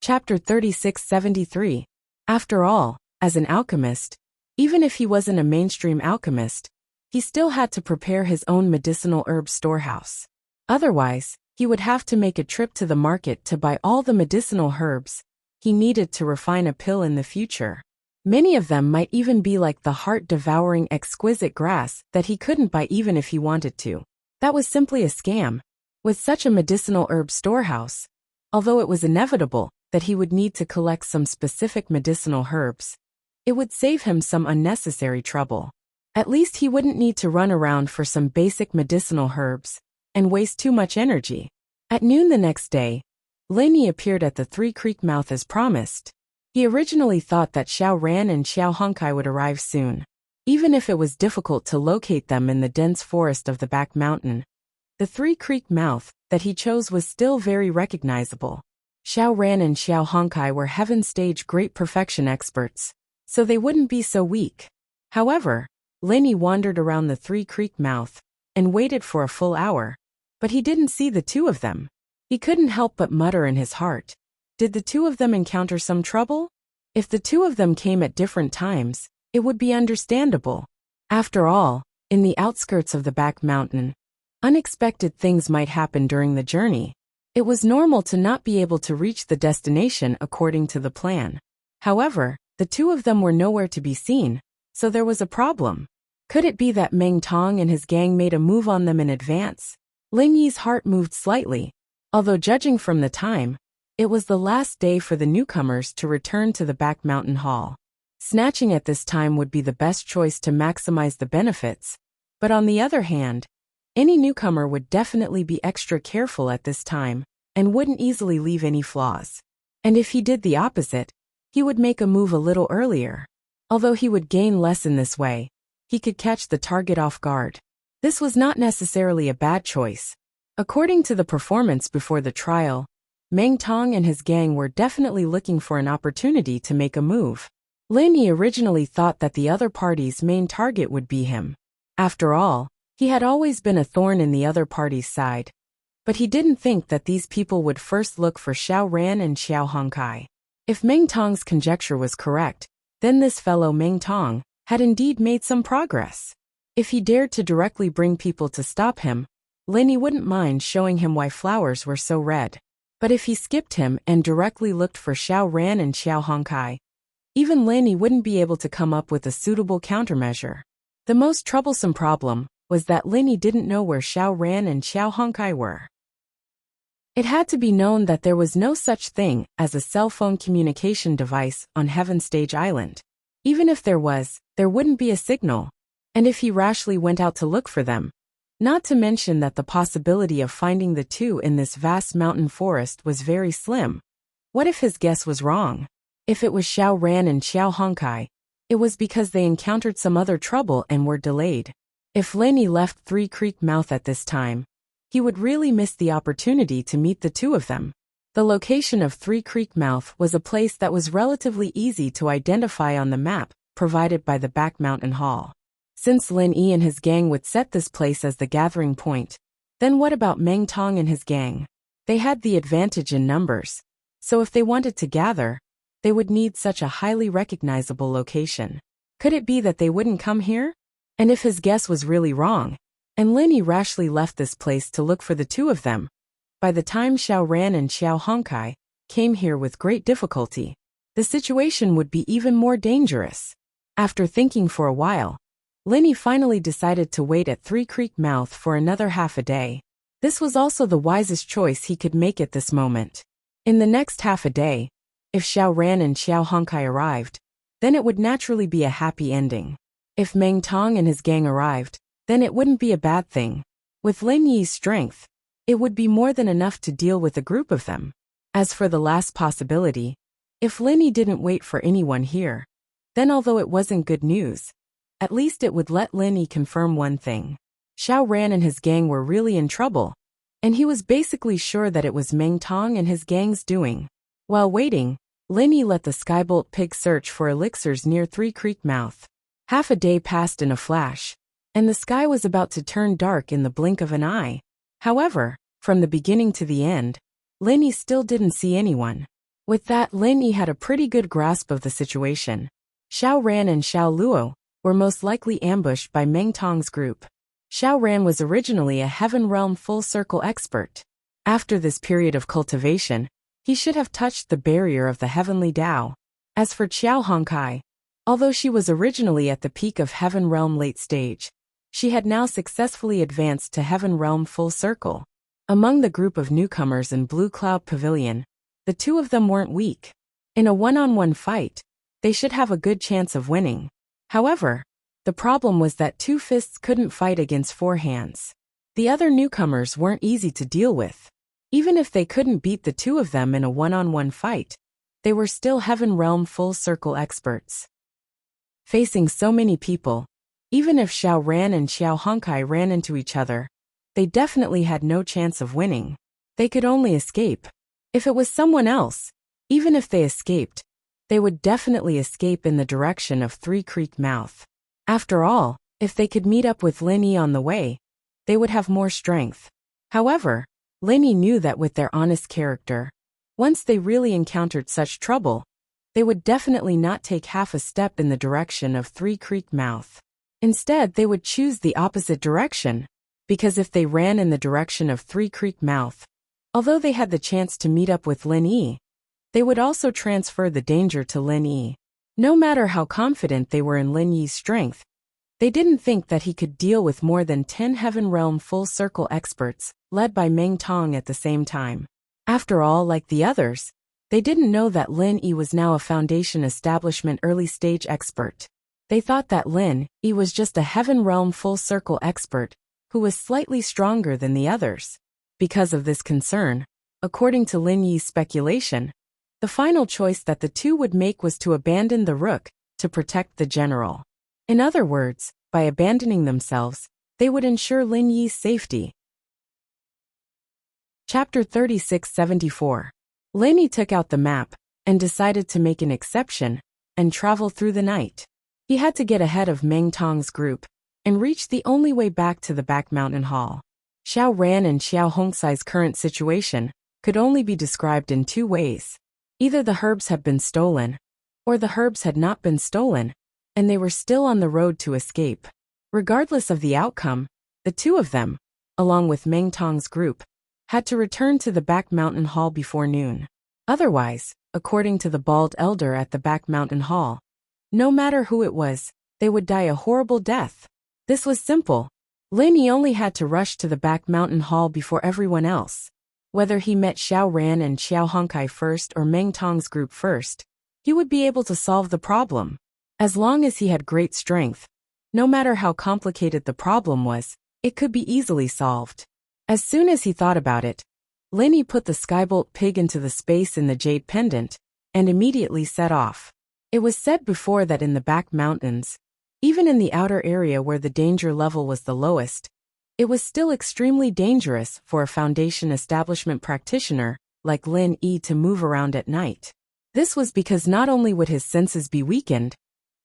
Chapter 3673. After all, as an alchemist, even if he wasn't a mainstream alchemist, he still had to prepare his own medicinal herb storehouse. Otherwise, he would have to make a trip to the market to buy all the medicinal herbs he needed to refine a pill in the future. Many of them might even be like the heart-devouring exquisite grass that he couldn't buy even if he wanted to. That was simply a scam. With such a medicinal herb storehouse, although it was inevitable that he would need to collect some specific medicinal herbs, it would save him some unnecessary trouble. At least he wouldn't need to run around for some basic medicinal herbs and waste too much energy. At noon the next day, Lainey appeared at the Three Creek mouth as promised. He originally thought that Xiao Ran and Xiao Honkai would arrive soon. Even if it was difficult to locate them in the dense forest of the back mountain, the Three Creek mouth that he chose was still very recognizable. Xiao Ran and Xiao Honkai were Heaven Stage Great Perfection experts, so they wouldn't be so weak. However, Lainey wandered around the Three Creek mouth and waited for a full hour, but he didn't see the two of them. He couldn't help but mutter in his heart. Did the two of them encounter some trouble? If the two of them came at different times, it would be understandable. After all, in the outskirts of the back mountain, unexpected things might happen during the journey. It was normal to not be able to reach the destination according to the plan. However, the two of them were nowhere to be seen, so there was a problem. Could it be that Meng Tong and his gang made a move on them in advance? Ling Yi's heart moved slightly. Although judging from the time, it was the last day for the newcomers to return to the back mountain hall. Snatching at this time would be the best choice to maximize the benefits, but on the other hand, any newcomer would definitely be extra careful at this time and wouldn't easily leave any flaws. And if he did the opposite, he would make a move a little earlier. Although he would gain less in this way, he could catch the target off guard. This was not necessarily a bad choice. According to the performance before the trial, Meng Tong and his gang were definitely looking for an opportunity to make a move. Lin Yi originally thought that the other party's main target would be him. After all, he had always been a thorn in the other party's side. But he didn't think that these people would first look for Xiao Ran and Xiao Honkai. If Meng Tong's conjecture was correct, then this fellow Meng Tong had indeed made some progress. If he dared to directly bring people to stop him, Lin Yi wouldn't mind showing him why flowers were so red. But if he skipped him and directly looked for Xiao Ran and Xiao Honkai, even Lin Yi wouldn't be able to come up with a suitable countermeasure. The most troublesome problem was that Lin Yi didn't know where Xiao Ran and Xiao Honkai were. It had to be known that there was no such thing as a cell phone communication device on Heaven Stage Island. Even if there was, there wouldn't be a signal. And if he rashly went out to look for them, not to mention that the possibility of finding the two in this vast mountain forest was very slim. What if his guess was wrong? If it was Xiao Ran and Xiao Honkai, it was because they encountered some other trouble and were delayed. If Lin Yi left Three Creek Mouth at this time, he would really miss the opportunity to meet the two of them. The location of Three Creek Mouth was a place that was relatively easy to identify on the map provided by the back mountain hall. Since Lin Yi and his gang would set this place as the gathering point, then what about Meng Tong and his gang? They had the advantage in numbers, so if they wanted to gather, they would need such a highly recognizable location. Could it be that they wouldn't come here? And if his guess was really wrong, and Lin Yi rashly left this place to look for the two of them, by the time Xiao Ran and Xiao Honkai came here with great difficulty, the situation would be even more dangerous. After thinking for a while, Lin Yi finally decided to wait at Three Creek Mouth for another half a day. This was also the wisest choice he could make at this moment. In the next half a day, if Xiao Ran and Xiao Honkai arrived, then it would naturally be a happy ending. If Meng Tong and his gang arrived, then it wouldn't be a bad thing. With Lin Yi's strength, it would be more than enough to deal with a group of them. As for the last possibility, if Lin Yi didn't wait for anyone here, then although it wasn't good news, at least it would let Lin Yi confirm one thing. Xiao Ran and his gang were really in trouble, and he was basically sure that it was Meng Tong and his gang's doing. While waiting, Lin Yi let the Skybolt pig search for elixirs near Three Creek Mouth. Half a day passed in a flash, and the sky was about to turn dark in the blink of an eye. However, from the beginning to the end, Lin Yi still didn't see anyone. With that, Lin Yi had a pretty good grasp of the situation. Xiao Ran and Xiao Luo were most likely ambushed by Meng Tong's group. Xiao Ran was originally a Heaven Realm full circle expert. After this period of cultivation, he should have touched the barrier of the heavenly Tao. As for Qiao Hongkai, although she was originally at the peak of Heaven Realm late stage, she had now successfully advanced to Heaven Realm full circle. Among the group of newcomers in Blue Cloud Pavilion, the two of them weren't weak. In a one-on-one fight, they should have a good chance of winning. However, the problem was that two fists couldn't fight against four hands. The other newcomers weren't easy to deal with. Even if they couldn't beat the two of them in a one-on-one fight, they were still Heaven Realm full circle experts. Facing so many people, even if Xiao Ran and Xiao Hongkai ran into each other, they definitely had no chance of winning. They could only escape. If it was someone else, even if they escaped, they would definitely escape in the direction of Three Creek Mouth. After all, if they could meet up with Lin Yi on the way, they would have more strength. However, Lin Yi knew that with their honest character, once they really encountered such trouble, they would definitely not take half a step in the direction of Three Creek Mouth. Instead, they would choose the opposite direction, because if they ran in the direction of Three Creek Mouth, although they had the chance to meet up with Lin Yi, they would also transfer the danger to Lin Yi. No matter how confident they were in Lin Yi's strength, they didn't think that he could deal with more than 10 Heaven Realm full circle experts, led by Meng Tong at the same time. After all, like the others, they didn't know that Lin Yi was now a Foundation Establishment early stage expert. They thought that Lin Yi was just a Heaven Realm full circle expert, who was slightly stronger than the others. Because of this concern, according to Lin Yi's speculation, the final choice that the two would make was to abandon the rook, to protect the general. In other words, by abandoning themselves, they would ensure Lin Yi's safety. Chapter 3674. Lin Yi took out the map, and decided to make an exception, and travel through the night. He had to get ahead of Meng Tong's group, and reach the only way back to the back mountain hall. Xiao Ran and Xiao Hongcai's current situation could only be described in two ways. Either the herbs had been stolen, or the herbs had not been stolen, and they were still on the road to escape. Regardless of the outcome, the two of them, along with Meng Tong's group, had to return to the back mountain hall before noon. Otherwise, according to the bald elder at the back mountain hall, no matter who it was, they would die a horrible death. This was simple. Lin Yi only had to rush to the back mountain hall before everyone else. Whether he met Xiao Ran and Xiao Hongkai first or Meng Tong's group first, he would be able to solve the problem. As long as he had great strength, no matter how complicated the problem was, it could be easily solved. As soon as he thought about it, Lin Yi put the Skybolt pig into the space in the jade pendant, and immediately set off. It was said before that in the back mountains, even in the outer area where the danger level was the lowest, it was still extremely dangerous for a Foundation Establishment practitioner like Lin Yi to move around at night. This was because not only would his senses be weakened,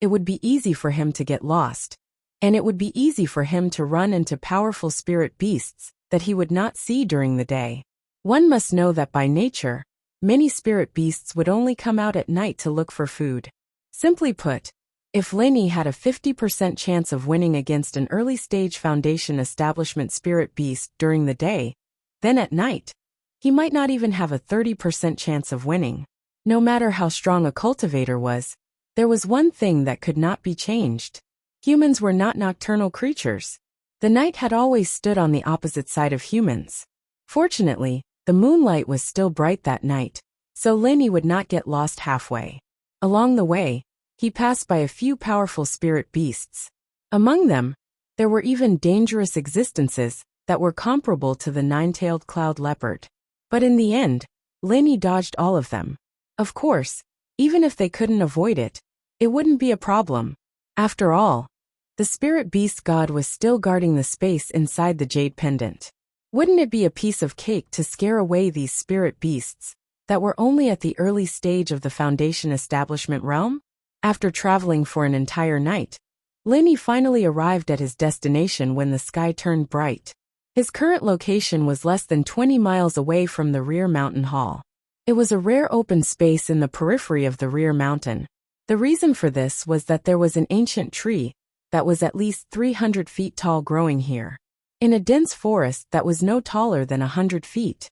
it would be easy for him to get lost, and it would be easy for him to run into powerful spirit beasts that he would not see during the day. One must know that by nature, many spirit beasts would only come out at night to look for food. Simply put, if Lin Yi had a 50% chance of winning against an early-stage Foundation Establishment spirit beast during the day, then at night, he might not even have a 30% chance of winning. No matter how strong a cultivator was, there was one thing that could not be changed. Humans were not nocturnal creatures. The night had always stood on the opposite side of humans. Fortunately, the moonlight was still bright that night, so Lin Yi would not get lost halfway. Along the way, he passed by a few powerful spirit beasts. Among them, there were even dangerous existences that were comparable to the nine-tailed cloud leopard. But in the end, Lin Yi dodged all of them. Of course, even if they couldn't avoid it, it wouldn't be a problem. After all, the spirit beast god was still guarding the space inside the jade pendant. Wouldn't it be a piece of cake to scare away these spirit beasts that were only at the early stage of the Foundation Establishment realm? After traveling for an entire night, Lin Yi finally arrived at his destination when the sky turned bright. His current location was less than 20 miles away from the rear mountain hall. It was a rare open space in the periphery of the rear mountain. The reason for this was that there was an ancient tree that was at least 300 feet tall growing here, in a dense forest that was no taller than 100 feet.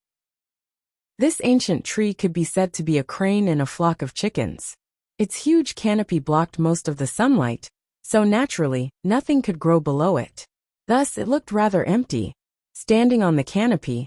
This ancient tree could be said to be a crane and a flock of chickens. Its huge canopy blocked most of the sunlight, so naturally, nothing could grow below it. Thus, it looked rather empty. Standing on the canopy,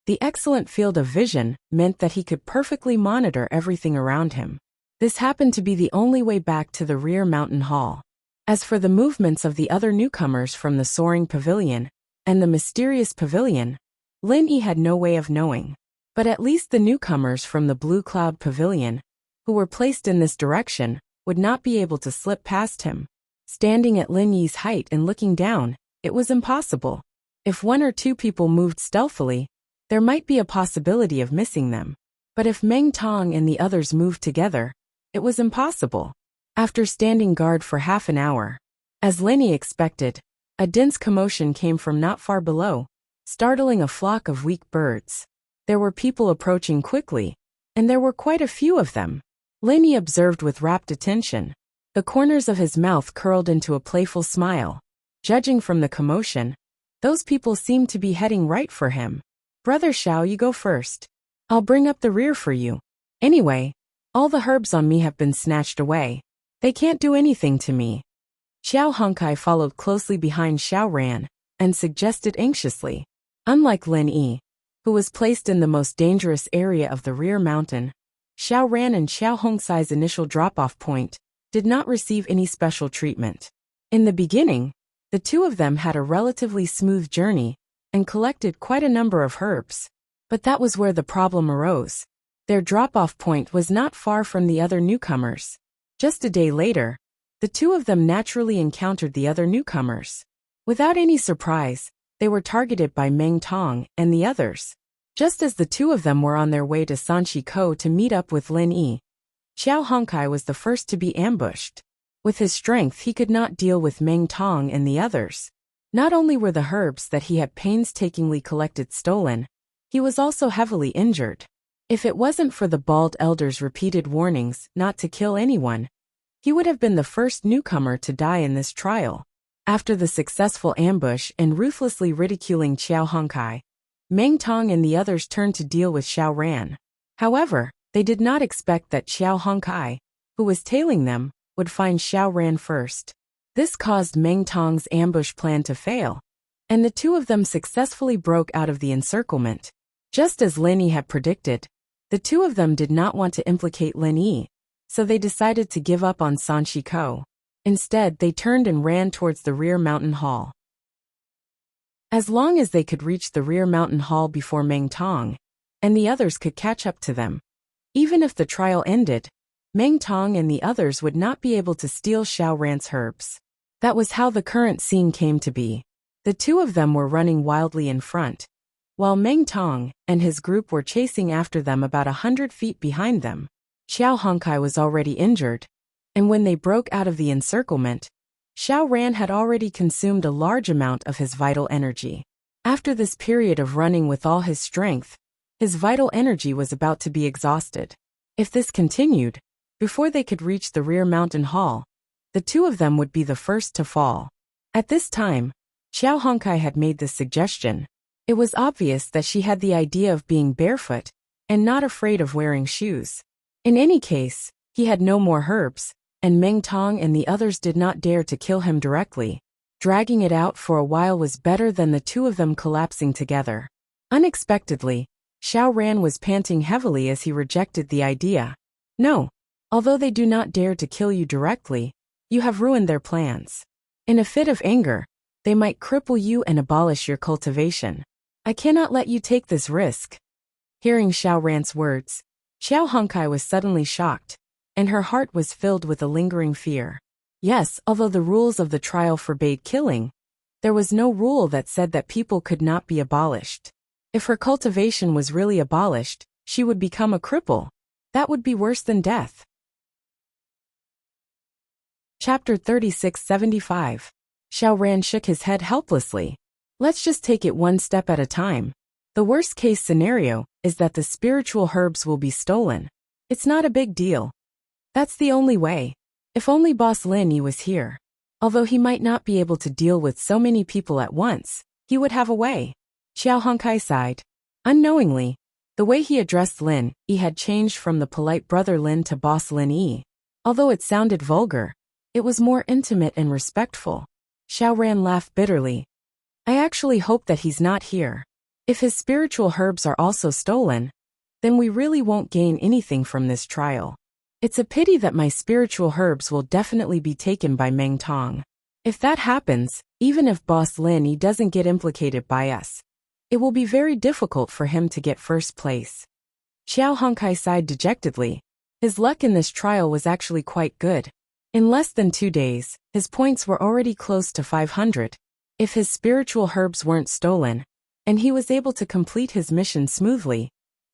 the excellent field of vision meant that he could perfectly monitor everything around him. This happened to be the only way back to the rear mountain hall. As for the movements of the other newcomers from the soaring pavilion and the mysterious pavilion, Lin Yi had no way of knowing. But at least the newcomers from the Blue Cloud Pavilion, who were placed in this direction, would not be able to slip past him. Standing at Lin Yi's height and looking down, it was impossible. If one or two people moved stealthily, there might be a possibility of missing them. But if Meng Tong and the others moved together, it was impossible. After standing guard for half an hour, as Lin Yi expected, a dense commotion came from not far below, startling a flock of weak birds. There were people approaching quickly, and there were quite a few of them. Lin Yi observed with rapt attention. The corners of his mouth curled into a playful smile. Judging from the commotion, those people seemed to be heading right for him. Brother Xiao, you go first. I'll bring up the rear for you. Anyway, all the herbs on me have been snatched away. They can't do anything to me. Xiao Hongkai followed closely behind Xiao Ran and suggested anxiously. Unlike Lin Yi, who was placed in the most dangerous area of the rear mountain, Xiao Ran and Xiao Hongkai's initial drop-off point did not receive any special treatment. In the beginning, the two of them had a relatively smooth journey and collected quite a number of herbs. But that was where the problem arose. Their drop-off point was not far from the other newcomers. Just a day later, the two of them naturally encountered the other newcomers. Without any surprise, they were targeted by Meng Tong and the others. Just as the two of them were on their way to Sanxikou to meet up with Lin Yi, Xiao Hongkai was the first to be ambushed. With his strength, he could not deal with Meng Tong and the others. Not only were the herbs that he had painstakingly collected stolen, he was also heavily injured. If it wasn't for the bald elder's repeated warnings not to kill anyone, he would have been the first newcomer to die in this trial. After the successful ambush and ruthlessly ridiculing Xiao Hongkai, Meng Tong and the others turned to deal with Xiao Ran. However, they did not expect that Xiao Hongkai, who was tailing them, would find Xiao Ran first. This caused Meng Tong's ambush plan to fail, and the two of them successfully broke out of the encirclement. Just as Lin Yi had predicted, the two of them did not want to implicate Lin Yi, so they decided to give up on Sanxikou. Instead, they turned and ran towards the rear mountain hall. As long as they could reach the rear mountain hall before Meng Tong and the others could catch up to them, even if the trial ended, Meng Tong and the others would not be able to steal Xiao Ran's herbs. That was how the current scene came to be. The two of them were running wildly in front, while Meng Tong and his group were chasing after them about 100 feet behind them. Xiao Hongkai was already injured, and when they broke out of the encirclement, Xiao Ran had already consumed a large amount of his vital energy. After this period of running with all his strength, his vital energy was about to be exhausted. If this continued, before they could reach the rear mountain hall, the two of them would be the first to fall. At this time, Xiao Hongkai had made this suggestion. It was obvious that she had the idea of being barefoot and not afraid of wearing shoes. In any case, he had no more herbs, and Meng Tong and the others did not dare to kill him directly. Dragging it out for a while was better than the two of them collapsing together. Unexpectedly, Xiao Ran was panting heavily as he rejected the idea. No, although they do not dare to kill you directly, you have ruined their plans. In a fit of anger, they might cripple you and abolish your cultivation. I cannot let you take this risk. Hearing Xiao Ran's words, Xiao Hongkai was suddenly shocked, and her heart was filled with a lingering fear. Yes, although the rules of the trial forbade killing, there was no rule that said that people could not be abolished. If her cultivation was really abolished, she would become a cripple. That would be worse than death. Chapter 3675. Xiao Ran shook his head helplessly. Let's just take it one step at a time. The worst-case scenario is that the spiritual herbs will be stolen. It's not a big deal. That's the only way. If only Boss Lin Yi was here. Although he might not be able to deal with so many people at once, he would have a way. Xiao Hongkai sighed. Unknowingly, the way he addressed Lin Yi had changed from the polite brother Lin to Boss Lin Yi. Although it sounded vulgar, it was more intimate and respectful. Xiao Ran laughed bitterly. I actually hope that he's not here. If his spiritual herbs are also stolen, then we really won't gain anything from this trial. It's a pity that my spiritual herbs will definitely be taken by Meng Tong. If that happens, even if Boss Lin Yi doesn't get implicated by us, it will be very difficult for him to get first place. Xiao Hongkai sighed dejectedly. His luck in this trial was actually quite good. In less than 2 days, his points were already close to 500. If his spiritual herbs weren't stolen, and he was able to complete his mission smoothly,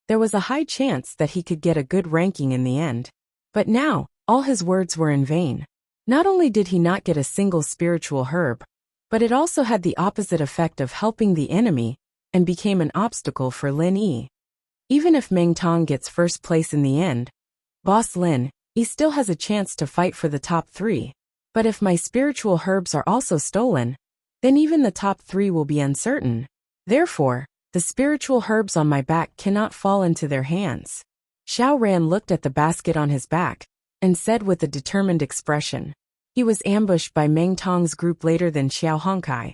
there was a high chance that he could get a good ranking in the end. But now, all his words were in vain. Not only did he not get a single spiritual herb, but it also had the opposite effect of helping the enemy, and became an obstacle for Lin Yi. Even if Meng Tong gets first place in the end, Boss Lin Yi still has a chance to fight for the top 3. But if my spiritual herbs are also stolen, then even the top 3 will be uncertain. Therefore, the spiritual herbs on my back cannot fall into their hands. Xiao Ran looked at the basket on his back, and said with a determined expression. He was ambushed by Meng Tong's group later than Xiao Hongkai,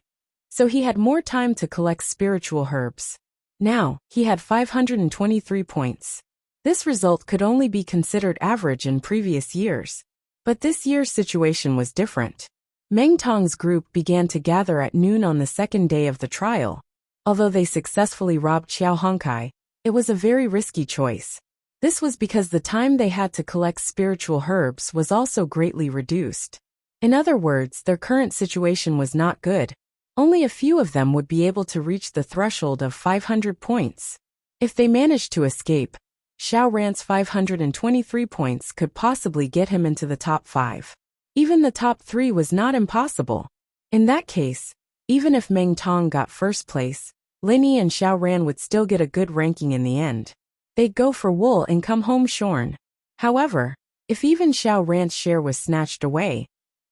so he had more time to collect spiritual herbs. Now, he had 523 points. This result could only be considered average in previous years. But this year's situation was different. Meng Tong's group began to gather at noon on the second day of the trial. Although they successfully robbed Xiao Hongkai, it was a very risky choice. This was because the time they had to collect spiritual herbs was also greatly reduced. In other words, their current situation was not good. Only a few of them would be able to reach the threshold of 500 points. If they managed to escape, Xiao Ran's 523 points could possibly get him into the top 5. Even the top 3 was not impossible. In that case, even if Meng Tong got first place, Lin Yi and Xiao Ran would still get a good ranking in the end. They'd go for wool and come home shorn. However, if even Xiao Ran's share was snatched away,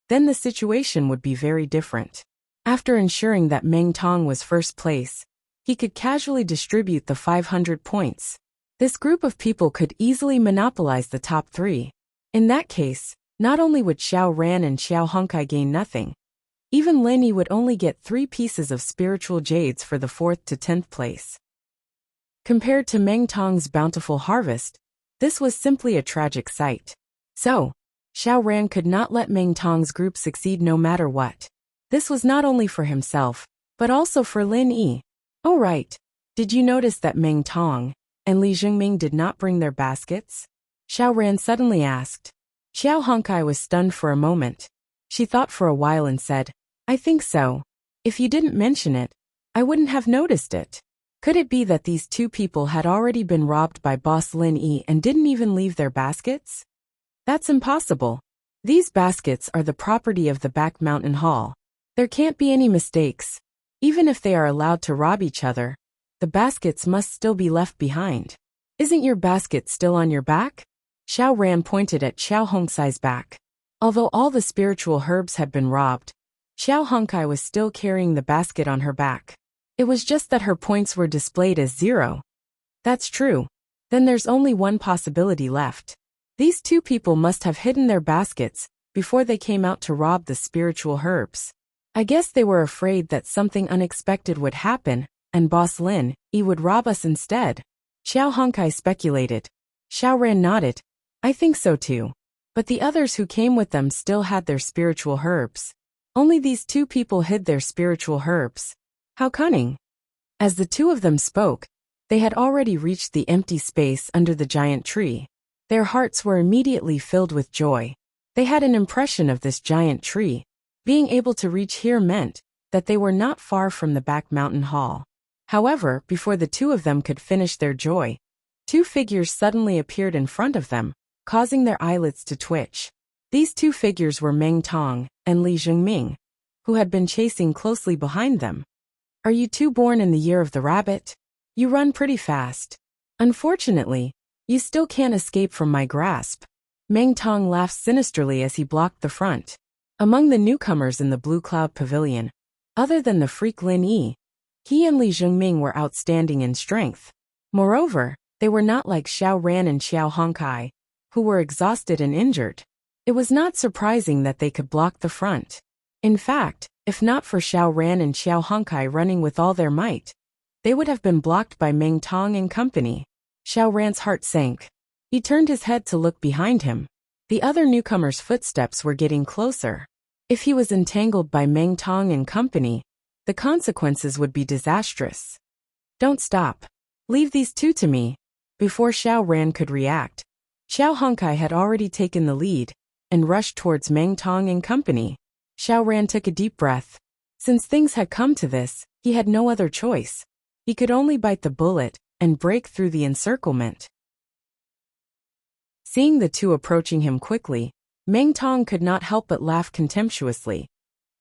then the situation would be very different. After ensuring that Meng Tong was first place, he could casually distribute the 500 points. This group of people could easily monopolize the top 3. In that case, not only would Xiao Ran and Xiao Hongkai gain nothing, even Lin Yi would only get 3 pieces of spiritual jades for the 4th to 10th place. Compared to Meng Tong's bountiful harvest, this was simply a tragic sight. So, Xiao Ran could not let Meng Tong's group succeed no matter what. This was not only for himself, but also for Lin Yi. Oh right, did you notice that Meng Tong and Li Jingming did not bring their baskets? Xiao Ran suddenly asked. Xiao Hongkai was stunned for a moment. She thought for a while and said, I think so. If you didn't mention it, I wouldn't have noticed it. Could it be that these 2 people had already been robbed by Boss Lin Yi and didn't even leave their baskets? That's impossible. These baskets are the property of the Back Mountain Hall. There can't be any mistakes. Even if they are allowed to rob each other, the baskets must still be left behind. Isn't your basket still on your back? Xiao Ran pointed at Xiao Hongkai's back. Although all the spiritual herbs had been robbed, Xiao Hongkai was still carrying the basket on her back. It was just that her points were displayed as 0. That's true. Then there's only one possibility left. These 2 people must have hidden their baskets before they came out to rob the spiritual herbs. I guess they were afraid that something unexpected would happen, and Boss Lin Yi would rob us instead. Xiao Hongkai speculated. Xiao Ran nodded. I think so too. But the others who came with them still had their spiritual herbs. Only these 2 people hid their spiritual herbs. How cunning. As the 2 of them spoke, they had already reached the empty space under the giant tree. Their hearts were immediately filled with joy. They had an impression of this giant tree. Being able to reach here meant that they were not far from the Back Mountain Hall. However, before the 2 of them could finish their joy, 2 figures suddenly appeared in front of them, causing their eyelids to twitch. These 2 figures were Meng Tong and Li Jingming, who had been chasing closely behind them. Are you 2 born in the year of the rabbit? You run pretty fast. Unfortunately, you still can't escape from my grasp. Meng Tong laughed sinisterly as he blocked the front. Among the newcomers in the Blue Cloud Pavilion, other than the freak Lin Yi, he and Li Zhengming were outstanding in strength. Moreover, they were not like Xiao Ran and Xiao Hongkai, who were exhausted and injured. It was not surprising that they could block the front. In fact, if not for Xiao Ran and Xiao Hongkai running with all their might, they would have been blocked by Meng Tong and company. Xiao Ran's heart sank. He turned his head to look behind him. The other newcomer's footsteps were getting closer. If he was entangled by Meng Tong and company, the consequences would be disastrous. Don't stop. Leave these two to me. Before Xiao Ran could react, Xiao Hongkai had already taken the lead and rushed towards Meng Tong and company. Xiao Ran took a deep breath. Since things had come to this, he had no other choice. He could only bite the bullet and break through the encirclement. Seeing the two approaching him quickly, Meng Tong could not help but laugh contemptuously.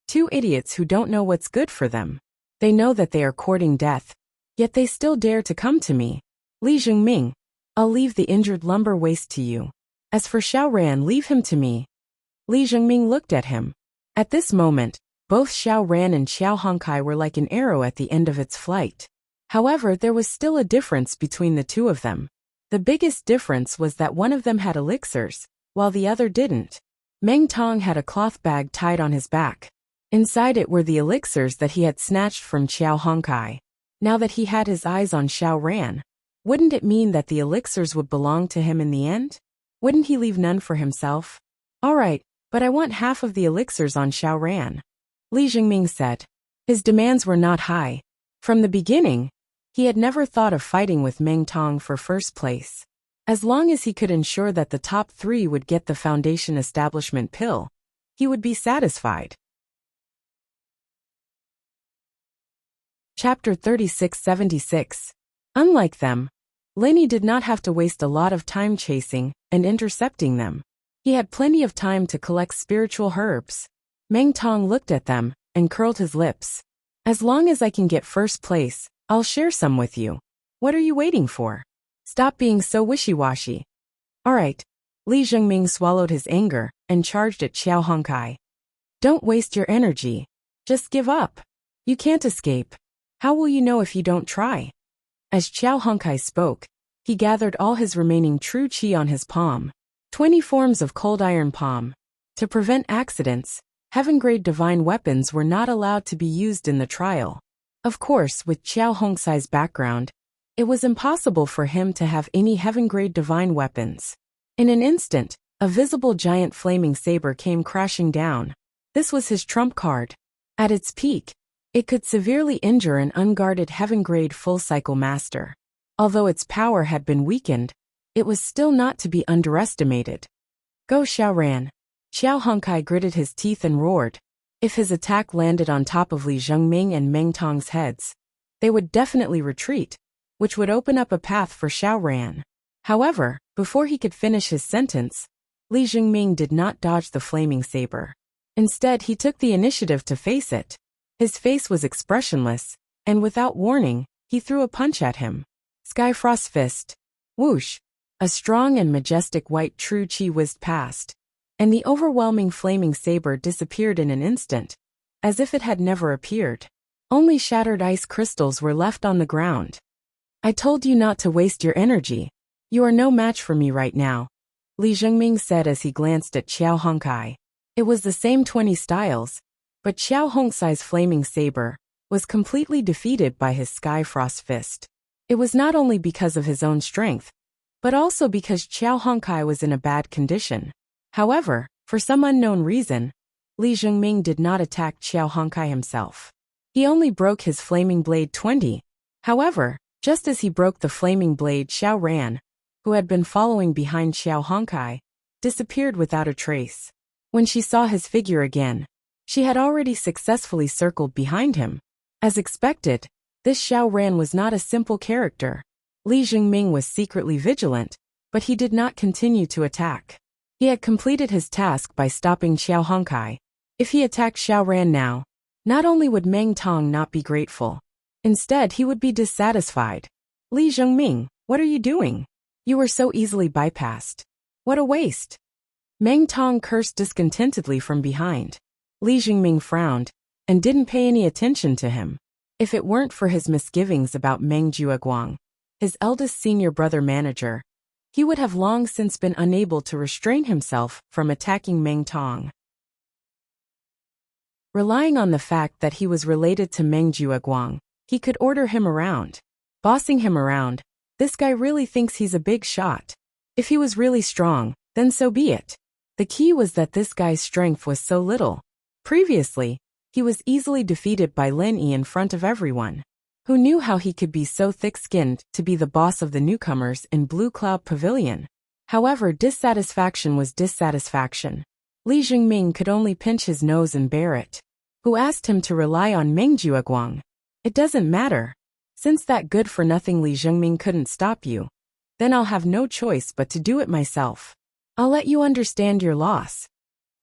Two idiots who don't know what's good for them. They know that they are courting death, yet they still dare to come to me. Li Zhengming, I'll leave the injured lumber waste to you. As for Xiao Ran, leave him to me. Li Zhengming looked at him. At this moment, both Xiao Ran and Xiao Hongkai were like an arrow at the end of its flight. However, there was still a difference between the two of them. The biggest difference was that one of them had elixirs, while the other didn't. Meng Tong had a cloth bag tied on his back. Inside it were the elixirs that he had snatched from Xiao Hongkai. Now that he had his eyes on Xiao Ran, wouldn't it mean that the elixirs would belong to him in the end? Wouldn't he leave none for himself? All right, but I want half of the elixirs on Xiao Ran, Li Zhengming said. His demands were not high. From the beginning, he had never thought of fighting with Meng Tong for first place. As long as he could ensure that the top three would get the Foundation Establishment pill, he would be satisfied. Chapter 3676. Unlike them, Lenny did not have to waste a lot of time chasing and intercepting them. He had plenty of time to collect spiritual herbs. Meng Tong looked at them and curled his lips. As long as I can get first place, I'll share some with you. What are you waiting for? Stop being so wishy-washy. All right. Li Zhengming swallowed his anger and charged at Xiao Hongkai. Don't waste your energy. Just give up. You can't escape. How will you know if you don't try? As Xiao Hongkai spoke, he gathered all his remaining true qi on his palm. 20 forms of cold iron palm. To prevent accidents, heaven-grade divine weapons were not allowed to be used in the trial. Of course, with Xiao Hongxai's background, it was impossible for him to have any heaven-grade divine weapons. In an instant, a visible giant flaming saber came crashing down. This was his trump card. At its peak, it could severely injure an unguarded heaven-grade full-cycle master. Although its power had been weakened, it was still not to be underestimated. Go Xiao Ran. Xiao Hongkai gritted his teeth and roared. If his attack landed on top of Li Zhengming and Meng Tong's heads, they would definitely retreat, which would open up a path for Xiao Ran. However, before he could finish his sentence, Li Zhengming did not dodge the flaming saber. Instead, he took the initiative to face it. His face was expressionless, and without warning, he threw a punch at him. Skyfrost Fist. Whoosh! A strong and majestic white true qi whizzed past, and the overwhelming flaming saber disappeared in an instant, as if it had never appeared. Only shattered ice crystals were left on the ground. I told you not to waste your energy. You are no match for me right now, Li Zhengming said as he glanced at Xiao Hongkai. It was the same 20 styles, but Xiao Hongxai's flaming saber was completely defeated by his Skyfrost Fist. It was not only because of his own strength, but also because Xiao Hongkai was in a bad condition. However, for some unknown reason, Li Zhengming did not attack Xiao Hongkai himself. He only broke his flaming blade 20. However, just as he broke the flaming blade, Xiao Ran, who had been following behind Xiao Hongkai, disappeared without a trace. When she saw his figure again, she had already successfully circled behind him. As expected, this Xiao Ran was not a simple character. Li Zhengming was secretly vigilant, but he did not continue to attack. He had completed his task by stopping Xiao Hongkai. If he attacked Xiao Ran now, not only would Meng Tong not be grateful, instead he would be dissatisfied. Li Zhengming, What are you doing? You were so easily bypassed. What a waste. Meng Tong cursed discontentedly from behind. Li Jingming frowned and didn't pay any attention to him. If it weren't for his misgivings about Meng Jueguang, his eldest senior brother manager, he would have long since been unable to restrain himself from attacking Meng Tong. Relying on the fact that he was related to Meng Jueguang, he could order him around. Bossing him around, this guy really thinks he's a big shot. If he was really strong, then so be it. The key was that this guy's strength was so little. Previously, he was easily defeated by Lin Yi in front of everyone. Who knew how he could be so thick-skinned to be the boss of the newcomers in Blue Cloud Pavilion? However, dissatisfaction was dissatisfaction. Li Jingming could only pinch his nose and bear it. Who asked him to rely on Meng Jueguang? It doesn't matter. Since that good-for-nothing Li Jingming couldn't stop you, then I'll have no choice but to do it myself. I'll let you understand your loss.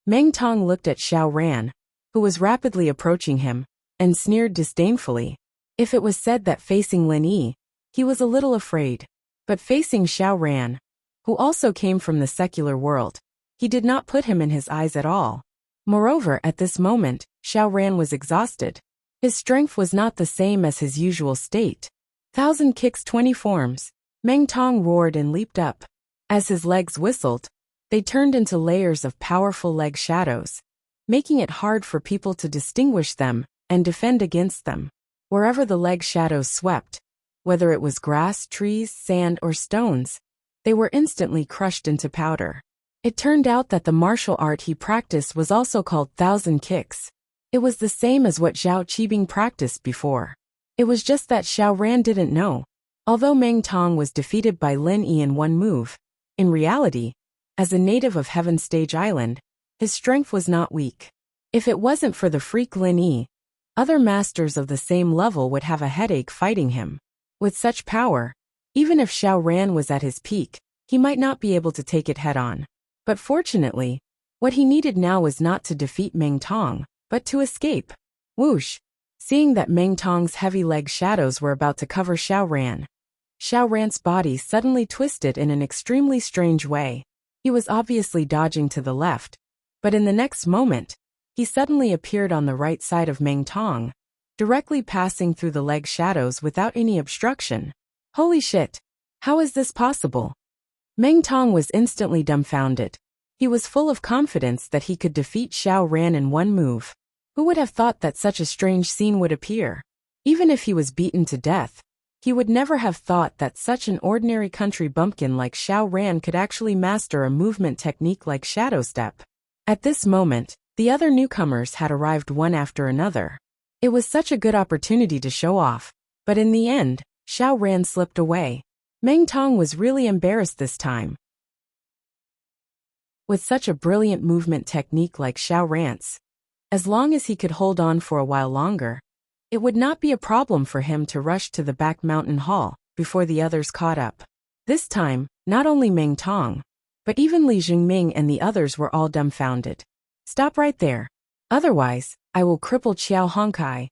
Meng Tong looked at Xiao Ran, who was rapidly approaching him, and sneered disdainfully. If it was said that facing Lin Yi, he was a little afraid, but facing Xiao Ran, who also came from the secular world, he did not put him in his eyes at all. Moreover, at this moment, Xiao Ran was exhausted. His strength was not the same as his usual state. 1,000 kicks 20 forms. Meng Tong roared and leaped up. As his legs whistled, they turned into layers of powerful leg shadows, making it hard for people to distinguish them and defend against them. Wherever the leg shadows swept, whether it was grass, trees, sand, or stones, they were instantly crushed into powder. It turned out that the martial art he practiced was also called 1,000 kicks. It was the same as what Zhao Qibing practiced before. It was just that Xiao Ran didn't know. Although Meng Tong was defeated by Lin Yi in one move, in reality, as a native of Heaven Stage Island, his strength was not weak. If it wasn't for the freak Lin Yi, other masters of the same level would have a headache fighting him. With such power, even if Xiao Ran was at his peak, he might not be able to take it head-on. But fortunately, what he needed now was not to defeat Meng Tong, but to escape. Whoosh! Seeing that Meng Tong's heavy leg shadows were about to cover Xiao Ran's body suddenly twisted in an extremely strange way. He was obviously dodging to the left, but in the next moment, he suddenly appeared on the right side of Meng Tong, directly passing through the leg shadows without any obstruction. Holy shit! How is this possible? Meng Tong was instantly dumbfounded. He was full of confidence that he could defeat Xiao Ran in one move. Who would have thought that such a strange scene would appear? Even if he was beaten to death, he would never have thought that such an ordinary country bumpkin like Xiao Ran could actually master a movement technique like Shadow Step. At this moment, the other newcomers had arrived one after another. It was such a good opportunity to show off, but in the end, Xiao Ran slipped away. Meng Tong was really embarrassed this time. With such a brilliant movement technique like Xiao Ran's, as long as he could hold on for a while longer, it would not be a problem for him to rush to the back mountain hall before the others caught up. This time, not only Meng Tong, but even Li Jingming and the others were all dumbfounded. Stop right there. Otherwise, I will cripple Qiao Hongkai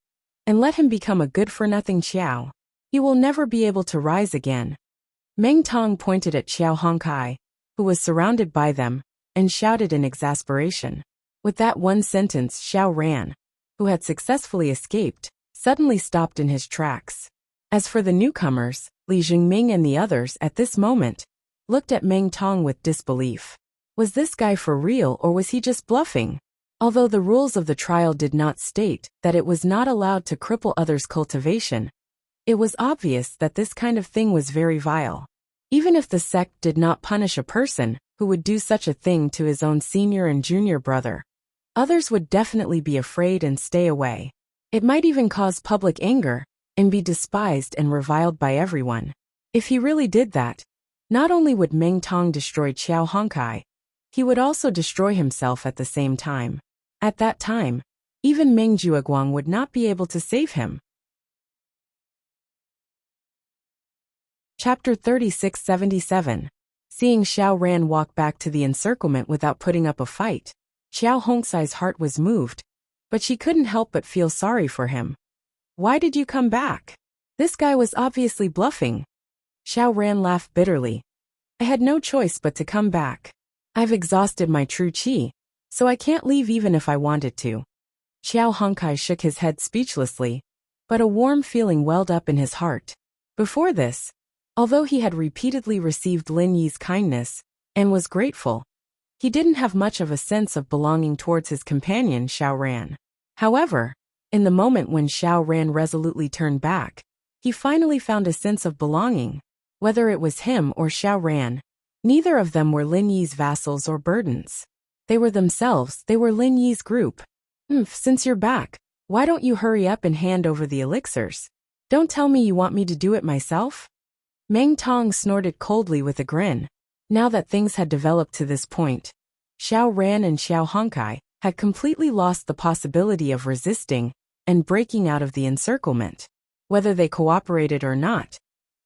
and let him become a good-for-nothing Qiao. He will never be able to rise again. Meng Tong pointed at Qiao Hongkai, who was surrounded by them, and shouted in exasperation. With that one sentence, Xiao Ran, who had successfully escaped, suddenly stopped in his tracks. As for the newcomers, Li Jingming and the others at this moment looked at Meng Tong with disbelief. Was this guy for real or was he just bluffing? Although the rules of the trial did not state that it was not allowed to cripple others' cultivation, it was obvious that this kind of thing was very vile. Even if the sect did not punish a person who would do such a thing to his own senior and junior brother, others would definitely be afraid and stay away. It might even cause public anger and be despised and reviled by everyone. If he really did that, not only would Meng Tong destroy Qiao Hongkai, he would also destroy himself at the same time. At that time, even Meng Jueguang would not be able to save him. Chapter 3677. Seeing Xiao Ran walk back to the encirclement without putting up a fight, Qiao Hongkai's heart was moved, but she couldn't help but feel sorry for him. Why did you come back? This guy was obviously bluffing. Xiao Ran laughed bitterly. I had no choice but to come back. I've exhausted my true qi, so I can't leave even if I wanted to. Xiao Hongkai shook his head speechlessly, but a warm feeling welled up in his heart. Before this, although he had repeatedly received Lin Yi's kindness and was grateful, he didn't have much of a sense of belonging towards his companion Xiao Ran. However, in the moment when Xiao Ran resolutely turned back, he finally found a sense of belonging. Whether it was him or Xiao Ran, neither of them were Lin Yi's vassals or burdens. They were themselves, they were Lin Yi's group. Since you're back, why don't you hurry up and hand over the elixirs? Don't tell me you want me to do it myself? Meng Tong snorted coldly with a grin. Now that things had developed to this point, Xiao Ran and Xiao Hongkai had completely lost the possibility of resisting and breaking out of the encirclement. Whether they cooperated or not,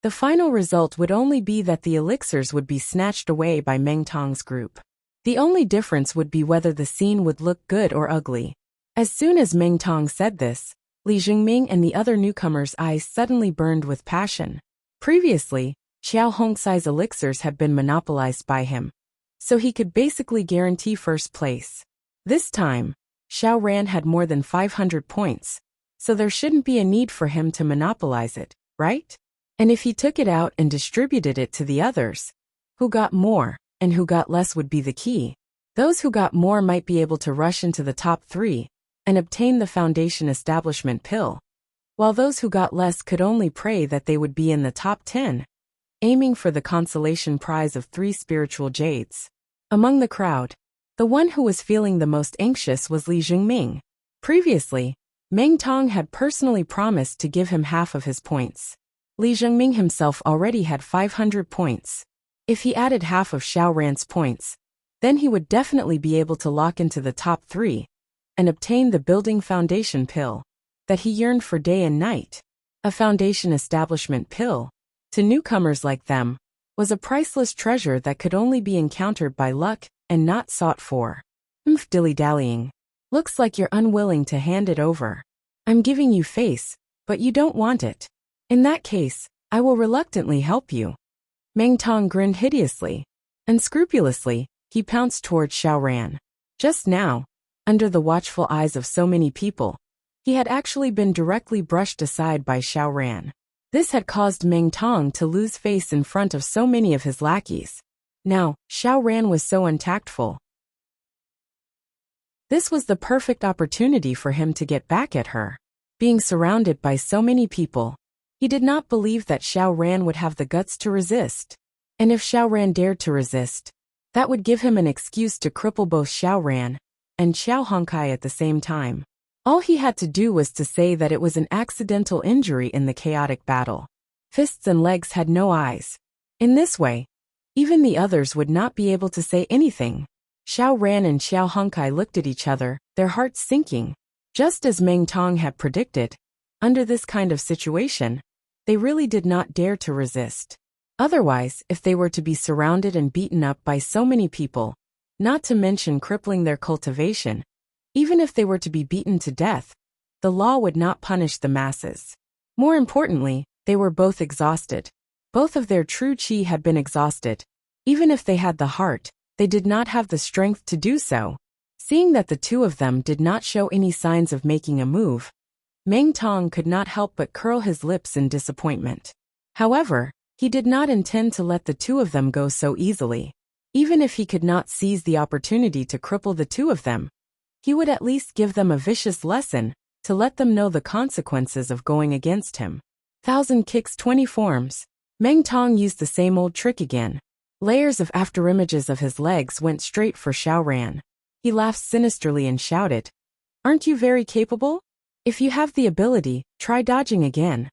the final result would only be that the elixirs would be snatched away by Meng Tong's group. The only difference would be whether the scene would look good or ugly. As soon as Meng Tong said this, Li Jingming and the other newcomers' eyes suddenly burned with passion. Previously, Xiao Hongcai's elixirs had been monopolized by him, so he could basically guarantee first place. This time, Xiao Ran had more than 500 points, so there shouldn't be a need for him to monopolize it, right? And if he took it out and distributed it to the others, who got more and who got less would be the key. Those who got more might be able to rush into the top 3 and obtain the Foundation Establishment pill, while those who got less could only pray that they would be in the top 10, aiming for the consolation prize of 3 spiritual jades. Among the crowd, the one who was feeling the most anxious was Li Jingming. Previously, Meng Tong had personally promised to give him half of his points. Li Jingming himself already had 500 points. If he added half of Xiao Ran's points, then he would definitely be able to lock into the top 3 and obtain the building foundation pill that he yearned for day and night. A foundation establishment pill, to newcomers like them, was a priceless treasure that could only be encountered by luck and not sought for. Dilly-dallying. Looks like you're unwilling to hand it over. I'm giving you face, but you don't want it. In that case, I will reluctantly help you. Meng Tong grinned hideously. Unscrupulously, he pounced toward Xiao Ran. Just now, under the watchful eyes of so many people, he had actually been directly brushed aside by Xiao Ran. This had caused Meng Tong to lose face in front of so many of his lackeys. Now, Xiao Ran was so untactful. This was the perfect opportunity for him to get back at her. Being surrounded by so many people, he did not believe that Xiao Ran would have the guts to resist. And if Xiao Ran dared to resist, that would give him an excuse to cripple both Xiao Ran and Xiao Hongkai at the same time. All he had to do was to say that it was an accidental injury in the chaotic battle. Fists and legs had no eyes. In this way, even the others would not be able to say anything. Xiao Ran and Xiao Hongkai looked at each other, their hearts sinking. Just as Meng Tong had predicted, under this kind of situation, they really did not dare to resist. Otherwise, if they were to be surrounded and beaten up by so many people, not to mention crippling their cultivation, even if they were to be beaten to death, the law would not punish the masses. More importantly, they were both exhausted. Both of their true qi had been exhausted. Even if they had the heart, they did not have the strength to do so. Seeing that the two of them did not show any signs of making a move, Meng Tong could not help but curl his lips in disappointment. However, he did not intend to let the two of them go so easily. Even if he could not seize the opportunity to cripple the two of them, he would at least give them a vicious lesson to let them know the consequences of going against him. 1,000 kicks 20 forms. Meng Tong used the same old trick again. Layers of afterimages of his legs went straight for Xiao Ran. He laughed sinisterly and shouted, "Aren't you very capable? If you have the ability, try dodging again."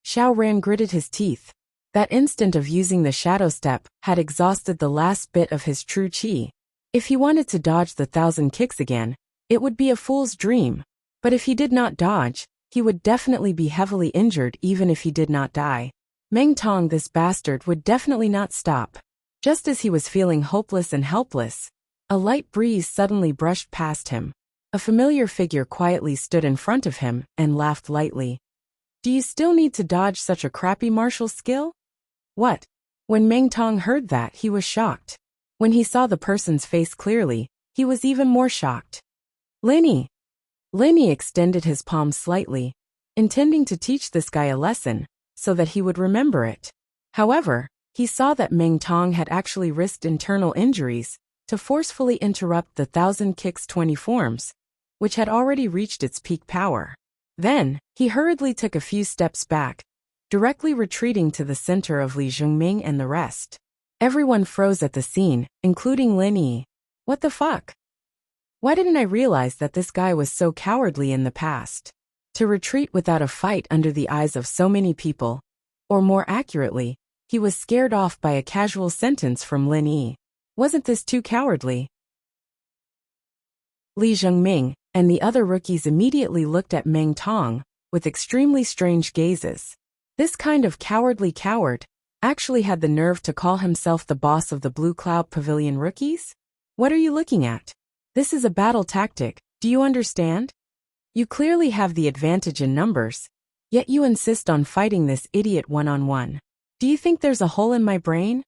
Xiao Ran gritted his teeth. That instant of using the shadow step had exhausted the last bit of his true qi. If he wanted to dodge the 1,000 kicks again, it would be a fool's dream. But if he did not dodge, he would definitely be heavily injured even if he did not die. Meng Tong, this bastard, would definitely not stop. Just as he was feeling hopeless and helpless, a light breeze suddenly brushed past him. A familiar figure quietly stood in front of him and laughed lightly. "Do you still need to dodge such a crappy martial skill?" What? When Meng Tong heard that, he was shocked. When he saw the person's face clearly, he was even more shocked. Linny! Linny extended his palm slightly, intending to teach this guy a lesson, so that he would remember it. However, he saw that Meng Tong had actually risked internal injuries to forcefully interrupt the 1,000 kicks 20 forms, which had already reached its peak power. Then, he hurriedly took a few steps back, directly retreating to the center of Li Zhongming and the rest. Everyone froze at the scene, including Lin Yi. What the fuck? Why didn't I realize that this guy was so cowardly in the past? To retreat without a fight under the eyes of so many people, or more accurately, he was scared off by a casual sentence from Lin Yi. Wasn't this too cowardly? Li Zhongming and the other rookies immediately looked at Meng Tong with extremely strange gazes. This kind of cowardly coward actually had the nerve to call himself the boss of the Blue Cloud Pavilion rookies? What are you looking at? This is a battle tactic, do you understand? You clearly have the advantage in numbers, yet you insist on fighting this idiot one-on-one. Do you think there's a hole in my brain?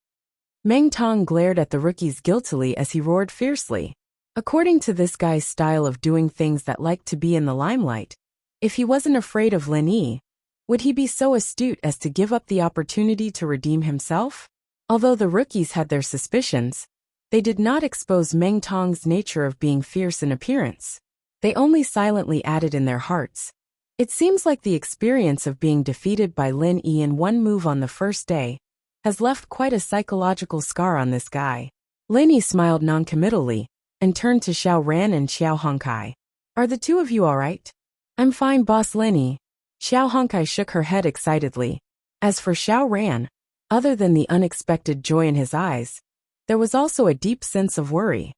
Meng Tong glared at the rookies guiltily as he roared fiercely. According to this guy's style of doing things that like to be in the limelight, if he wasn't afraid of Lin Yi, would he be so astute as to give up the opportunity to redeem himself? Although the rookies had their suspicions, they did not expose Meng Tong's nature of being fierce in appearance. They only silently added in their hearts. It seems like the experience of being defeated by Lin Yi in one move on the first day has left quite a psychological scar on this guy. Lin Yi smiled noncommittally and turned to Xiao Ran and Xiao Hongkai. Are the two of you all right? I'm fine, Boss Lin Yi. Xiao Hongkai shook her head excitedly. As for Xiao Ran, other than the unexpected joy in his eyes, there was also a deep sense of worry.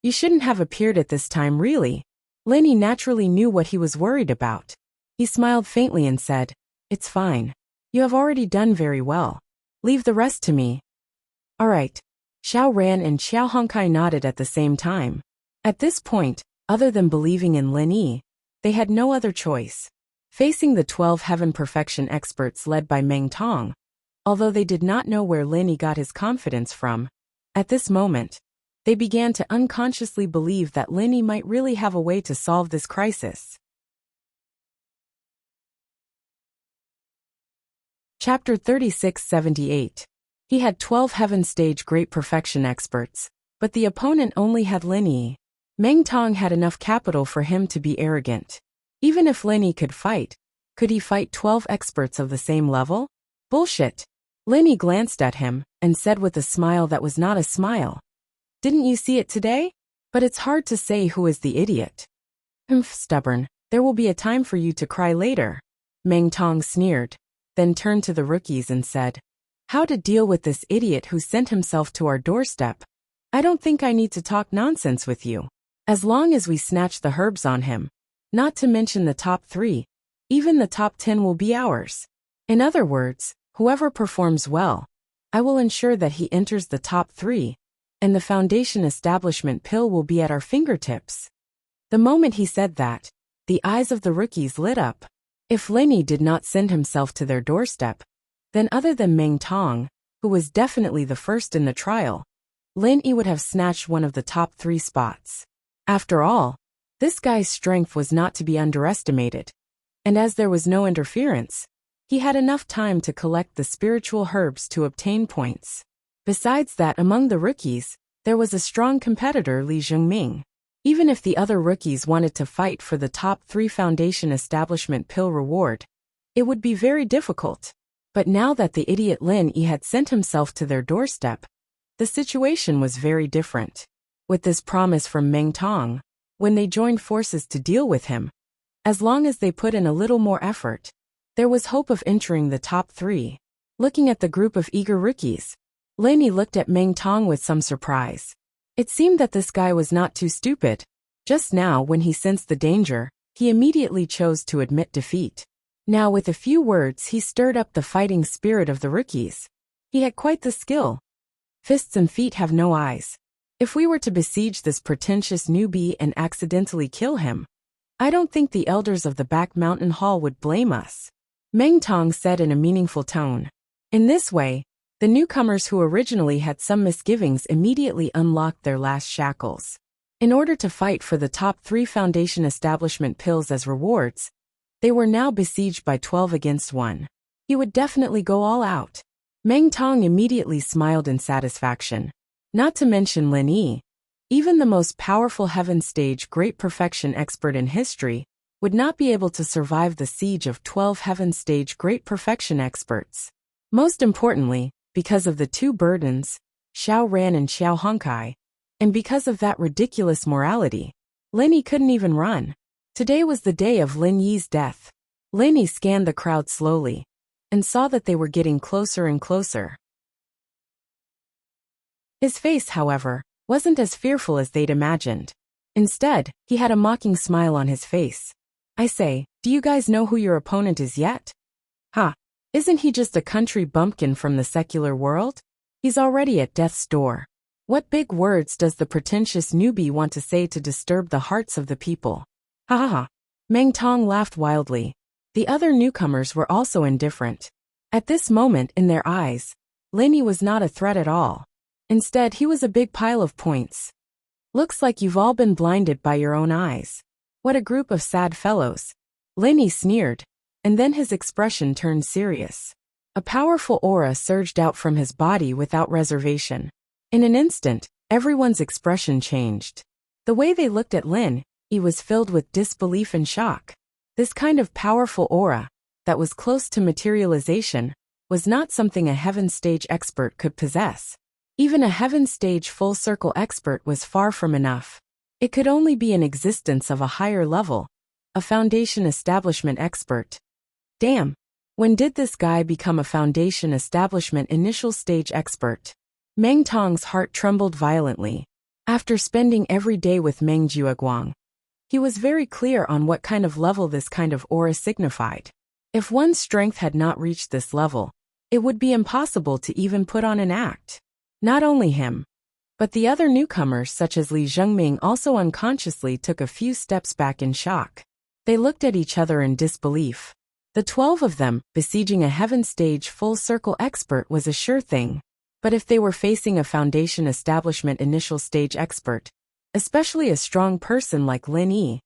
You shouldn't have appeared at this time, really. Lin Yi naturally knew what he was worried about. He smiled faintly and said, It's fine. You have already done very well. Leave the rest to me. All right. Xiao Ran and Xiao Hongkai nodded at the same time. At this point, other than believing in Lin Yi, they had no other choice. Facing the 12 Heaven Perfection experts led by Meng Tong, although they did not know where Lin Yi got his confidence from, at this moment, they began to unconsciously believe that Lin Yi might really have a way to solve this crisis. Chapter 3678. He had 12 Heaven Stage Great Perfection experts, but the opponent only had Lin Yi. Meng Tong had enough capital for him to be arrogant. Even if Lin Yi could he fight 12 experts of the same level? Bullshit. Lin Yi glanced at him and said with a smile that was not a smile. Didn't you see it today? But it's hard to say who is the idiot. Stubborn. There will be a time for you to cry later. Meng Tong sneered, then turned to the rookies and said, How to deal with this idiot who sent himself to our doorstep? I don't think I need to talk nonsense with you. As long as we snatch the herbs on him, not to mention the top 3, even the top 10 will be ours. In other words, whoever performs well, I will ensure that he enters the top 3, and the foundation establishment pill will be at our fingertips. The moment he said that, the eyes of the rookies lit up. If Lin Yi did not send himself to their doorstep, then other than Meng Tong, who was definitely the first in the trial, Lin Yi would have snatched one of the top 3 spots. After all, this guy's strength was not to be underestimated, and as there was no interference, he had enough time to collect the spiritual herbs to obtain points. Besides that, among the rookies, there was a strong competitor, Li Zhongming. Even if the other rookies wanted to fight for the top 3 foundation establishment pill reward, it would be very difficult. But now that the idiot Lin Yi had sent himself to their doorstep, the situation was very different. With this promise from Meng Tong, when they joined forces to deal with him, as long as they put in a little more effort, there was hope of entering the top 3. Looking at the group of eager rookies, Lin Yi looked at Meng Tong with some surprise. It seemed that this guy was not too stupid. Just now, when he sensed the danger, he immediately chose to admit defeat. Now, with a few words, he stirred up the fighting spirit of the rookies. He had quite the skill. Fists and feet have no eyes. If we were to besiege this pretentious newbie and accidentally kill him, I don't think the elders of the back mountain hall would blame us. Meng Tong said in a meaningful tone. In this way, The newcomers who originally had some misgivings immediately unlocked their last shackles. In order to fight for the top 3 Foundation establishment pills as rewards, they were now besieged by 12 against 1. He would definitely go all out. Meng Tong immediately smiled in satisfaction. Not to mention Lin Yi, even the most powerful Heaven Stage Great Perfection expert in history, would not be able to survive the siege of 12 Heaven Stage Great Perfection experts. Most importantly, because of the 2 burdens, Xiao Ran and Xiao Honkai, and because of that ridiculous morality, Lin Yi couldn't even run. Today was the day of Lin Yi's death. Lin Yi scanned the crowd slowly, and saw that they were getting closer and closer. His face, however, wasn't as fearful as they'd imagined. Instead, he had a mocking smile on his face. I say, do you guys know who your opponent is yet? Ha! Isn't he just a country bumpkin from the secular world? He's already at death's door. What big words does the pretentious newbie want to say to disturb the hearts of the people? Ha ha ha. Meng Tong laughed wildly. The other newcomers were also indifferent. At this moment in their eyes, Lin Yi was not a threat at all. Instead, he was a big pile of points. Looks like you've all been blinded by your own eyes. What a group of sad fellows. Lin Yi sneered, and then his expression turned serious. A powerful aura surged out from his body without reservation. In an instant, everyone's expression changed. The way they looked at Lin Yi was filled with disbelief and shock. This kind of powerful aura, that was close to materialization, was not something a Heaven Stage expert could possess. Even a Heaven Stage full circle expert was far from enough. It could only be an existence of a higher level, a Foundation Establishment expert. Damn, when did this guy become a Foundation Establishment initial stage expert? Meng Tong's heart trembled violently. After spending every day with Meng Jiaguang, he was very clear on what kind of level this kind of aura signified. If one's strength had not reached this level, it would be impossible to even put on an act. Not only him, but the other newcomers such as Li Zhengming also unconsciously took a few steps back in shock. They looked at each other in disbelief. The 12 of them besieging a Heaven Stage full circle expert was a sure thing. But if they were facing a Foundation Establishment initial stage expert, especially a strong person like Lin Yi,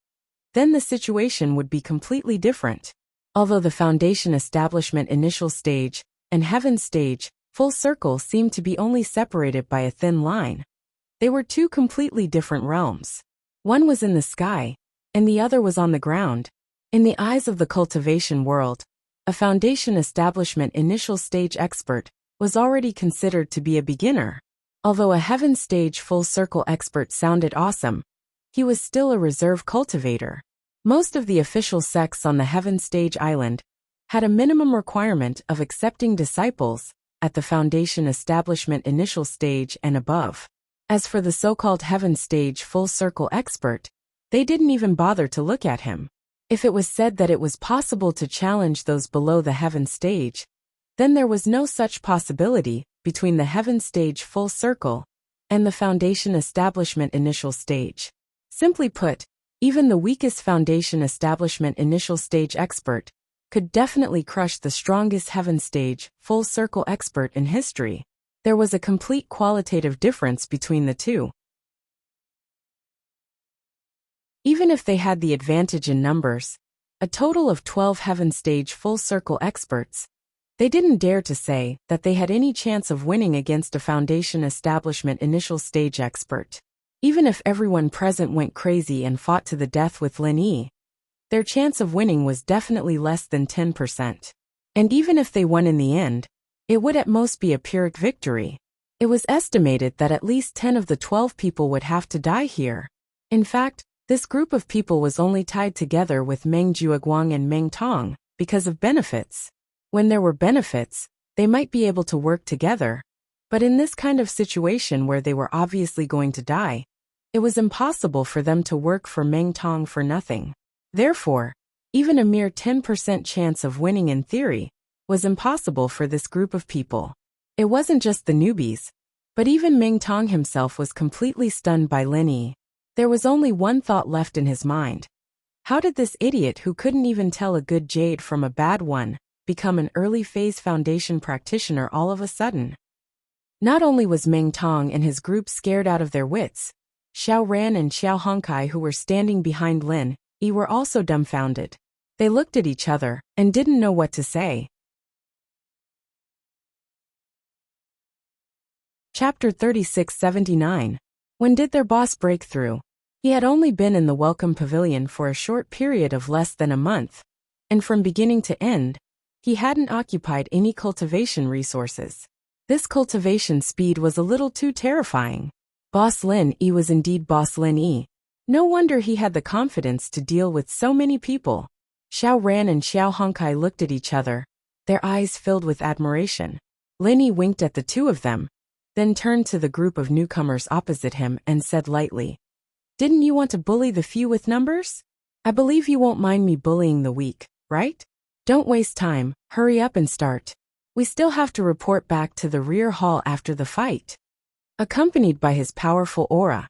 then the situation would be completely different. Although the Foundation Establishment initial stage and Heaven Stage full circle seemed to be only separated by a thin line, they were 2 completely different realms. One was in the sky, and the other was on the ground. In the eyes of the cultivation world, a Foundation Establishment initial stage expert was already considered to be a beginner. Although a Heaven Stage full circle expert sounded awesome, he was still a reserve cultivator. Most of the official sects on the Heaven Stage island had a minimum requirement of accepting disciples at the Foundation Establishment initial stage and above. As for the so-called Heaven Stage full circle expert, they didn't even bother to look at him. If it was said that it was possible to challenge those below the Heaven Stage, then there was no such possibility between the Heaven Stage full circle and the Foundation Establishment initial stage. Simply put, even the weakest Foundation Establishment initial stage expert could definitely crush the strongest Heaven Stage full circle expert in history. There was a complete qualitative difference between the 2. Even if they had the advantage in numbers, a total of 12 Heaven Stage full circle experts, they didn't dare to say that they had any chance of winning against a Foundation Establishment initial stage expert. Even if everyone present went crazy and fought to the death with Lin Yi, their chance of winning was definitely less than 10%. And even if they won in the end, it would at most be a Pyrrhic victory. It was estimated that at least 10 of the 12 people would have to die here. In fact, this group of people was only tied together with Meng Jiaguang and Meng Tong because of benefits. When there were benefits, they might be able to work together. But in this kind of situation where they were obviously going to die, it was impossible for them to work for Meng Tong for nothing. Therefore, even a mere 10% chance of winning in theory was impossible for this group of people. It wasn't just the newbies, but even Meng Tong himself was completely stunned by Lin Yi. There was only one thought left in his mind. How did this idiot who couldn't even tell a good jade from a bad one become an early-phase foundation practitioner all of a sudden. Not only was Meng Tong and his group scared out of their wits, Xiao Ran and Xiao Hongkai, who were standing behind Lin Yi, were also dumbfounded. They looked at each other and didn't know what to say. Chapter 3679. When did their boss break through? He had only been in the Welcome Pavilion for a short period of less than a month, and from beginning to end, he hadn't occupied any cultivation resources. This cultivation speed was a little too terrifying. Boss Lin Yi was indeed Boss Lin Yi. No wonder he had the confidence to deal with so many people. Xiao Ran and Xiao Hongkai looked at each other, their eyes filled with admiration. Lin Yi winked at the two of them, then turned to the group of newcomers opposite him and said lightly, "Didn't you want to bully the few with numbers? I believe you won't mind me bullying the weak, right? Don't waste time, hurry up and start. We still have to report back to the rear hall after the fight." Accompanied by his powerful aura,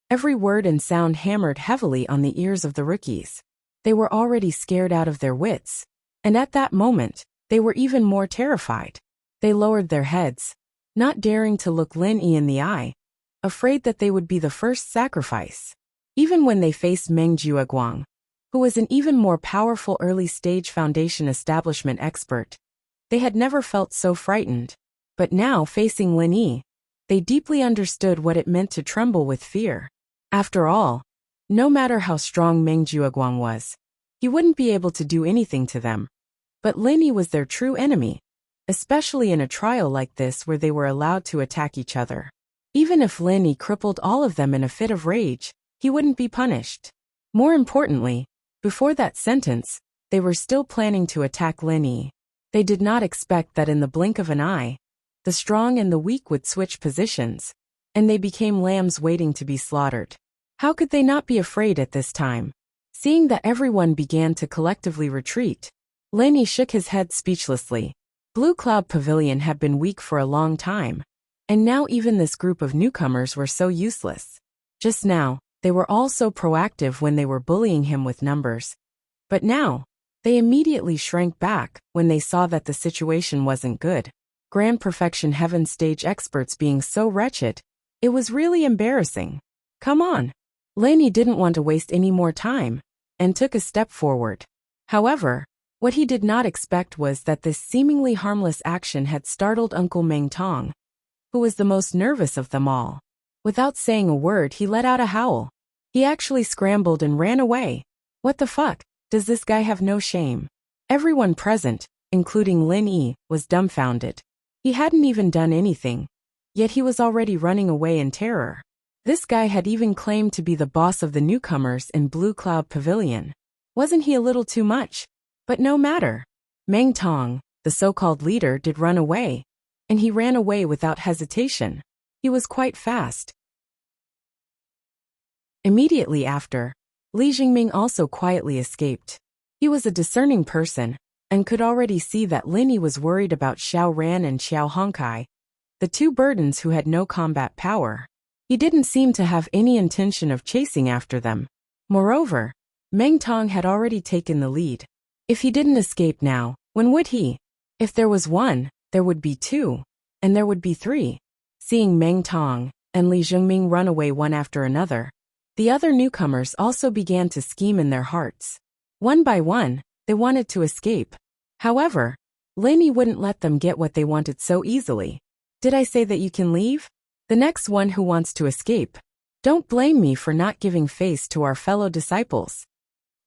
every word and sound hammered heavily on the ears of the rookies. They were already scared out of their wits, and at that moment, they were even more terrified. They lowered their heads, not daring to look Lin Yi in the eye, afraid that they would be the first sacrifice. Even when they faced Meng Jueguang, who was an even more powerful early-stage foundation establishment expert, they had never felt so frightened. But now, facing Lin Yi, they deeply understood what it meant to tremble with fear. After all, no matter how strong Meng Jueguang was, he wouldn't be able to do anything to them. But Lin Yi was their true enemy, especially in a trial like this where they were allowed to attack each other. Even if Lin Yi crippled all of them in a fit of rage, he wouldn't be punished. More importantly, before that sentence, they were still planning to attack Lin Yi. They did not expect that in the blink of an eye, the strong and the weak would switch positions, and they became lambs waiting to be slaughtered. How could they not be afraid at this time? Seeing that everyone began to collectively retreat, Lin Yi shook his head speechlessly. Blue Cloud Pavilion had been weak for a long time, and now even this group of newcomers were so useless. Just now, they were all so proactive when they were bullying him with numbers. But now, they immediately shrank back when they saw that the situation wasn't good. Grand Perfection Heaven stage experts being so wretched, it was really embarrassing. Come on. Lin Yi didn't want to waste any more time, and took a step forward. However, what he did not expect was that this seemingly harmless action had startled Uncle Meng Tong, who was the most nervous of them all. Without saying a word, he let out a howl. He actually scrambled and ran away. What the fuck? Does this guy have no shame? Everyone present, including Lin Yi, was dumbfounded. He hadn't even done anything, yet he was already running away in terror. This guy had even claimed to be the boss of the newcomers in Blue Cloud Pavilion. Wasn't he a little too much? But no matter. Meng Tong, the so-called leader, did run away, and he ran away without hesitation. He was quite fast. Immediately after, Li Jingming also quietly escaped. He was a discerning person, and could already see that Lin Yi was worried about Xiao Ran and Xiao Hongkai, the two burdens who had no combat power. He didn't seem to have any intention of chasing after them. Moreover, Meng Tong had already taken the lead. If he didn't escape now, when would he? If there was one, there would be two, and there would be three. Seeing Meng Tong and Li Jingming run away one after another, the other newcomers also began to scheme in their hearts. One by one, they wanted to escape. However, Lin Yi wouldn't let them get what they wanted so easily. Did I say that you can leave? The next one who wants to escape. Don't blame me for not giving face to our fellow disciples.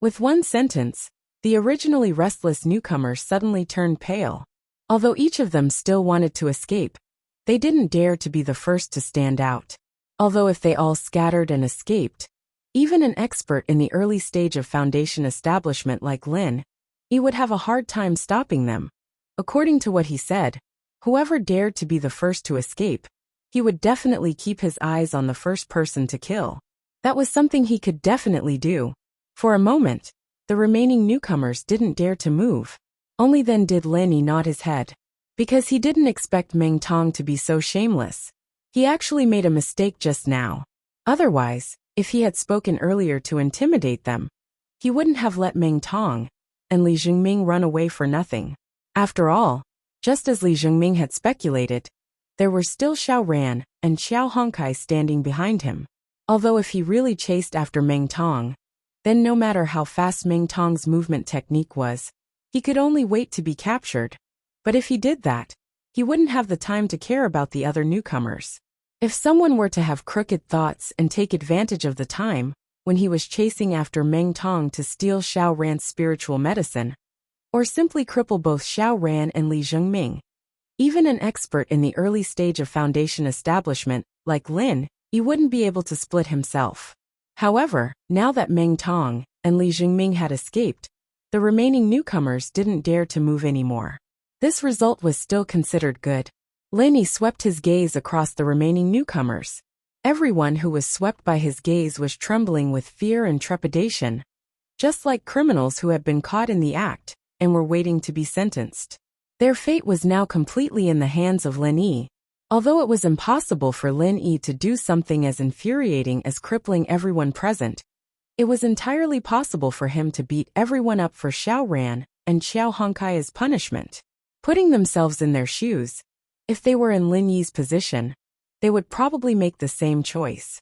With one sentence, the originally restless newcomers suddenly turned pale. Although each of them still wanted to escape, they didn't dare to be the first to stand out. Although if they all scattered and escaped, even an expert in the early stage of foundation establishment like Lin Yi would have a hard time stopping them. According to what he said, whoever dared to be the first to escape, he would definitely keep his eyes on the first person to kill. That was something he could definitely do. For a moment, the remaining newcomers didn't dare to move. Only then did Lin Yi nod his head. Because he didn't expect Meng Tong to be so shameless. He actually made a mistake just now. Otherwise, if he had spoken earlier to intimidate them, he wouldn't have let Meng Tong and Li Jingming run away for nothing. After all, just as Li Zhengming had speculated, there were still Xiao Ran and Xiao Hongkai standing behind him. Although if he really chased after Meng Tong, then no matter how fast Meng Tong's movement technique was, he could only wait to be captured. But if he did that, he wouldn't have the time to care about the other newcomers. If someone were to have crooked thoughts and take advantage of the time when he was chasing after Meng Tong to steal Xiao Ran's spiritual medicine, or simply cripple both Xiao Ran and Li Zhengming, even an expert in the early stage of foundation establishment, like Lin, he wouldn't be able to split himself. However, now that Meng Tong and Li Zhengming had escaped, the remaining newcomers didn't dare to move anymore. This result was still considered good. Lin swept his gaze across the remaining newcomers. Everyone who was swept by his gaze was trembling with fear and trepidation, just like criminals who had been caught in the act and were waiting to be sentenced. Their fate was now completely in the hands of Lin Yi. Although it was impossible for Lin Yi to do something as infuriating as crippling everyone present, it was entirely possible for him to beat everyone up for Xiao Ran and Xiao Hongkai as punishment. Putting themselves in their shoes, if they were in Lin Yi's position, they would probably make the same choice.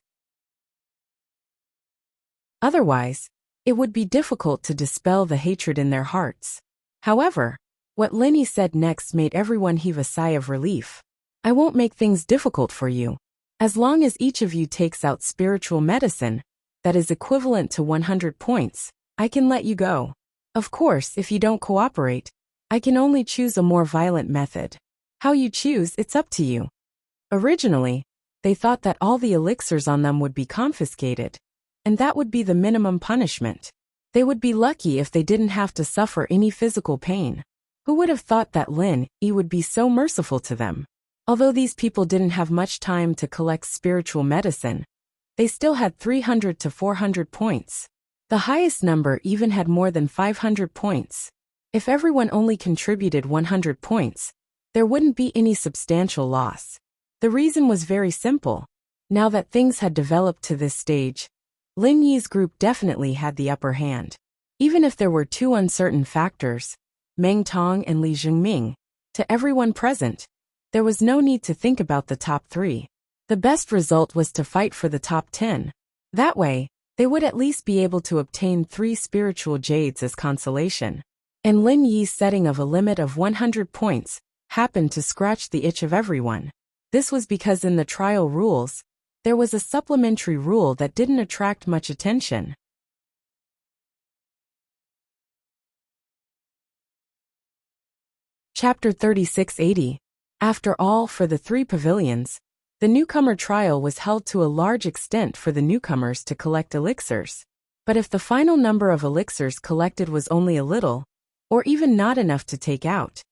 Otherwise, it would be difficult to dispel the hatred in their hearts. However, what Lin Yi said next made everyone heave a sigh of relief. I won't make things difficult for you. As long as each of you takes out spiritual medicine that is equivalent to 100 points, I can let you go. Of course, if you don't cooperate, I can only choose a more violent method. How you choose, it's up to you. Originally, they thought that all the elixirs on them would be confiscated, and that would be the minimum punishment. They would be lucky if they didn't have to suffer any physical pain. Who would have thought that Lin Yi would be so merciful to them? Although these people didn't have much time to collect spiritual medicine, they still had 300 to 400 points. The highest number even had more than 500 points. If everyone only contributed 100 points, there wouldn't be any substantial loss. The reason was very simple. Now that things had developed to this stage, Lin Yi's group definitely had the upper hand. Even if there were two uncertain factors, Meng Tong and Li Zhengming, to everyone present, there was no need to think about the top 3. The best result was to fight for the top 10. That way, they would at least be able to obtain 3 spiritual jades as consolation. And Lin Yi's setting of a limit of 100 points happened to scratch the itch of everyone. This was because in the trial rules, there was a supplementary rule that didn't attract much attention. Chapter 3680. After all, for the 3 pavilions, the newcomer trial was held to a large extent for the newcomers to collect elixirs. But if the final number of elixirs collected was only a little, or even not enough to take out,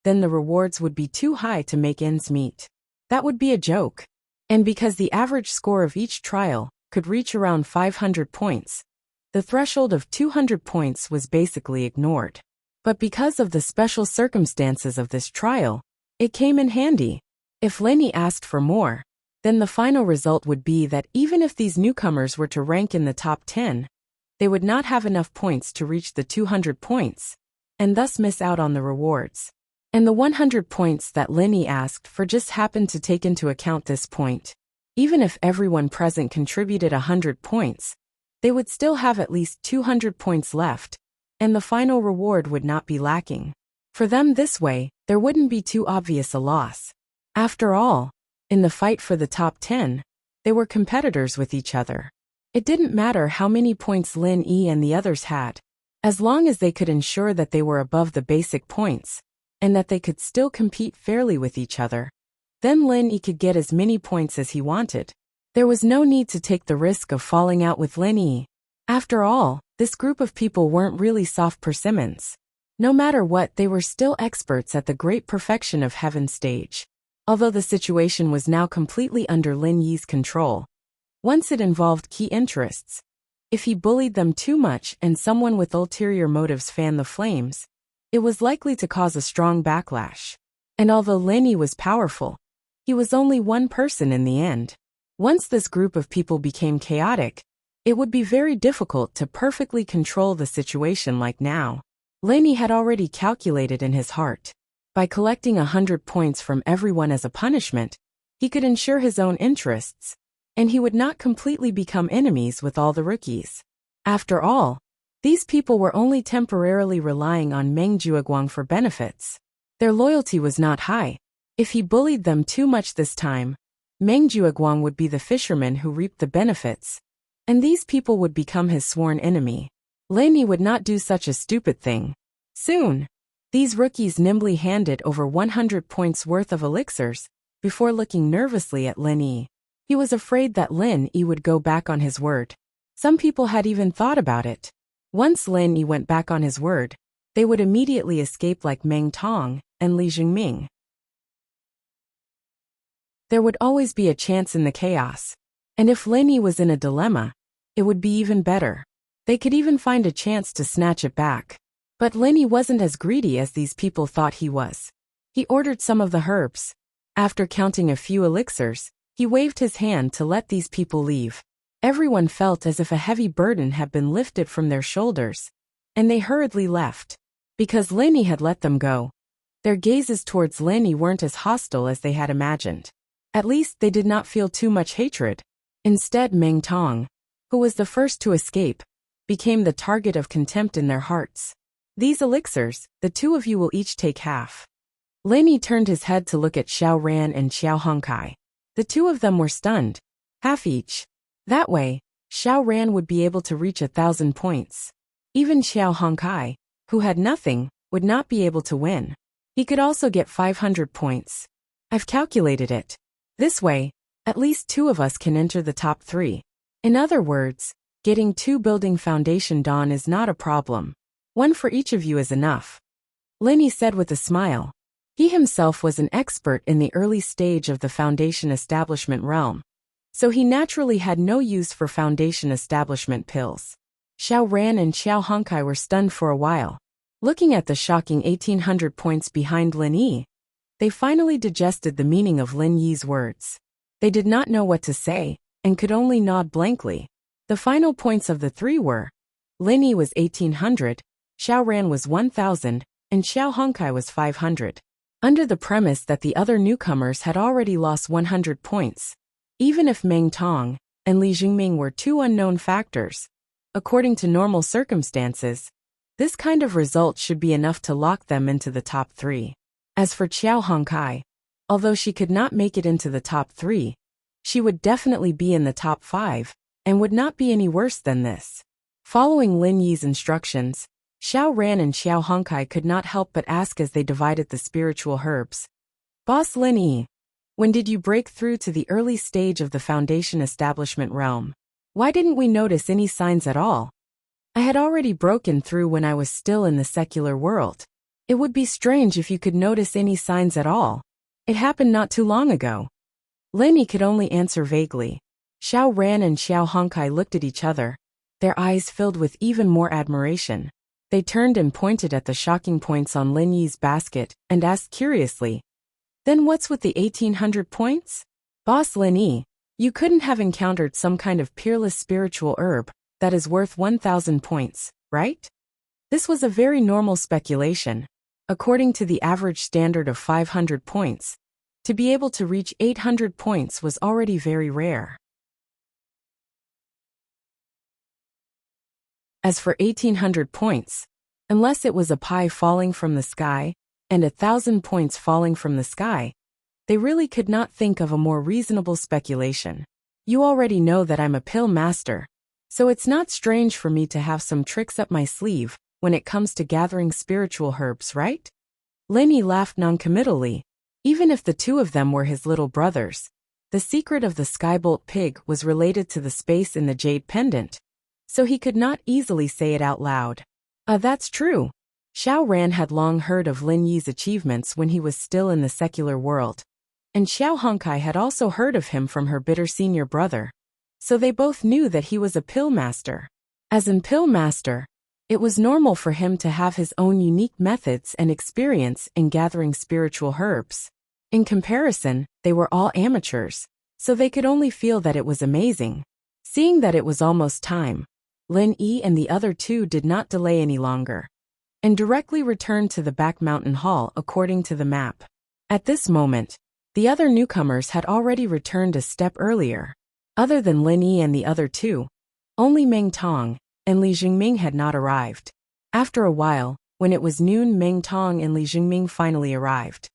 then the rewards would be too high to make ends meet. That would be a joke. And because the average score of each trial could reach around 500 points, the threshold of 200 points was basically ignored. But because of the special circumstances of this trial, it came in handy. If Lin Yi asked for more, then the final result would be that even if these newcomers were to rank in the top 10, they would not have enough points to reach the 200 points, and thus miss out on the rewards. And the 100 points that Lin Yi asked for just happened to take into account this point. Even if everyone present contributed 100 points, they would still have at least 200 points left, and the final reward would not be lacking. For them this way, there wouldn't be too obvious a loss. After all, in the fight for the top 10, they were competitors with each other. It didn't matter how many points Lin Yi and the others had, as long as they could ensure that they were above the basic points, and that they could still compete fairly with each other. Then Lin Yi could get as many points as he wanted. There was no need to take the risk of falling out with Lin Yi. After all, this group of people weren't really soft persimmons. No matter what, they were still experts at the great perfection of heaven stage. Although the situation was now completely under Lin Yi's control, once it involved key interests. If he bullied them too much and someone with ulterior motives fanned the flames, it was likely to cause a strong backlash. And although Lin Yi was powerful, he was only one person in the end. Once this group of people became chaotic, it would be very difficult to perfectly control the situation like now. Lin Yi had already calculated in his heart. By collecting 100 points from everyone as a punishment, he could ensure his own interests, and he would not completely become enemies with all the rookies. After all, these people were only temporarily relying on Meng Jueguang for benefits. Their loyalty was not high. If he bullied them too much this time, Meng Jueguang would be the fisherman who reaped the benefits, and these people would become his sworn enemy. Lin Yi would not do such a stupid thing. Soon, these rookies nimbly handed over 100 points worth of elixirs, before looking nervously at Lin Yi. He was afraid that Lin Yi would go back on his word. Some people had even thought about it. Once Lin Yi went back on his word, they would immediately escape like Meng Tong and Li Jingming. There would always be a chance in the chaos. And if Lin Yi was in a dilemma, it would be even better. They could even find a chance to snatch it back. But Lin Yi wasn't as greedy as these people thought he was. He ordered some of the herbs. After counting a few elixirs, he waved his hand to let these people leave. Everyone felt as if a heavy burden had been lifted from their shoulders, and they hurriedly left. Because Lin Yi had let them go, their gazes towards Lin Yi weren't as hostile as they had imagined. At least they did not feel too much hatred. Instead, Meng Tong, who was the first to escape, became the target of contempt in their hearts. These elixirs, the two of you will each take half. Lin Yi turned his head to look at Xiao Ran and Xiao Hongkai. The two of them were stunned. Half each. That way, Xiao Ran would be able to reach 1,000 points. Even Xiao Hongkai, who had nothing, would not be able to win. He could also get 500 points. I've calculated it. This way, at least two of us can enter the top 3. In other words, getting 2 building foundation dawn is not a problem. 1 for each of you is enough. Lin Yi said with a smile. He himself was an expert in the early stage of the foundation establishment realm, so he naturally had no use for foundation establishment pills. Xiao Ran and Xiao Hongkai were stunned for a while. Looking at the shocking 1,800 points behind Lin Yi, they finally digested the meaning of Lin Yi's words. They did not know what to say, and could only nod blankly. The final points of the 3 were, Lin Yi was 1,800, Xiao Ran was 1,000, and Xiao Hongkai was 500. Under the premise that the other newcomers had already lost 100 points, even if Meng Tong and Li Jingming were 2 unknown factors, according to normal circumstances, this kind of result should be enough to lock them into the top 3. As for Xiao Hongkai, although she could not make it into the top 3, she would definitely be in the top 5, and would not be any worse than this. Following Lin Yi's instructions, Xiao Ran and Xiao Hongkai could not help but ask as they divided the spiritual herbs. Boss Lin Yi, when did you break through to the early stage of the foundation establishment realm? Why didn't we notice any signs at all? I had already broken through when I was still in the secular world. It would be strange if you could notice any signs at all. It happened not too long ago. Lin Yi could only answer vaguely. Xiao Ran and Xiao Hongkai looked at each other, their eyes filled with even more admiration. They turned and pointed at the shocking points on Lin Yi's basket and asked curiously, "Then what's with the 1,800 points? Boss Lin Yi, you couldn't have encountered some kind of peerless spiritual herb that is worth 1,000 points, right?" This was a very normal speculation. According to the average standard of 500 points, to be able to reach 800 points was already very rare. As for 1,800 points, unless it was a pie falling from the sky, and 1,000 points falling from the sky, they really could not think of a more reasonable speculation. You already know that I'm a pill master, so it's not strange for me to have some tricks up my sleeve when it comes to gathering spiritual herbs, right? Lin Yi laughed noncommittally. Even if the 2 of them were his little brothers, the secret of the Skybolt pig was related to the space in the jade pendant, so he could not easily say it out loud. That's true. Xiao Ran had long heard of Lin Yi's achievements when he was still in the secular world, and Xiao Hongkai had also heard of him from her bitter senior brother, so they both knew that he was a pill master. As in pill master, it was normal for him to have his own unique methods and experience in gathering spiritual herbs. In comparison, they were all amateurs, so they could only feel that it was amazing. Seeing that it was almost time, Lin Yi and the other 2 did not delay any longer. and directly returned to the back mountain hall according to the map. At this moment, the other newcomers had already returned a step earlier. Other than Lin Yi and the other two, only Meng Tong and Li Jingming had not arrived. After a while, when it was noon, Meng Tong and Li Jingming finally arrived.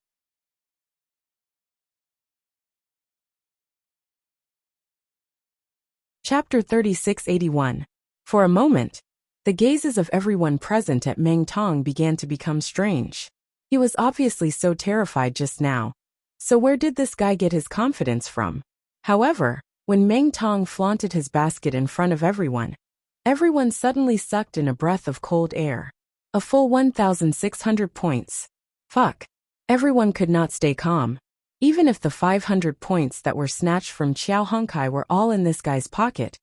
Chapter 3681. For a moment, the gazes of everyone present at Meng Tong began to become strange. He was obviously so terrified just now. So where did this guy get his confidence from? However, when Meng Tong flaunted his basket in front of everyone suddenly sucked in a breath of cold air. A full 1,600 points. Fuck. Everyone could not stay calm. Even if the 500 points that were snatched from Xiao Hongkai were all in this guy's pocket,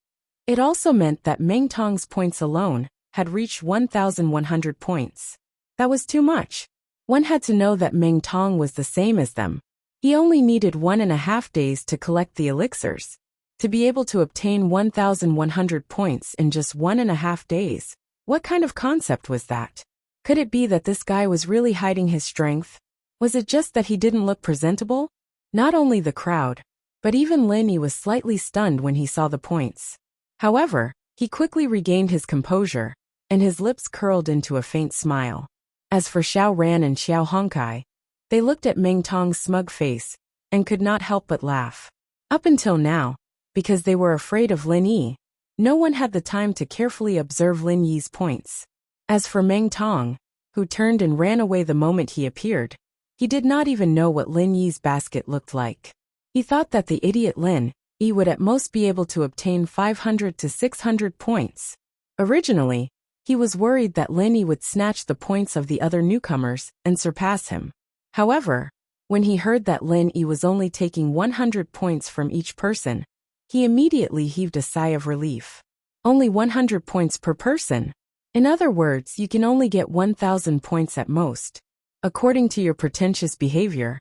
it also meant that Meng Tong's points alone had reached 1,100 points. That was too much. One had to know that Meng Tong was the same as them. He only needed 1.5 days to collect the elixirs. To be able to obtain 1,100 points in just 1.5 days, what kind of concept was that? Could it be that this guy was really hiding his strength? Was it just that he didn't look presentable? Not only the crowd, but even Lin Yi was slightly stunned when he saw the points. However, he quickly regained his composure, and his lips curled into a faint smile. As for Xiao Ran and Xiao Hongkai, they looked at Meng Tong's smug face and could not help but laugh. Up until now, because they were afraid of Lin Yi, no one had the time to carefully observe Lin Yi's points. As for Meng Tong, who turned and ran away the moment he appeared, he did not even know what Lin Yi's basket looked like. He thought that the idiot Lin Yi would at most be able to obtain 500 to 600 points. Originally, he was worried that Lin Yi would snatch the points of the other newcomers and surpass him. However, when he heard that Lin Yi was only taking 100 points from each person, he immediately heaved a sigh of relief. Only 100 points per person. In other words, you can only get 1,000 points at most. According to your pretentious behavior,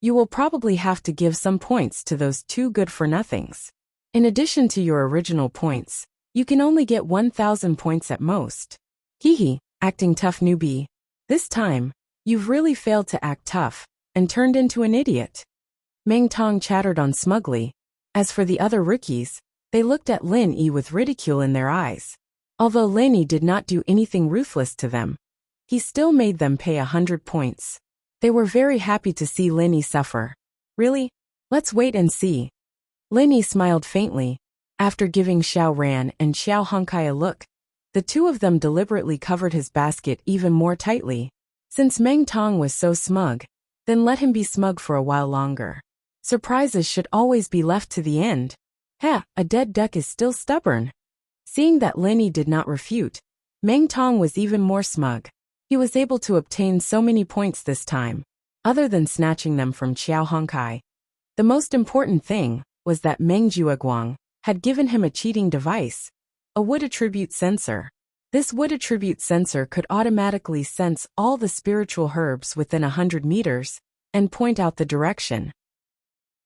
you will probably have to give some points to those two good-for-nothings. In addition to your original points, you can only get 1,000 points at most. Hee, acting tough newbie. This time, you've really failed to act tough and turned into an idiot. Meng Tong chattered on smugly. As for the other rookies, they looked at Lin Yi with ridicule in their eyes. Although Lin Yi did not do anything ruthless to them, he still made them pay 100 points. They were very happy to see Lin Yi suffer. Really? Let's wait and see. Lin Yi smiled faintly. After giving Xiao Ran and Xiao Hongkai a look, the two of them deliberately covered his basket even more tightly. Since Meng Tong was so smug, then let him be smug for a while longer. Surprises should always be left to the end. Heh, a dead duck is still stubborn. Seeing that Lin Yi did not refute, Meng Tong was even more smug. He was able to obtain so many points this time, other than snatching them from Xiao Hongkai. The most important thing was that Meng Jueguang had given him a cheating device, a wood attribute sensor. This wood attribute sensor could automatically sense all the spiritual herbs within 100 meters and point out the direction.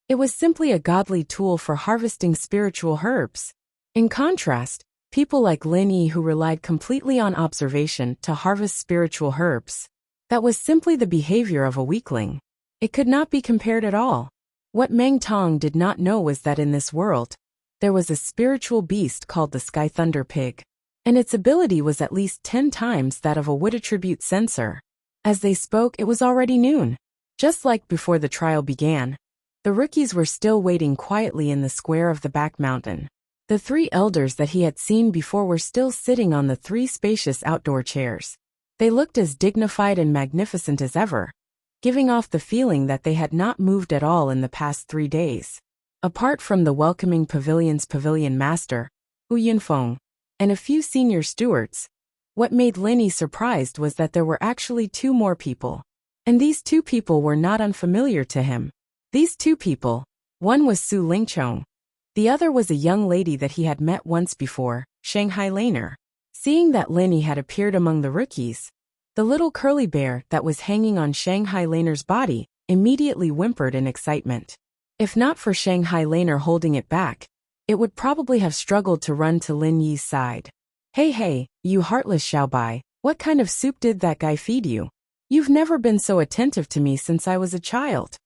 It was simply a godly tool for harvesting spiritual herbs. In contrast, people like Lin Yi who relied completely on observation to harvest spiritual herbs, that was simply the behavior of a weakling. It could not be compared at all. What Meng Tong did not know was that in this world, there was a spiritual beast called the Sky Thunder Pig, and its ability was at least 10 times that of a wood attribute sensor. As they spoke, it was already noon. Just like before the trial began, the rookies were still waiting quietly in the square of the back mountain. The 3 elders that he had seen before were still sitting on the 3 spacious outdoor chairs. They looked as dignified and magnificent as ever, giving off the feeling that they had not moved at all in the past 3 days. Apart from the welcoming pavilion's pavilion master, Hu Yunfeng, and a few senior stewards, what made Lin Yi surprised was that there were actually 2 more people. And these 2 people were not unfamiliar to him. These 2 people, one was Su Lingchong. The other was a young lady that he had met once before, Shanghai Laner. Seeing that Lin Yi had appeared among the rookies, the little curly bear that was hanging on Shanghai Laner's body immediately whimpered in excitement. If not for Shanghai Laner holding it back, it would probably have struggled to run to Lin Yi's side. Hey, you heartless Xiaobai, What kind of soup did that guy feed you? You've never been so attentive to me since I was a child.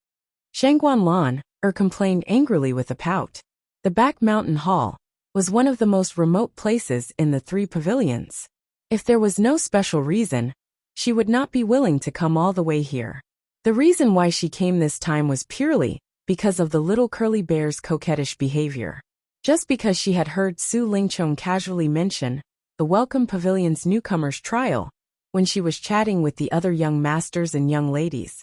Shang Guanlan complained angrily with a pout. The back mountain hall was one of the most remote places in the 3 pavilions. If there was no special reason, she would not be willing to come all the way here. The reason why she came this time was purely because of the little curly bear's coquettish behavior. Just because she had heard Su Lingchong casually mention the Welcome Pavilion's newcomer's trial when she was chatting with the other young masters and young ladies.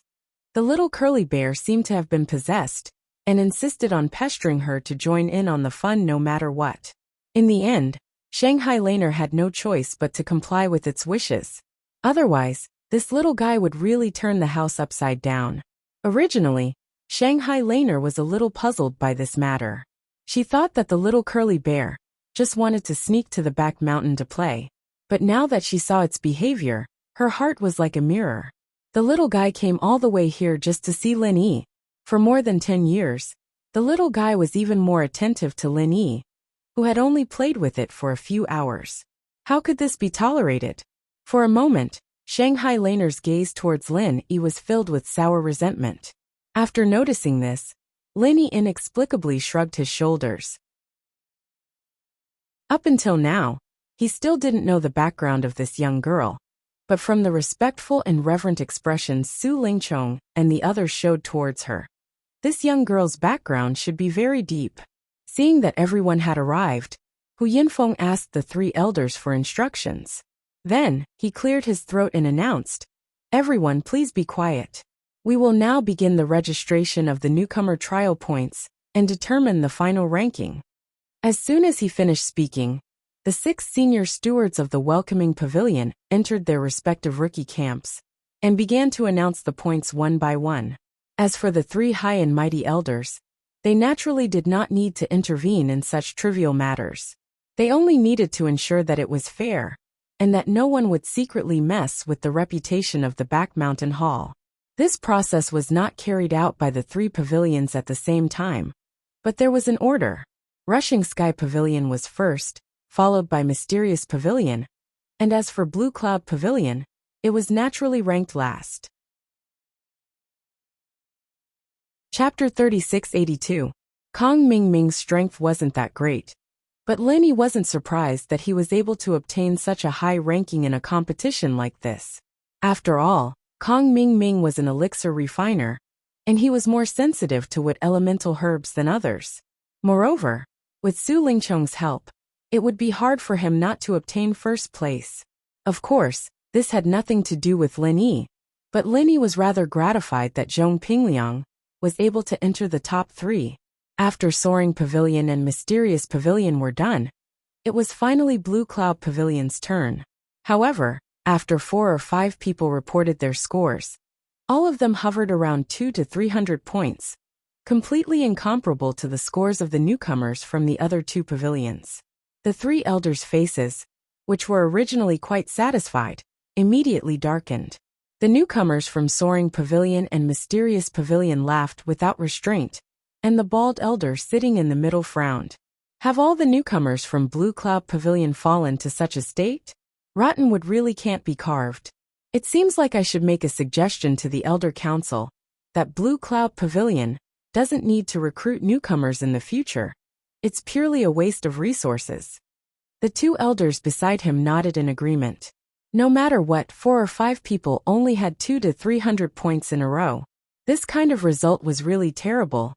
The little curly bear seemed to have been possessed and insisted on pestering her to join in on the fun no matter what. In the end, Shanghai Laner had no choice but to comply with its wishes. Otherwise, this little guy would really turn the house upside down. Originally, Shanghai Laner was a little puzzled by this matter. She thought that the little curly bear just wanted to sneak to the back mountain to play. But now that she saw its behavior, her heart was like a mirror. The little guy came all the way here just to see Lin Yi. For more than 10 years, the little guy was even more attentive to Lin Yi, who had only played with it for a few hours. How could this be tolerated? For a moment, Shanghai Laner's gaze towards Lin Yi was filled with sour resentment. After noticing this, Lin Yi inexplicably shrugged his shoulders. Up until now, he still didn't know the background of this young girl, but from the respectful and reverent expressions Su Lingchong and the others showed towards her, this young girl's background should be very deep. Seeing that everyone had arrived, Hu Yinfeng asked the 3 elders for instructions. Then, he cleared his throat and announced, "Everyone please be quiet. We will now begin the registration of the newcomer trial points and determine the final ranking." As soon as he finished speaking, the 6 senior stewards of the welcoming pavilion entered their respective rookie camps and began to announce the points one by one. As for the 3 high and mighty elders, they naturally did not need to intervene in such trivial matters. They only needed to ensure that it was fair and that no one would secretly mess with the reputation of the back mountain hall. This process was not carried out by the 3 pavilions at the same time, but there was an order. Rushing Sky Pavilion was first, followed by Mysterious Pavilion, and as for Blue Cloud Pavilion, it was naturally ranked last. Chapter 3682. Kong Mingming's strength wasn't that great, but Lin Yi wasn't surprised that he was able to obtain such a high ranking in a competition like this. After all, Kong Mingming was an elixir refiner, and he was more sensitive to wood elemental herbs than others. Moreover, with Su Lingchong's help, it would be hard for him not to obtain first place. Of course, this had nothing to do with Lin Yi, but Lin Yi was rather gratified that Zhong Pingliang was able to enter the top 3. After Soaring Pavilion and Mysterious Pavilion were done, it was finally Blue Cloud Pavilion's turn. However, after 4 or 5 people reported their scores, all of them hovered around 200 to 300 points, completely incomparable to the scores of the newcomers from the other 2 pavilions. The 3 elders' faces, which were originally quite satisfied, immediately darkened. The newcomers from Soaring Pavilion and Mysterious Pavilion laughed without restraint, and the bald elder sitting in the middle frowned. Have all the newcomers from Blue Cloud Pavilion fallen to such a state? Rotten wood really can't be carved. It seems like I should make a suggestion to the Elder Council that Blue Cloud Pavilion doesn't need to recruit newcomers in the future. It's purely a waste of resources. The 2 elders beside him nodded in agreement. No matter what, 4 or 5 people only had 200 to 300 points in a row. This kind of result was really terrible,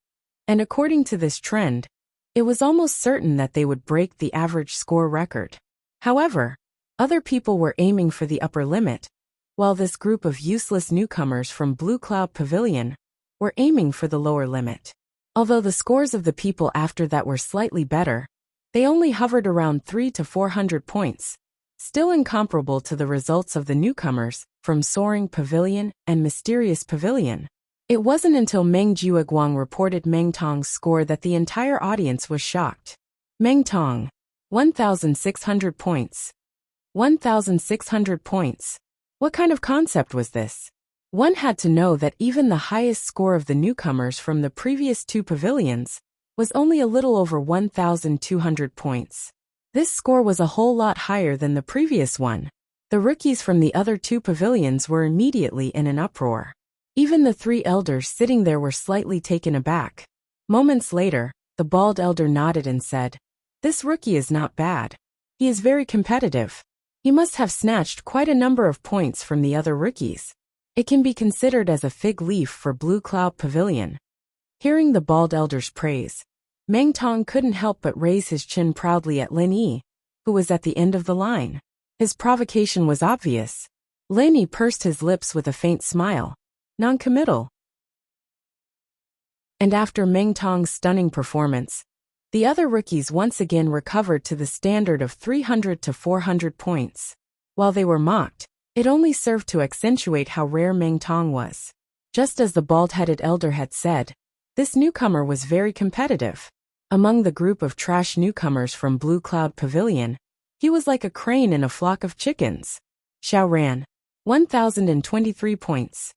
and according to this trend, it was almost certain that they would break the average score record. However, other people were aiming for the upper limit, while this group of useless newcomers from Blue Cloud Pavilion were aiming for the lower limit. Although the scores of the people after that were slightly better, they only hovered around 300 to 400 points, still incomparable to the results of the newcomers from Soaring Pavilion and Mysterious Pavilion. It wasn't until Meng Jueguang reported Meng Tong's score that the entire audience was shocked. Meng Tong, 1,600 points. 1,600 points. What kind of concept was this? One had to know that even the highest score of the newcomers from the previous 2 pavilions was only a little over 1,200 points. This score was a whole lot higher than the previous one. The rookies from the other two pavilions were immediately in an uproar. Even the three elders sitting there were slightly taken aback. Moments later, the bald elder nodded and said, "This rookie is not bad. He is very competitive. He must have snatched quite a number of points from the other rookies. It can be considered as a fig leaf for Blue Cloud Pavilion." Hearing the bald elder's praise, Meng Tong couldn't help but raise his chin proudly at Lin Yi, who was at the end of the line. His provocation was obvious. Lin Yi pursed his lips with a faint smile. Non-committal. And after Meng Tong's stunning performance, the other rookies once again recovered to the standard of 300 to 400 points. While they were mocked, it only served to accentuate how rare Meng Tong was. Just as the bald-headed elder had said, this newcomer was very competitive. Among the group of trash newcomers from Blue Cloud Pavilion, he was like a crane in a flock of chickens. Xiao Ran, 1,023 points.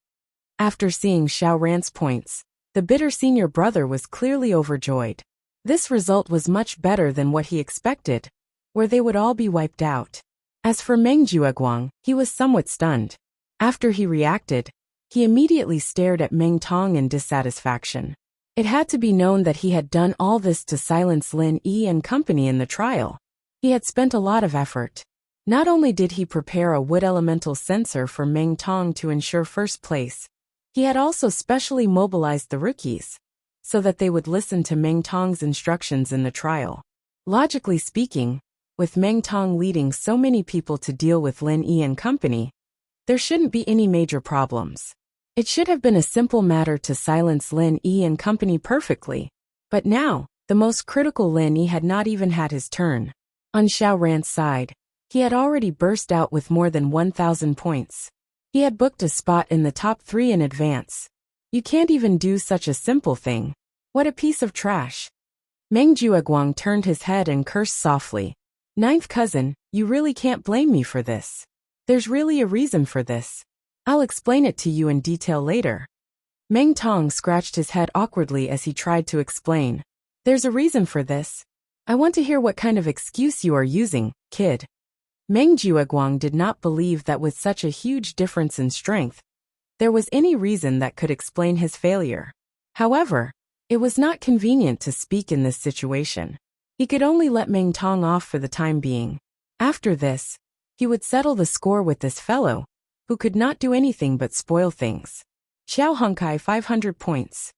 After seeing Xiao Ran's points, the bitter senior brother was clearly overjoyed. This result was much better than what he expected, where they would all be wiped out. As for Meng Jueguang, he was somewhat stunned. After he reacted, he immediately stared at Meng Tong in dissatisfaction. It had to be known that he had done all this to silence Lin Yi and company in the trial. He had spent a lot of effort. Not only did he prepare a wood elemental sensor for Meng Tong to ensure first place, he had also specially mobilized the rookies, so that they would listen to Meng Tong's instructions in the trial. Logically speaking, with Meng Tong leading so many people to deal with Lin Yi and company, there shouldn't be any major problems. It should have been a simple matter to silence Lin Yi and company perfectly. But now, the most critical Lin Yi had not even had his turn. On Xiao Ran's side, he had already burst out with more than 1,000 points. He had booked a spot in the top 3 in advance. You can't even do such a simple thing. What a piece of trash. Meng Jueguang turned his head and cursed softly. "Ninth cousin, you really can't blame me for this. There's really a reason for this. I'll explain it to you in detail later." Meng Tong scratched his head awkwardly as he tried to explain. "There's a reason for this. I want to hear what kind of excuse you are using, kid." Meng Jueguang did not believe that with such a huge difference in strength, there was any reason that could explain his failure. However, it was not convenient to speak in this situation. He could only let Meng Tong off for the time being. After this, he would settle the score with this fellow, who could not do anything but spoil things. Xiao Hongkai 500 points.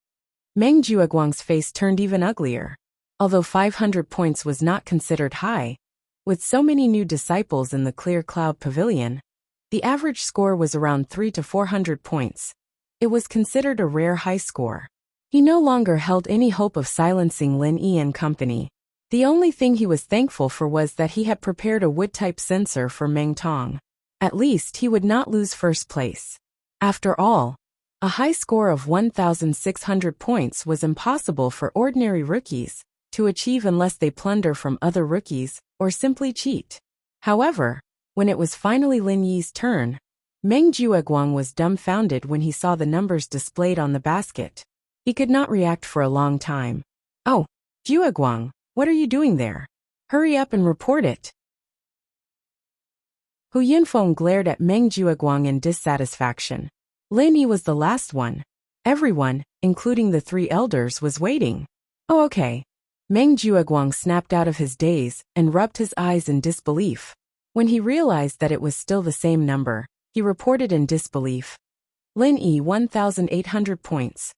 Meng Jueguang's face turned even uglier. Although 500 points was not considered high, with so many new disciples in the Clear Cloud Pavilion, the average score was around 300 to 400 points. It was considered a rare high score. He no longer held any hope of silencing Lin Yi and company. The only thing he was thankful for was that he had prepared a wood-type sensor for Meng Tong. At least he would not lose first place. After all, a high score of 1,600 points was impossible for ordinary rookies to achieve unless they plunder from other rookies or simply cheat. However, when it was finally Lin Yi's turn, Meng Jueguang was dumbfounded when he saw the numbers displayed on the basket. He could not react for a long time. "Oh, Jueguang, what are you doing there? Hurry up and report it." Hu Yinfeng glared at Meng Jueguang in dissatisfaction. Lin Yi was the last one. Everyone, including the 3 elders, was waiting. "Oh, okay." Meng Jueguang snapped out of his daze and rubbed his eyes in disbelief. When he realized that it was still the same number, he reported in disbelief. "Lin Yi 1,800 points.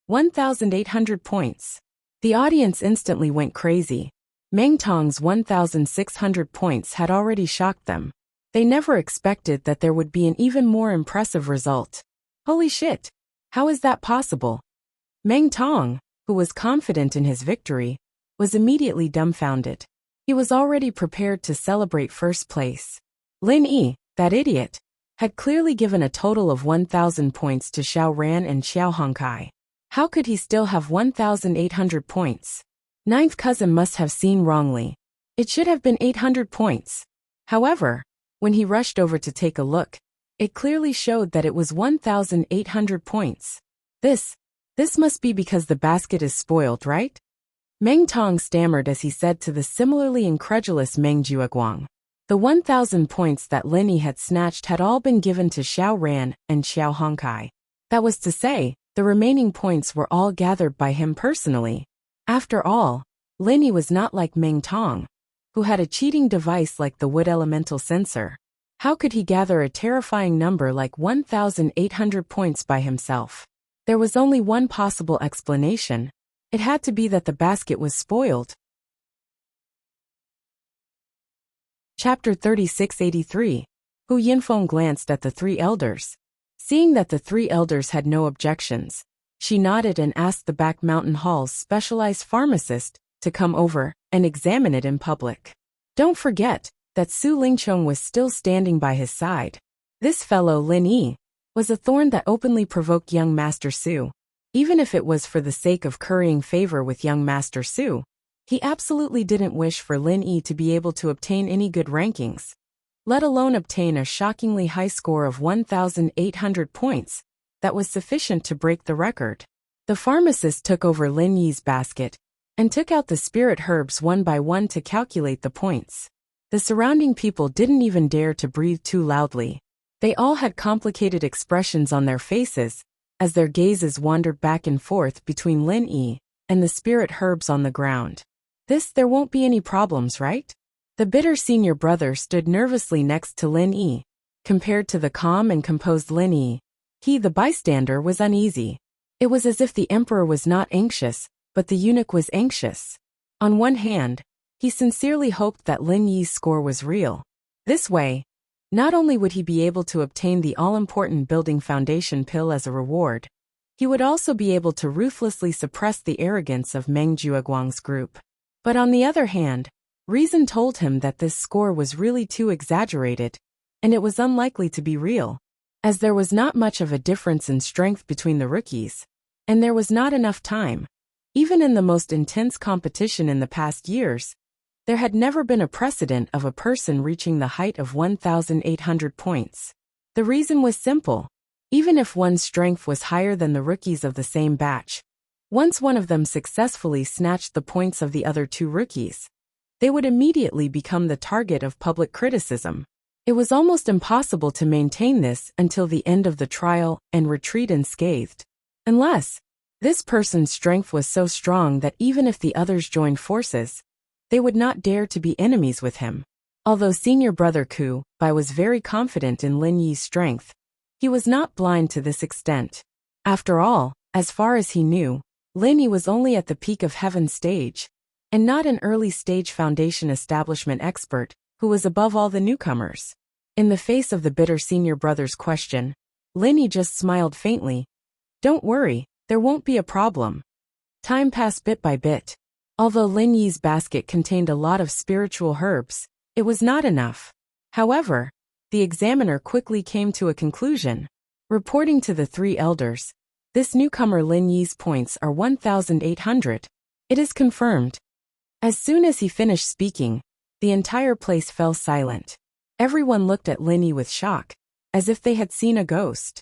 1,800 points." The audience instantly went crazy. Meng Tong's 1,600 points had already shocked them. They never expected that there would be an even more impressive result. Holy shit! How is that possible? Meng Tong, who was confident in his victory, was immediately dumbfounded. He was already prepared to celebrate first place. Lin Yi, that idiot, had clearly given a total of 1,000 points to Xiao Ran and Xiao Hongkai. How could he still have 1,800 points? Ninth cousin must have seen wrongly. It should have been 800 points. However, when he rushed over to take a look, it clearly showed that it was 1,800 points. This must be because the basket is spoiled, right? Meng Tong stammered as he said to the similarly incredulous Meng Jueguang. The 1,000 points that Lin Yi had snatched had all been given to Xiao Ran and Xiao Hongkai. That was to say, the remaining points were all gathered by him personally. After all, Lin Yi was not like Meng Tong, who had a cheating device like the wood elemental sensor. How could he gather a terrifying number like 1,800 points by himself? There was only one possible explanation. It had to be that the basket was spoiled. Chapter 3683. Hu Yinfeng glanced at the three elders. Seeing that the three elders had no objections, she nodded and asked the Back Mountain Hall's specialized pharmacist to come over and examine it in public. Don't forget that Su Lingchong was still standing by his side. This fellow Lin Yi was a thorn that openly provoked young Master Su. Even if it was for the sake of currying favor with young Master Su, he absolutely didn't wish for Lin Yi to be able to obtain any good rankings, let alone obtain a shockingly high score of 1,800 points that was sufficient to break the record. The pharmacist took over Lin Yi's basket and took out the spirit herbs one by one to calculate the points. The surrounding people didn't even dare to breathe too loudly. They all had complicated expressions on their faces as their gazes wandered back and forth between Lin Yi and the spirit herbs on the ground. There won't be any problems, right? The bitter senior brother stood nervously next to Lin Yi. Compared to the calm and composed Lin Yi, he, the bystander, was uneasy. It was as if the emperor was not anxious, but the eunuch was anxious. On one hand, he sincerely hoped that Lin Yi's score was real. This way, not only would he be able to obtain the all-important building foundation pill as a reward, he would also be able to ruthlessly suppress the arrogance of Meng Jueguang's group. But on the other hand, reason told him that this score was really too exaggerated, and it was unlikely to be real, as there was not much of a difference in strength between the rookies, and there was not enough time. Even in the most intense competition in the past years, there had never been a precedent of a person reaching the height of 1,800 points. The reason was simple. Even if one's strength was higher than the rookies of the same batch, once one of them successfully snatched the points of the other two rookies, they would immediately become the target of public criticism. It was almost impossible to maintain this until the end of the trial and retreat unscathed. Unless this person's strength was so strong that even if the others joined forces, they would not dare to be enemies with him. Although senior brother Ku Bai was very confident in Lin Yi's strength, he was not blind to this extent. After all, as far as he knew, Lin Yi was only at the peak of heaven stage, and not an early-stage foundation establishment expert who was above all the newcomers. In the face of the bitter senior brother's question, Lin Yi just smiled faintly. Don't worry, there won't be a problem. Time passed bit by bit. Although Lin Yi's basket contained a lot of spiritual herbs, it was not enough. However, the examiner quickly came to a conclusion. Reporting to the three elders, this newcomer Lin Yi's points are 1,800. It is confirmed. As soon as he finished speaking, the entire place fell silent. Everyone looked at Lin Yi with shock, as if they had seen a ghost.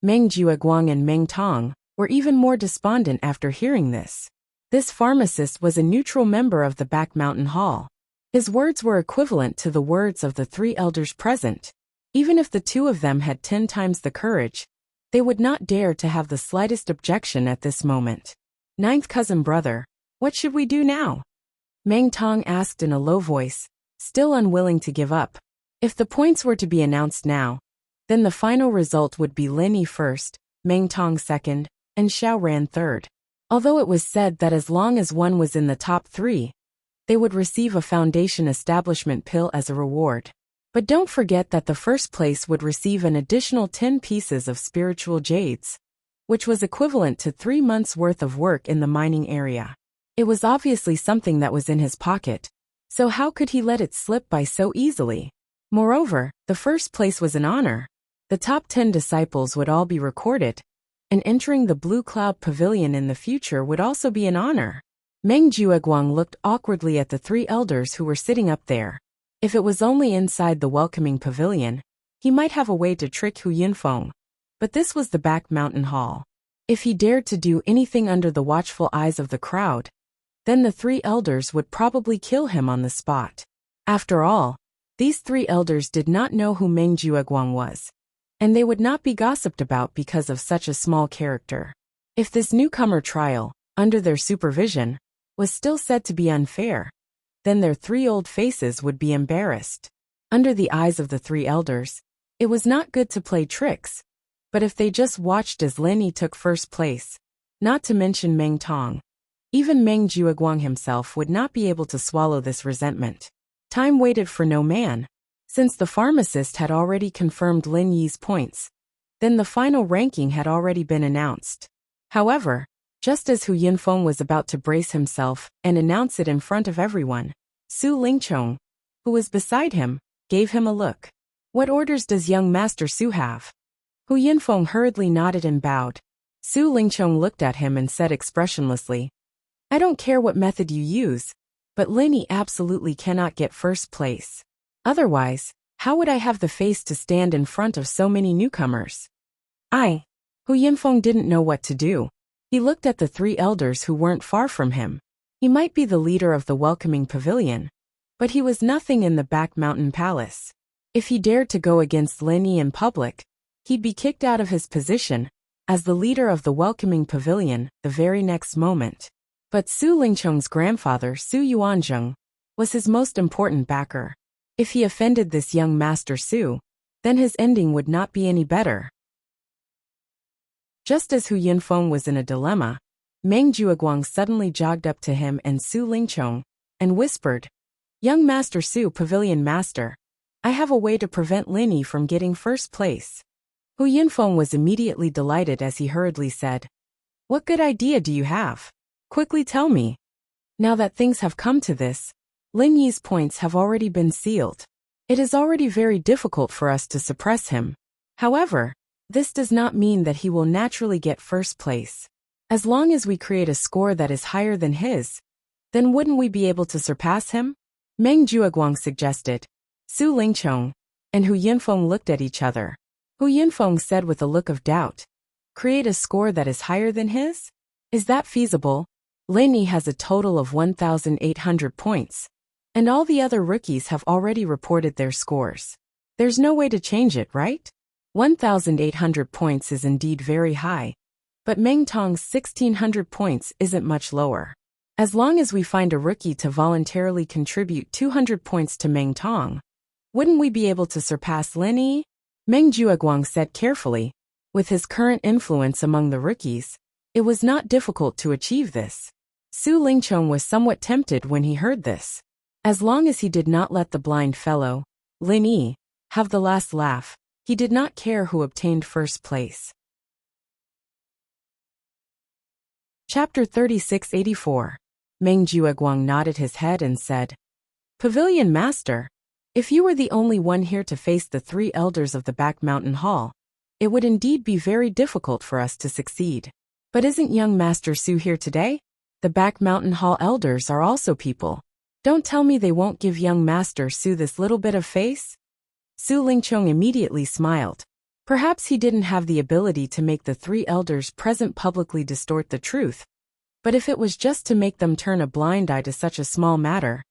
Meng Jueguang and Meng Tong were even more despondent after hearing this. This pharmacist was a neutral member of the Back Mountain Hall. His words were equivalent to the words of the three elders present. Even if the two of them had 10 times the courage, they would not dare to have the slightest objection at this moment. Ninth cousin brother, what should we do now? Meng Tong asked in a low voice, still unwilling to give up. If the points were to be announced now, then the final result would be Lin Yi first, Meng Tong second, and Xiao Ran third. Although it was said that as long as one was in the top 3, they would receive a foundation establishment pill as a reward. But don't forget that the first place would receive an additional 10 pieces of spiritual jades, which was equivalent to 3 months' worth of work in the mining area. It was obviously something that was in his pocket, so how could he let it slip by so easily? Moreover, the first place was an honor. The top 10 disciples would all be recorded, and entering the Blue Cloud Pavilion in the future would also be an honor. Meng Jueguang looked awkwardly at the three elders who were sitting up there. If it was only inside the welcoming pavilion, he might have a way to trick Hu Yinfeng. But this was the Back Mountain Hall. If he dared to do anything under the watchful eyes of the crowd, then the three elders would probably kill him on the spot. After all, these three elders did not know who Meng Jueguang was, and they would not be gossiped about because of such a small character. If this newcomer trial, under their supervision, was still said to be unfair, then their three old faces would be embarrassed. Under the eyes of the three elders, it was not good to play tricks, but if they just watched as Lin Yi took first place, not to mention Meng Tong, even Meng Jueguang himself would not be able to swallow this resentment. Time waited for no man. Since the pharmacist had already confirmed Lin Yi's points, then the final ranking had already been announced. However, just as Hu Yinfeng was about to brace himself and announce it in front of everyone, Su Lingchong, who was beside him, gave him a look. "What orders does young Master Su have?" Hu Yinfeng hurriedly nodded and bowed. Su Lingchong looked at him and said expressionlessly, "I don't care what method you use, but Lin Yi absolutely cannot get first place. Otherwise, how would I have the face to stand in front of so many newcomers?" Hu Yinfeng didn't know what to do. He looked at the three elders who weren't far from him. He might be the leader of the welcoming pavilion, but he was nothing in the back mountain palace. If he dared to go against Lin Yi in public, he'd be kicked out of his position as the leader of the welcoming pavilion the very next moment. But Su Lingchong's grandfather, Su Yuanzheng, was his most important backer. If he offended this young Master Su, then his ending would not be any better. Just as Hu Yinfeng was in a dilemma, Meng Jueguang suddenly jogged up to him and Su Lingchong, and whispered, "Young Master Su, Pavilion Master, I have a way to prevent Lin Yi from getting first place." Hu Yinfeng was immediately delighted as he hurriedly said, "What good idea do you have? Quickly tell me." Now that things have come to this, Lin Yi's points have already been sealed. It is already very difficult for us to suppress him. However, this does not mean that he will naturally get first place. As long as we create a score that is higher than his, then wouldn't we be able to surpass him? Meng Jueguang suggested. Su Lingchong and Hu Yinfeng looked at each other. Hu Yinfeng said with a look of doubt, "Create a score that is higher than his? Is that feasible? Lin Yi has a total of 1,800 points, and all the other rookies have already reported their scores. There's no way to change it, right? 1,800 points is indeed very high, but Meng Tong's 1,600 points isn't much lower. As long as we find a rookie to voluntarily contribute 200 points to Meng Tong, wouldn't we be able to surpass Lin Yi?" Meng Jueguang said carefully. With his current influence among the rookies, it was not difficult to achieve this. Su Lingchong was somewhat tempted when he heard this. As long as he did not let the blind fellow, Lin Yi, have the last laugh, he did not care who obtained first place. Chapter 3684. Meng Jueguang nodded his head and said, "Pavilion Master, if you were the only one here to face the three elders of the back mountain hall, it would indeed be very difficult for us to succeed. But isn't young Master Su here today? The back mountain hall elders are also people. Don't tell me they won't give young Master Su this little bit of face?" Su Lingchong immediately smiled. Perhaps he didn't have the ability to make the three elders present publicly distort the truth, but if it was just to make them turn a blind eye to such a small matter,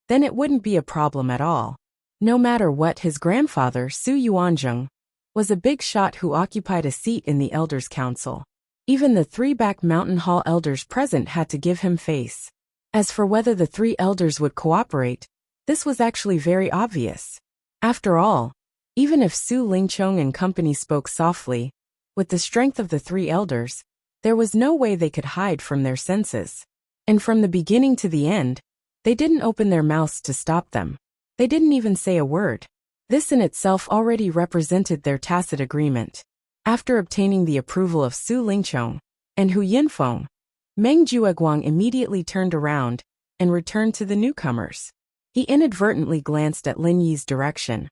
then it wouldn't be a problem at all. No matter what, his grandfather, Su Yuanzheng, was a big shot who occupied a seat in the elders' council. Even the three back mountain hall elders present had to give him face. As for whether the three elders would cooperate, this was actually very obvious. After all, even if Su Lingchong and company spoke softly, with the strength of the three elders, there was no way they could hide from their senses. And from the beginning to the end, they didn't open their mouths to stop them. They didn't even say a word. This in itself already represented their tacit agreement. After obtaining the approval of Su Lingchong and Hu Yinfeng, Meng Jueguang immediately turned around and returned to the newcomers. He inadvertently glanced at Lin Yi's direction,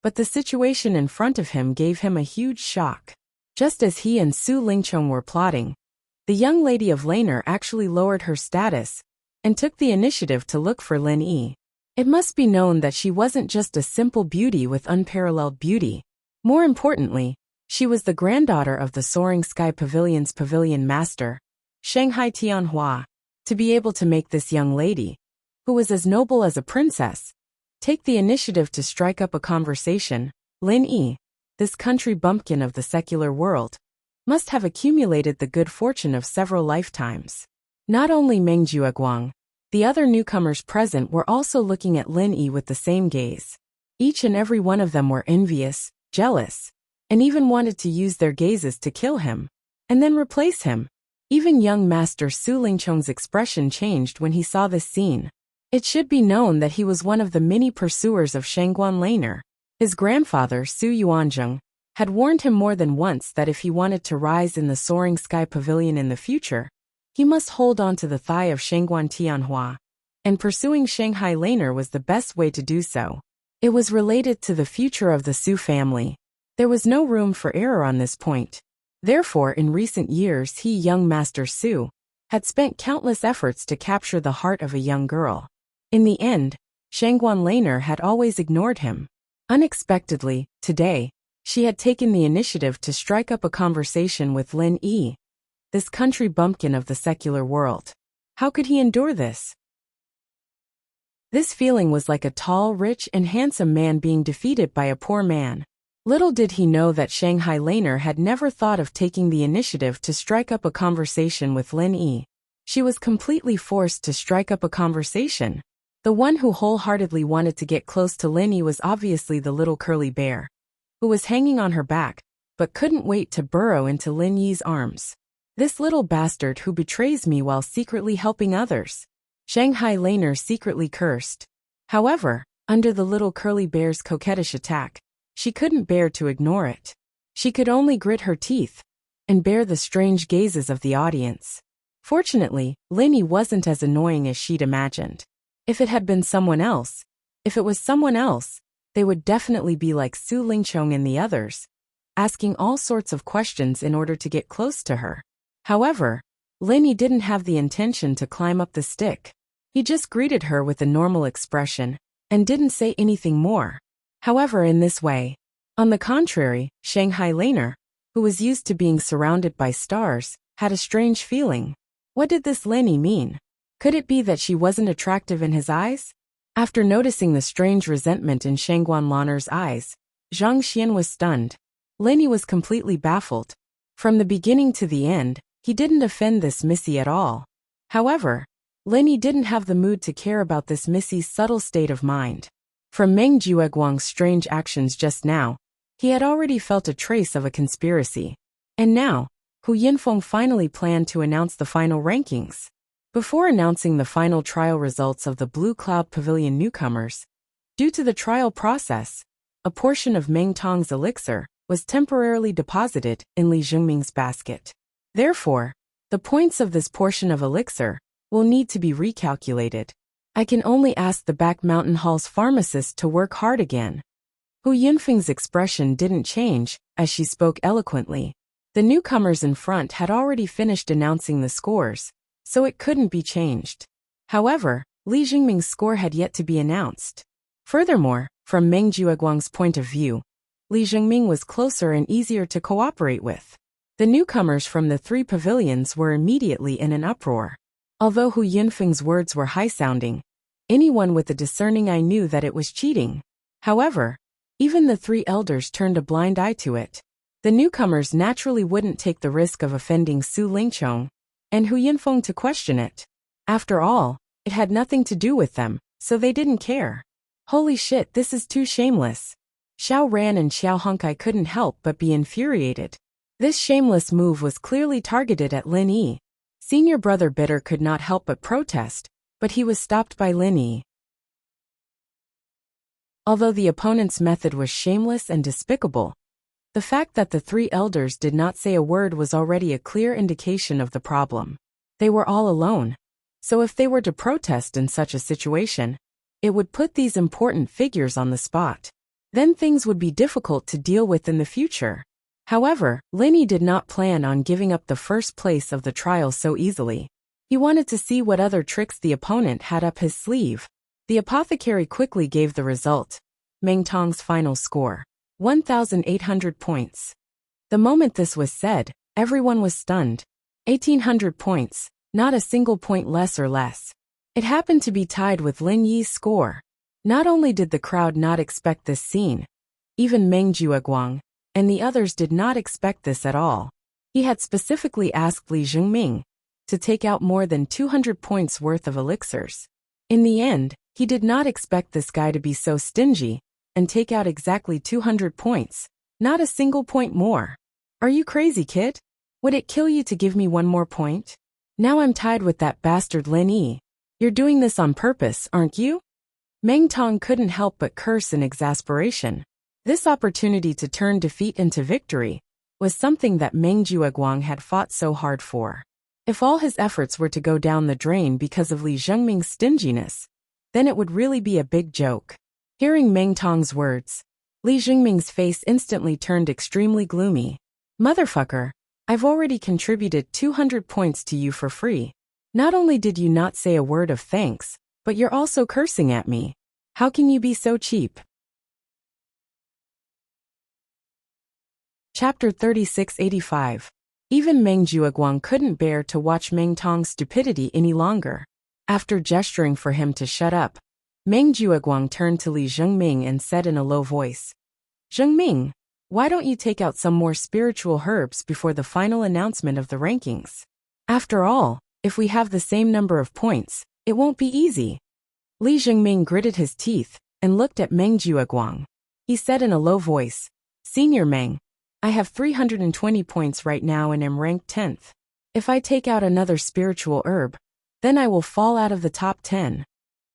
but the situation in front of him gave him a huge shock. Just as he and Su Lingchong were plotting, the young lady of Laner actually lowered her status and took the initiative to look for Lin Yi. It must be known that she wasn't just a simple beauty with unparalleled beauty. More importantly, she was the granddaughter of the Soaring Sky Pavilion's pavilion master, Shanghai Tianhua. To be able to make this young lady, who was as noble as a princess, take the initiative to strike up a conversation. Lin Yi, this country bumpkin of the secular world, must have accumulated the good fortune of several lifetimes. Not only Meng Jueguang, the other newcomers present were also looking at Lin Yi with the same gaze. Each and every one of them were envious, jealous, and even wanted to use their gazes to kill him, and then replace him. Even young Master Su Lingchong's expression changed when he saw this scene. It should be known that he was one of the many pursuers of Shangguan Laner. His grandfather, Su Yuanzheng, had warned him more than once that if he wanted to rise in the soaring sky pavilion in the future, he must hold on to the thigh of Shangguan Tianhua, and pursuing Shanghai Laner was the best way to do so. It was related to the future of the Su family. There was no room for error on this point. Therefore, in recent years he, young Master Su, had spent countless efforts to capture the heart of a young girl. In the end, Shangguan Laner had always ignored him. Unexpectedly, today, she had taken the initiative to strike up a conversation with Lin Yi, this country bumpkin of the secular world. How could he endure this? This feeling was like a tall, rich, and handsome man being defeated by a poor man. Little did he know that Shanghai Laner had never thought of taking the initiative to strike up a conversation with Lin Yi. She was completely forced to strike up a conversation. The one who wholeheartedly wanted to get close to Lin Yi was obviously the little curly bear, who was hanging on her back, but couldn't wait to burrow into Lin Yi's arms. This little bastard who betrays me while secretly helping others. Shanghai Laner secretly cursed. However, under the little curly bear's coquettish attack, she couldn't bear to ignore it. She could only grit her teeth and bear the strange gazes of the audience. Fortunately, Lin Yi wasn't as annoying as she'd imagined. If it had been someone else, they would definitely be like Su Lingchong and the others, asking all sorts of questions in order to get close to her. However, Lin Yi didn't have the intention to climb up the stick. He just greeted her with a normal expression and didn't say anything more. However, in this way, on the contrary, Shanghai Laner, who was used to being surrounded by stars, had a strange feeling. What did this Lin Yi mean? Could it be that she wasn't attractive in his eyes? After noticing the strange resentment in Shangguan Laner's eyes, Zhang Xian was stunned. Lin Yi was completely baffled. From the beginning to the end, he didn't offend this missy at all. However, Lin Yi didn't have the mood to care about this missy's subtle state of mind. From Meng Jueguang's strange actions just now, he had already felt a trace of a conspiracy. And now, Hu Yinfeng finally planned to announce the final rankings. Before announcing the final trial results of the Blue Cloud Pavilion newcomers, due to the trial process, a portion of Meng Tong's elixir was temporarily deposited in Li Zhengming's basket. Therefore, the points of this portion of elixir will need to be recalculated. I can only ask the Back Mountain Hall's pharmacist to work hard again. Hu Yinfeng's expression didn't change as she spoke eloquently. The newcomers in front had already finished announcing the scores, so it couldn't be changed. However, Li Zhengming's score had yet to be announced. Furthermore, from Meng Jueguang's point of view, Li Zhengming was closer and easier to cooperate with. The newcomers from the three pavilions were immediately in an uproar. Although Hu Yinfeng's words were high-sounding, anyone with a discerning eye knew that it was cheating. However, even the three elders turned a blind eye to it. The newcomers naturally wouldn't take the risk of offending Su Lingchong and Hu Yinfeng to question it. After all, it had nothing to do with them, so they didn't care. Holy shit, this is too shameless. Xiao Ran and Xiao Honkai couldn't help but be infuriated. This shameless move was clearly targeted at Lin Yi. Senior brother Bitter could not help but protest, but he was stopped by Lin Yi. Although the opponent's method was shameless and despicable, the fact that the three elders did not say a word was already a clear indication of the problem. They were all alone, so if they were to protest in such a situation, it would put these important figures on the spot. Then things would be difficult to deal with in the future. However, Lin Yi did not plan on giving up the first place of the trial so easily. He wanted to see what other tricks the opponent had up his sleeve. The apothecary quickly gave the result. Meng Tong's final score: 1,800 points. The moment this was said, everyone was stunned. 1,800 points, not a single point less or less. It happened to be tied with Lin Yi's score. Not only did the crowd not expect this scene, even Meng Jueguang and the others did not expect this at all. He had specifically asked Li Zhengming to take out more than 200 points worth of elixirs. In the end, he did not expect this guy to be so stingy and take out exactly 200 points, not a single point more. Are you crazy, kid? Would it kill you to give me one more point? Now I'm tied with that bastard Lin Yi. You're doing this on purpose, aren't you? Meng Tong couldn't help but curse in exasperation. This opportunity to turn defeat into victory was something that Meng Jueguang had fought so hard for. If all his efforts were to go down the drain because of Li Zhengming's stinginess, then it would really be a big joke. Hearing Meng Tong's words, Li Zhengming's face instantly turned extremely gloomy. Motherfucker, I've already contributed 200 points to you for free. Not only did you not say a word of thanks, but you're also cursing at me. How can you be so cheap? Chapter 3685. Even Meng Jueguang couldn't bear to watch Meng Tong's stupidity any longer. After gesturing for him to shut up, Meng Jueguang turned to Li Zhengming and said in a low voice, Zhengming, why don't you take out some more spiritual herbs before the final announcement of the rankings? After all, if we have the same number of points, it won't be easy. Li Zhengming gritted his teeth and looked at Meng Jueguang. He said in a low voice, Senior Meng, I have 320 points right now and am ranked 10th. If I take out another spiritual herb, then I will fall out of the top 10.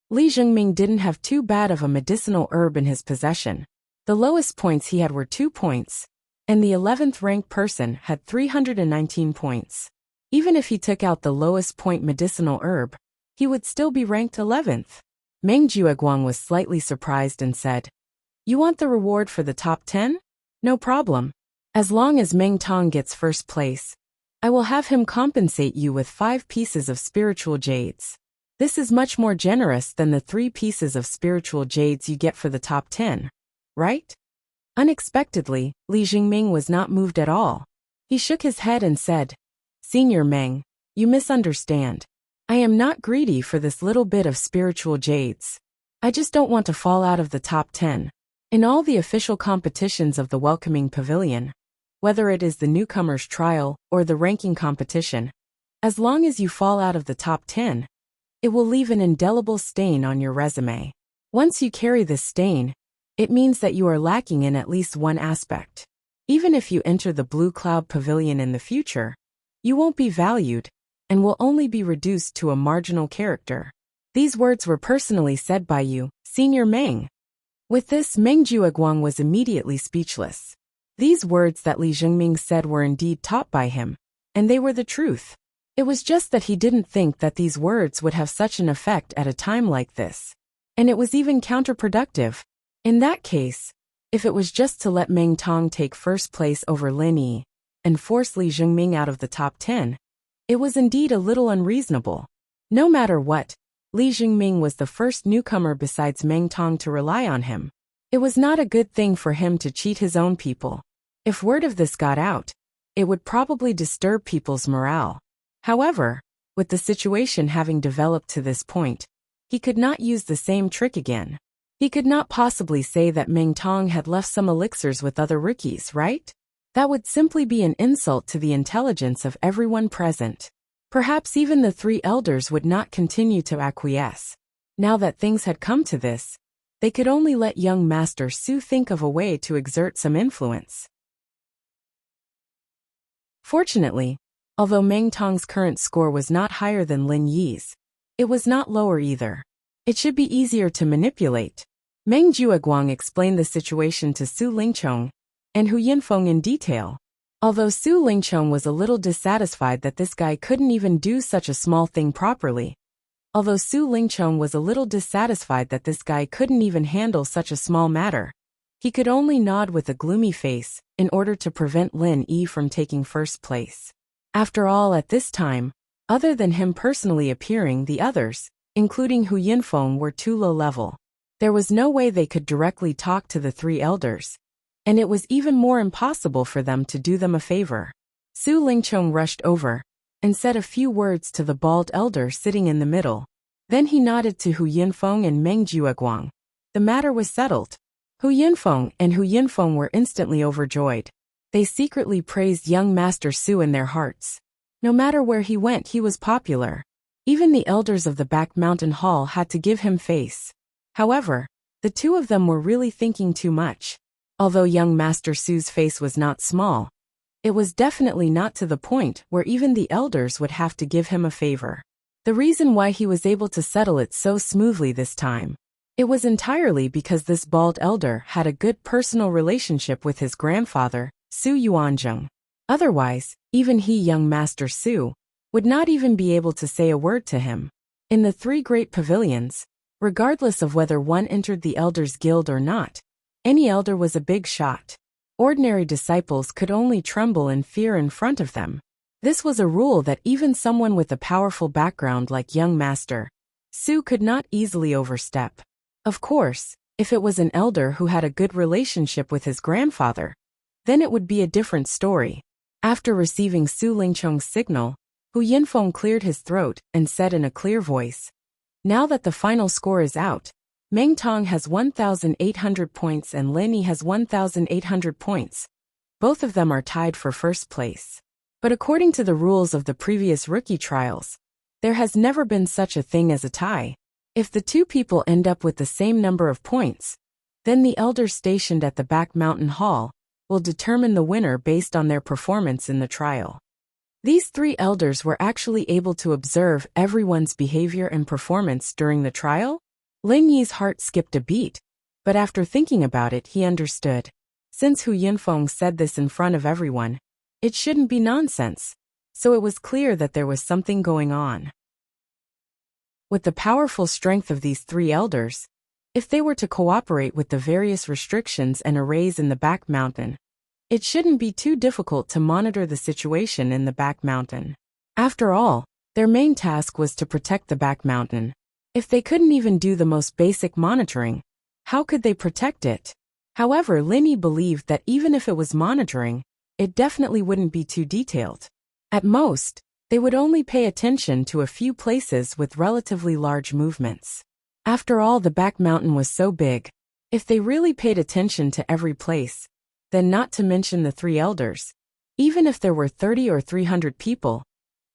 Li Zhengming didn't have too bad of a medicinal herb in his possession. The lowest points he had were 2 points, and the 11th ranked person had 319 points. Even if he took out the lowest point medicinal herb, he would still be ranked 11th. Meng Jueguang was slightly surprised and said, You want the reward for the top 10? No problem. As long as Meng Tong gets first place, I will have him compensate you with 5 pieces of spiritual jades. This is much more generous than the 3 pieces of spiritual jades you get for the top 10, right? Unexpectedly, Li Zhengming was not moved at all. He shook his head and said, Senior Meng, you misunderstand. I am not greedy for this little bit of spiritual jades. I just don't want to fall out of the top 10. In all the official competitions of the Welcoming Pavilion, whether it is the newcomer's trial or the ranking competition, as long as you fall out of the top 10, it will leave an indelible stain on your resume. Once you carry this stain, it means that you are lacking in at least one aspect. Even if you enter the Blue Cloud Pavilion in the future, you won't be valued and will only be reduced to a marginal character. These words were personally said by you, Senior Meng. With this, Meng Jueguang was immediately speechless. These words that Li Zhengming said were indeed taught by him, and they were the truth. It was just that he didn't think that these words would have such an effect at a time like this. And it was even counterproductive. In that case, if it was just to let Meng Tong take first place over Lin Yi and force Li Zhengming out of the top 10, it was indeed a little unreasonable. No matter what, Li Zhengming was the first newcomer besides Meng Tong to rely on him. It was not a good thing for him to cheat his own people. If word of this got out, it would probably disturb people's morale. However, with the situation having developed to this point, he could not use the same trick again. He could not possibly say that Meng Tong had left some elixirs with other rookies, right? That would simply be an insult to the intelligence of everyone present. Perhaps even the 3 elders would not continue to acquiesce. Now that things had come to this, they could only let young Master Su think of a way to exert some influence. Fortunately, although Meng Tong's current score was not higher than Lin Yi's, it was not lower either. It should be easier to manipulate. Meng Jueguang explained the situation to Su Lingchong and Hu Yinfeng in detail. Although Su Lingchong was a little dissatisfied that this guy couldn't even do such a small thing properly, handle such a small matter, he could only nod with a gloomy face in order to prevent Lin Yi from taking first place. After all, at this time, other than him personally appearing, the others, including Hu Yinfeng, were too low level. There was no way they could directly talk to the 3 elders, and it was even more impossible for them to do them a favor. Su Lingchong rushed over and said a few words to the bald elder sitting in the middle. Then he nodded to Hu Yinfeng and Meng Jueguang The matter was settled. Hu Yinfeng and Hu Yinfeng were instantly overjoyed. They secretly praised young Master Su in their hearts. No matter where he went, he was popular. Even the elders of the back mountain hall had to give him face. However, the two of them were really thinking too much. Although young Master Su's face was not small, it was definitely not to the point where even the elders would have to give him a favor. The reason why he was able to settle it so smoothly this time, it was entirely because this bald elder had a good personal relationship with his grandfather, Su Yuanzheng. Otherwise, even he, young Master Su, would not even be able to say a word to him. In the three great pavilions, regardless of whether one entered the Elders' Guild or not, any elder was a big shot. Ordinary disciples could only tremble in fear in front of them. This was a rule that even someone with a powerful background like young Master Su could not easily overstep. Of course, if it was an elder who had a good relationship with his grandfather, then it would be a different story. After receiving Su Lingchong's signal, Hu Yinfeng cleared his throat and said in a clear voice, "Now that the final score is out, Meng Tong has 1,800 points and Lin Yi has 1,800 points. Both of them are tied for first place. But according to the rules of the previous rookie trials, there has never been such a thing as a tie. If the two people end up with the same number of points, then the elders stationed at the back mountain hall will determine the winner based on their performance in the trial." These three elders were actually able to observe everyone's behavior and performance during the trial. Lin Yi's heart skipped a beat, but after thinking about it, he understood. Since Hu Yinfeng said this in front of everyone, it shouldn't be nonsense, so it was clear that there was something going on. With the powerful strength of these three elders, if they were to cooperate with the various restrictions and arrays in the back mountain, it shouldn't be too difficult to monitor the situation in the back mountain. After all, their main task was to protect the back mountain. If they couldn't even do the most basic monitoring, how could they protect it? However, Lin Yi believed that even if it was monitoring, it definitely wouldn't be too detailed. At most, they would only pay attention to a few places with relatively large movements. After all, the back mountain was so big. If they really paid attention to every place, then not to mention the three elders, even if there were 30 or 300 people,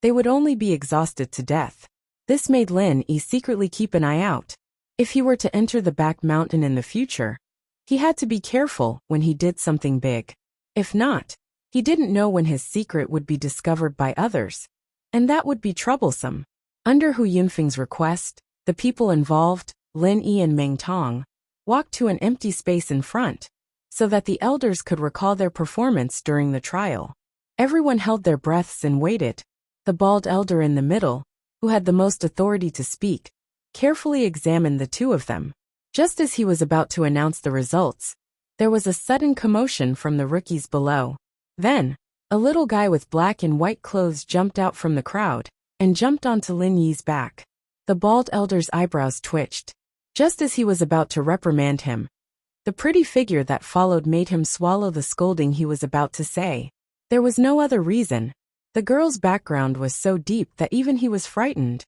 they would only be exhausted to death. This made Lin Yi secretly keep an eye out. If he were to enter the back mountain in the future, he had to be careful when he did something big. If not, he didn't know when his secret would be discovered by others, and that would be troublesome. Under Hu Yinfeng's request, the people involved, Lin Yi and Meng Tong, walked to an empty space in front, so that the elders could recall their performance during the trial. Everyone held their breaths and waited. The bald elder in the middle, who had the most authority to speak, carefully examined the two of them. Just as he was about to announce the results, there was a sudden commotion from the rookies below. Then, a little guy with black and white clothes jumped out from the crowd and jumped onto Lin Yi's back. The bald elder's eyebrows twitched. Just as he was about to reprimand him, the pretty figure that followed made him swallow the scolding he was about to say. There was no other reason. The girl's background was so deep that even he was frightened.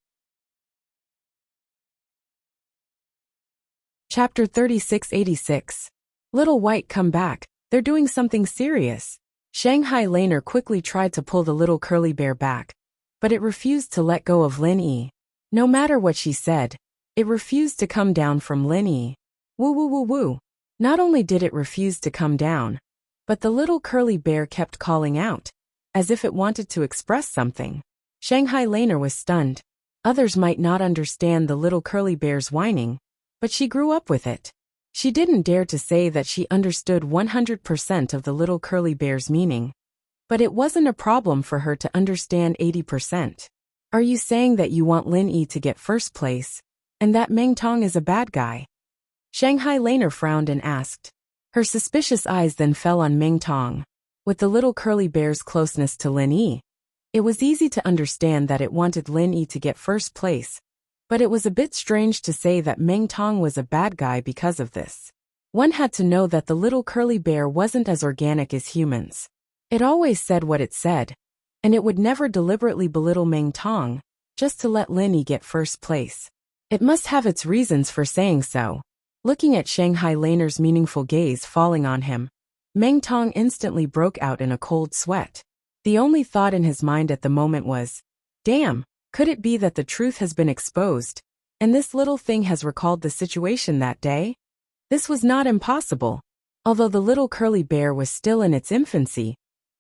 Chapter 3686. Little White, come back. They're doing something serious. Shanghai Laner quickly tried to pull the little curly bear back, but it refused to let go of Lin Yi. No matter what she said, it refused to come down from Lin Yi. Woo woo woo woo. Not only did it refuse to come down, but the little curly bear kept calling out, as if it wanted to express something. Shanghai Laner was stunned. Others might not understand the little curly bear's whining, but she grew up with it. She didn't dare to say that she understood 100% of the little curly bear's meaning, but it wasn't a problem for her to understand 80%. Are you saying that you want Lin Yi to get first place, and that Meng Tong is a bad guy? Shanghai Laner frowned and asked. Her suspicious eyes then fell on Meng Tong. With the little curly bear's closeness to Lin Yi, it was easy to understand that it wanted Lin Yi to get first place, but it was a bit strange to say that Meng Tong was a bad guy because of this. One had to know that the little curly bear wasn't as organic as humans. It always said what it said, and it would never deliberately belittle Meng Tong, just to let Lin Yi get first place. It must have its reasons for saying so. Looking at Shanghai Laner's meaningful gaze falling on him, Meng Tong instantly broke out in a cold sweat. The only thought in his mind at the moment was, damn, could it be that the truth has been exposed, and this little thing has recalled the situation that day? This was not impossible. Although the little curly bear was still in its infancy,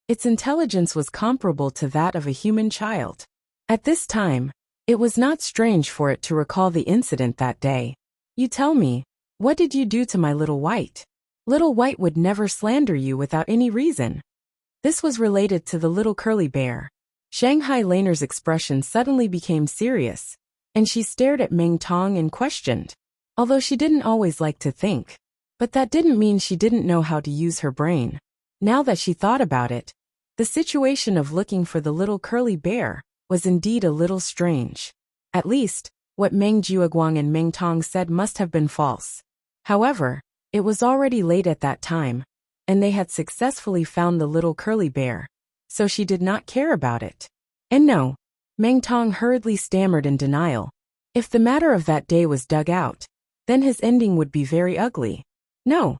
its intelligence was comparable to that of a human child. At this time, it was not strange for it to recall the incident that day. You tell me, what did you do to my little white? Little white would never slander you without any reason. This was related to the little curly bear. Shanghai Laner's expression suddenly became serious, and she stared at Meng Tong and questioned. Although she didn't always like to think. But that didn't mean she didn't know how to use her brain. Now that she thought about it, the situation of looking for the little curly bear was indeed a little strange. At least, what Meng Jiaguang and Meng Tong said must have been false. However, it was already late at that time, and they had successfully found the little curly bear, so she did not care about it. And no, Meng Tong hurriedly stammered in denial. If the matter of that day was dug out, then his ending would be very ugly. No.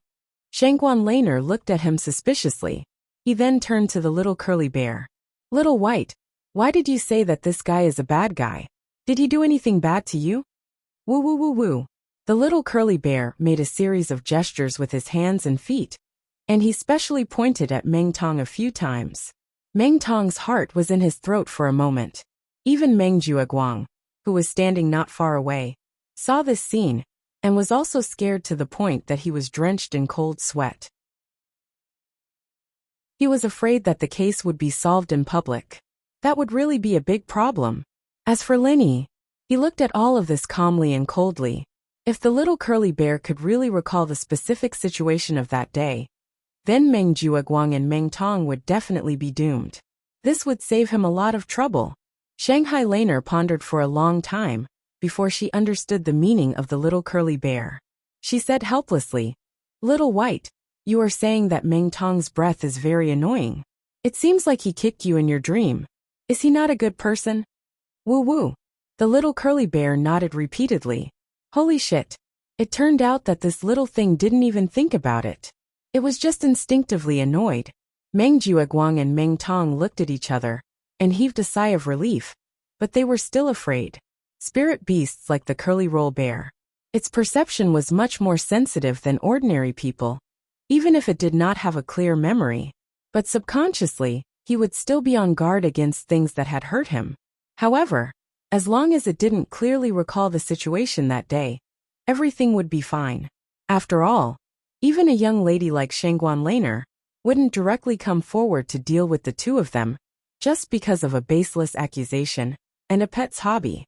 Shanghai Laner looked at him suspiciously. He then turned to the little curly bear. Little white, why did you say that this guy is a bad guy? Did he do anything bad to you? Woo woo woo woo. The little curly bear made a series of gestures with his hands and feet, and he specially pointed at Meng Tong a few times. Meng Tong's heart was in his throat for a moment. Even Meng Jiaguang, who was standing not far away, saw this scene, and was also scared to the point that he was drenched in cold sweat. He was afraid that the case would be solved in public. That would really be a big problem. As for Lin Yi, he looked at all of this calmly and coldly. If the little curly bear could really recall the specific situation of that day, then Meng Jiaguang and Meng Tong would definitely be doomed. This would save him a lot of trouble. Shanghai Laner pondered for a long time before she understood the meaning of the little curly bear. She said helplessly, Little white, you are saying that Meng Tong's breath is very annoying. It seems like he kicked you in your dream. Is he not a good person? Woo woo. The little curly bear nodded repeatedly. Holy shit. It turned out that this little thing didn't even think about it. It was just instinctively annoyed. Meng Jiaguang and Meng Tong looked at each other and heaved a sigh of relief, but they were still afraid. Spirit beasts like the curly roll bear. Its perception was much more sensitive than ordinary people, even if it did not have a clear memory. But subconsciously, he would still be on guard against things that had hurt him. However, as long as it didn't clearly recall the situation that day, everything would be fine. After all, even a young lady like Shanghai Laner wouldn't directly come forward to deal with the two of them, just because of a baseless accusation and a pet's hobby.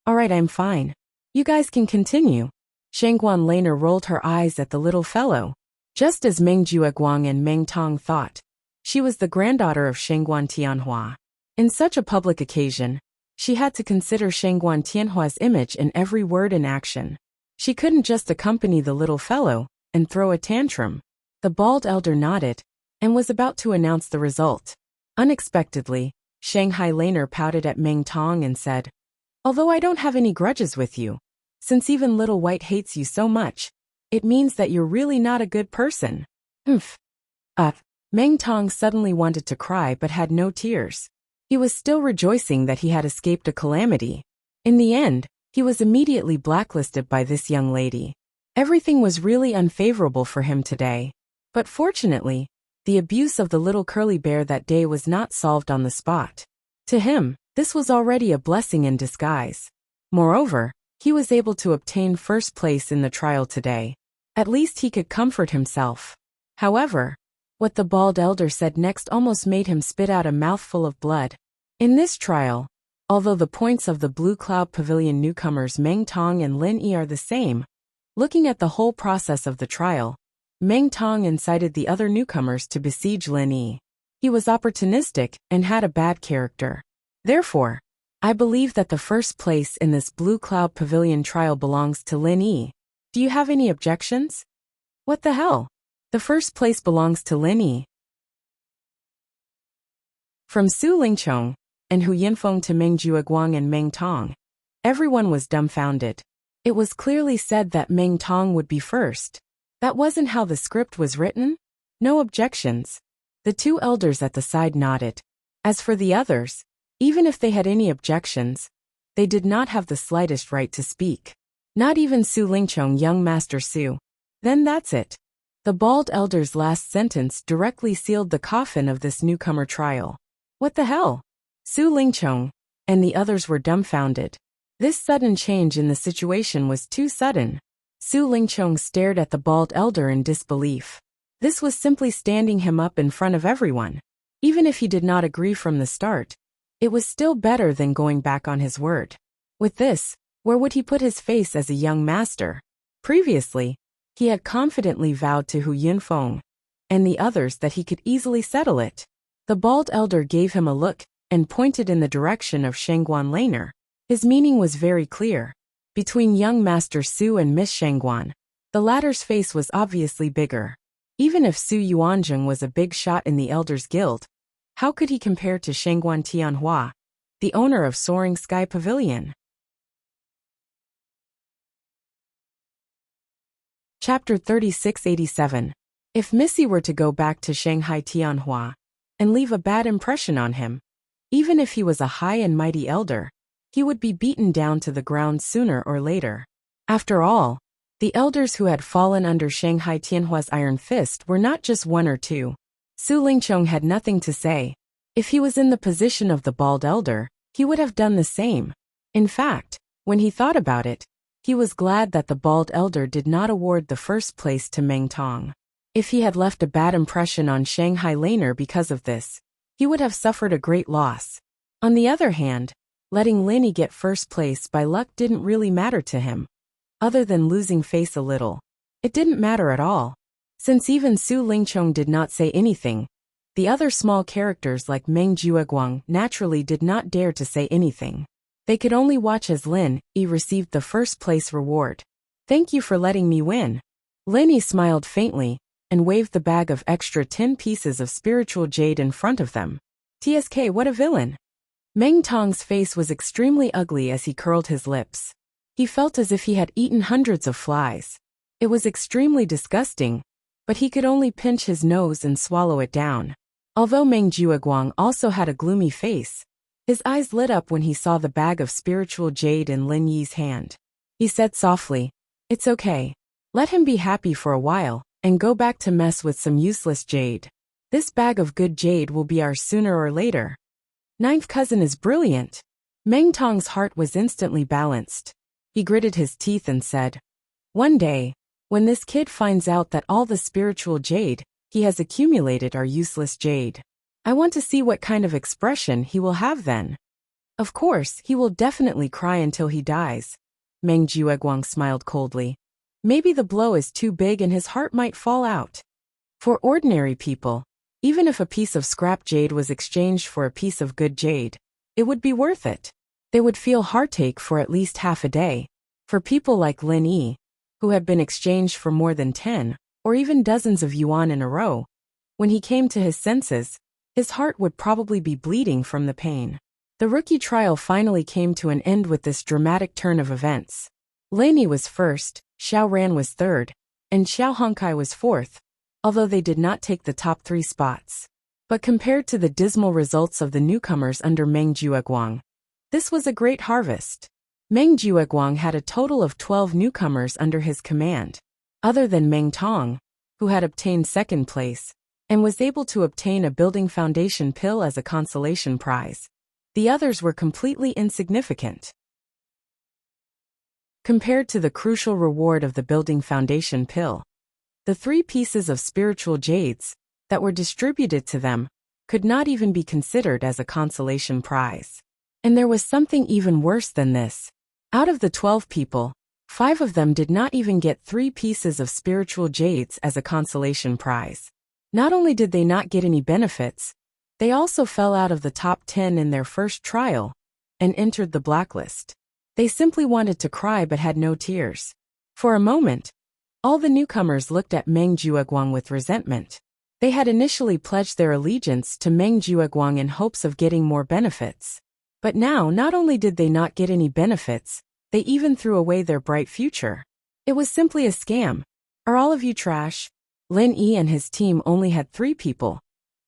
Alright, I'm fine. You guys can continue. Shanghai Laner rolled her eyes at the little fellow. Just as Meng Jiaguang and Meng Tong thought, she was the granddaughter of Shanghai Tianhua. In such a public occasion, she had to consider Shanghai Tianhua's image in every word and action. She couldn't just accompany the little fellow and throw a tantrum. The bald elder nodded and was about to announce the result. Unexpectedly, Shanghai Laner pouted at Meng Tong and said, Although I don't have any grudges with you, since even little white hates you so much, it means that you're really not a good person. Oomph. Meng Tong suddenly wanted to cry but had no tears. He was still rejoicing that he had escaped a calamity. In the end, he was immediately blacklisted by this young lady. Everything was really unfavorable for him today. But fortunately, the abuse of the little curly bear that day was not solved on the spot. To him, this was already a blessing in disguise. Moreover, he was able to obtain first place in the trial today. At least he could comfort himself. However, what the bald elder said next almost made him spit out a mouthful of blood. In this trial, although the points of the Blue Cloud Pavilion newcomers Meng Tong and Lin Yi are the same, looking at the whole process of the trial, Meng Tong incited the other newcomers to besiege Lin Yi. He was opportunistic and had a bad character. Therefore, I believe that the first place in this Blue Cloud Pavilion trial belongs to Lin Yi. Do you have any objections? What the hell? The first place belongs to Lin Yi. From Su Lingchong and Hu Yinfeng to Meng Jiaguang and Meng Tong, everyone was dumbfounded. It was clearly said that Meng Tong would be first. That wasn't how the script was written? No objections. The two elders at the side nodded. As for the others, even if they had any objections, they did not have the slightest right to speak. Not even Su Lingchong, young Master Su. Then that's it. The bald elder's last sentence directly sealed the coffin of this newcomer trial. What the hell? Su Lingchong and the others were dumbfounded. This sudden change in the situation was too sudden. Su Lingchong stared at the bald elder in disbelief. This was simply standing him up in front of everyone. Even if he did not agree from the start, it was still better than going back on his word. With this, where would he put his face as a young master? Previously, he had confidently vowed to Hu Yunfeng and the others that he could easily settle it. The bald elder gave him a look and pointed in the direction of Shangguan Laner. His meaning was very clear. Between young Master Su and Miss Shangguan, the latter's face was obviously bigger. Even if Su Yuanzheng was a big shot in the Elders Guild, how could he compare to Shangguan Tianhua, the owner of Soaring Sky Pavilion? Chapter 3687. If Missy were to go back to Shanghai Tianhua and leave a bad impression on him, even if he was a high and mighty elder, he would be beaten down to the ground sooner or later. After all, the elders who had fallen under Shanghai Tianhua's iron fist were not just one or two. Su Lingchong had nothing to say. If he was in the position of the bald elder, he would have done the same. In fact, when he thought about it, he was glad that the bald elder did not award the first place to Meng Tong. If he had left a bad impression on Shanghai Laner because of this, he would have suffered a great loss. On the other hand, letting Linny get first place by luck didn't really matter to him. Other than losing face a little, it didn't matter at all. Since even Su Lingchong did not say anything, the other small characters like Meng Jueguang naturally did not dare to say anything. They could only watch as Lin Yi received the first place reward. Thank you for letting me win. Lin Yi smiled faintly and waved the bag of extra 10 pieces of spiritual jade in front of them. TSK, what a villain. Meng Tong's face was extremely ugly as he curled his lips. He felt as if he had eaten hundreds of flies. It was extremely disgusting, but he could only pinch his nose and swallow it down. Although Meng Jueguang also had a gloomy face, his eyes lit up when he saw the bag of spiritual jade in Lin Yi's hand. He said softly, "It's okay. Let him be happy for a while and go back to mess with some useless jade. This bag of good jade will be ours sooner or later." Ninth cousin is brilliant. Meng Tong's heart was instantly balanced. He gritted his teeth and said, "One day, when this kid finds out that all the spiritual jade he has accumulated are useless jade, I want to see what kind of expression he will have then. Of course, he will definitely cry until he dies." Meng Jueguang smiled coldly. Maybe the blow is too big and his heart might fall out. For ordinary people, even if a piece of scrap jade was exchanged for a piece of good jade, it would be worth it. They would feel heartache for at least half a day. For people like Lin Yi, who had been exchanged for more than 10 or even dozens of yuan in a row, when he came to his senses, his heart would probably be bleeding from the pain. The rookie trial finally came to an end with this dramatic turn of events. Lin Yi was first, Xiao Ran was third, and Xiao Hongkai was fourth, although they did not take the top 3 spots. But compared to the dismal results of the newcomers under Meng Jueguang, this was a great harvest. Meng Jueguang had a total of 12 newcomers under his command. Other than Meng Tong, who had obtained second place, and was able to obtain a building foundation pill as a consolation prize, the others were completely insignificant. Compared to the crucial reward of the building foundation pill, the 3 pieces of spiritual jades that were distributed to them could not even be considered as a consolation prize. And there was something even worse than this. Out of the 12 people, 5 of them did not even get 3 pieces of spiritual jades as a consolation prize. Not only did they not get any benefits, they also fell out of the top 10 in their first trial and entered the blacklist. They simply wanted to cry but had no tears. For a moment, all the newcomers looked at Meng Jueguang with resentment. They had initially pledged their allegiance to Meng Jueguang in hopes of getting more benefits. But now not only did they not get any benefits, They even threw away their bright future. It was simply a scam. Are all of you trash? Lin Yi and his team only had 3 people.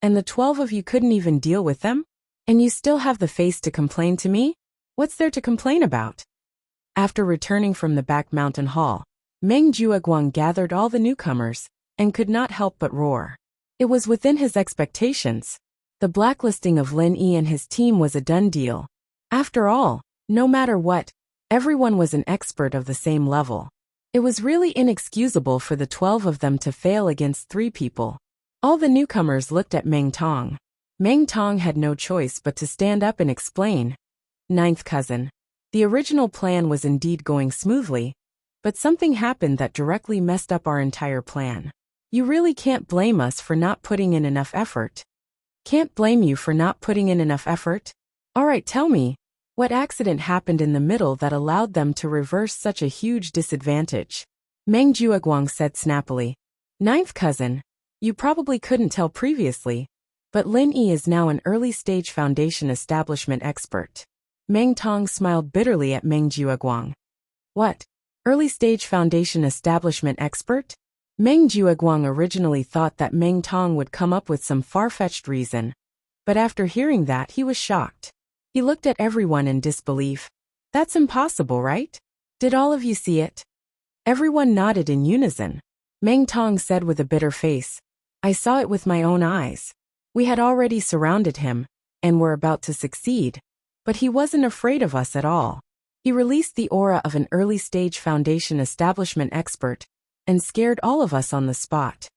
And the 12 of you couldn't even deal with them? And you still have the face to complain to me? What's there to complain about? After returning from the back mountain hall, Meng Jueguang gathered all the newcomers and could not help but roar. It was within his expectations. The blacklisting of Lin Yi and his team was a done deal. After all, no matter what, everyone was an expert of the same level. It was really inexcusable for the 12 of them to fail against 3 people. All the newcomers looked at Meng Tong. Meng Tong had no choice but to stand up and explain. Ninth cousin. The original plan was indeed going smoothly, but something happened that directly messed up our entire plan. You really can't blame us for not putting in enough effort. Can't blame you for not putting in enough effort? Alright, tell me, what accident happened in the middle that allowed them to reverse such a huge disadvantage? Meng Jueguang said snappily. Ninth cousin, you probably couldn't tell previously, but Lin Yi is now an early-stage foundation establishment expert. Meng Tong smiled bitterly at Meng Jueguang. What? Early-stage foundation establishment expert? Meng Jueguang originally thought that Meng Tong would come up with some far-fetched reason, but after hearing that he was shocked. He looked at everyone in disbelief. That's impossible, right? Did all of you see it? Everyone nodded in unison. Meng Tong said with a bitter face, I saw it with my own eyes. We had already surrounded him, and were about to succeed, but he wasn't afraid of us at all. He released the aura of an early-stage foundation establishment expert, and scared all of us on the spot.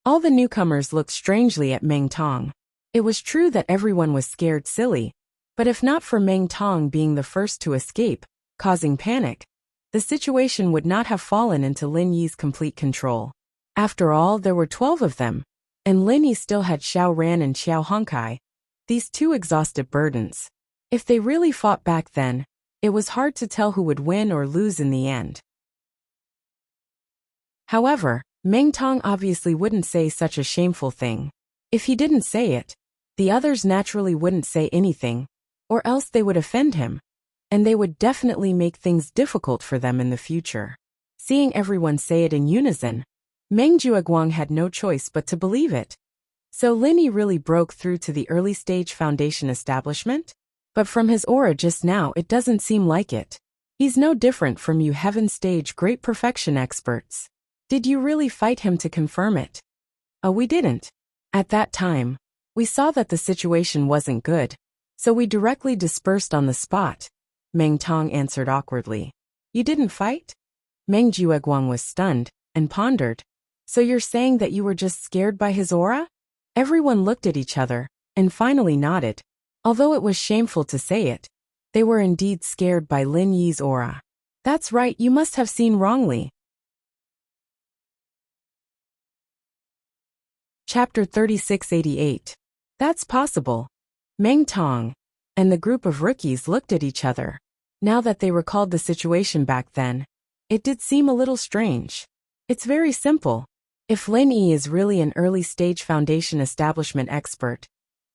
All the newcomers looked strangely at Meng Tong. It was true that everyone was scared silly, but if not for Meng Tong being the first to escape, causing panic, the situation would not have fallen into Lin Yi's complete control. After all, there were 12 of them, and Lin Yi still had Xiao Ran and Xiao Hongkai, these 2 exhaustive burdens. If they really fought back then, it was hard to tell who would win or lose in the end. However, Meng Tong obviously wouldn't say such a shameful thing. If he didn't say it, the others naturally wouldn't say anything, or else they would offend him, and they would definitely make things difficult for them in the future. Seeing everyone say it in unison, Meng Jueguang had no choice but to believe it. So Lin Yi really broke through to the early-stage foundation establishment? But from his aura just now it doesn't seem like it. He's no different from you heaven-stage great perfection experts. Did you really fight him to confirm it? Oh, we didn't. At that time, we saw that the situation wasn't good, so we directly dispersed on the spot. Meng Tong answered awkwardly. You didn't fight? Meng Jueguang was stunned, and pondered. So you're saying that you were just scared by his aura? Everyone looked at each other, and finally nodded. Although it was shameful to say it, they were indeed scared by Lin Yi's aura. That's right, you must have seen wrongly. Chapter 3688. That's possible. Meng Tong and the group of rookies looked at each other. Now that they recalled the situation back then, it did seem a little strange. It's very simple. If Lin Yi is really an early-stage foundation establishment expert,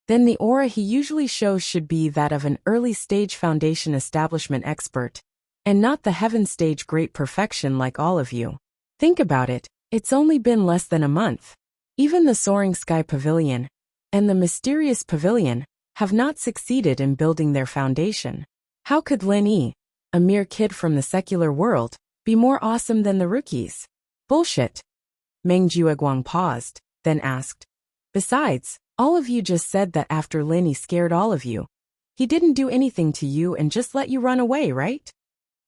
then the aura he usually shows should be that of an early-stage foundation establishment expert, and not the heaven-stage great perfection like all of you. Think about it, it's only been less than a month. Even the Soaring Sky Pavilion and the Mysterious Pavilion have not succeeded in building their foundation. How could Lin Yi, a mere kid from the secular world, be more awesome than the rookies? Bullshit. Meng Jueguang paused, then asked. Besides, all of you just said that after Lin Yi scared all of you, he didn't do anything to you and just let you run away, right?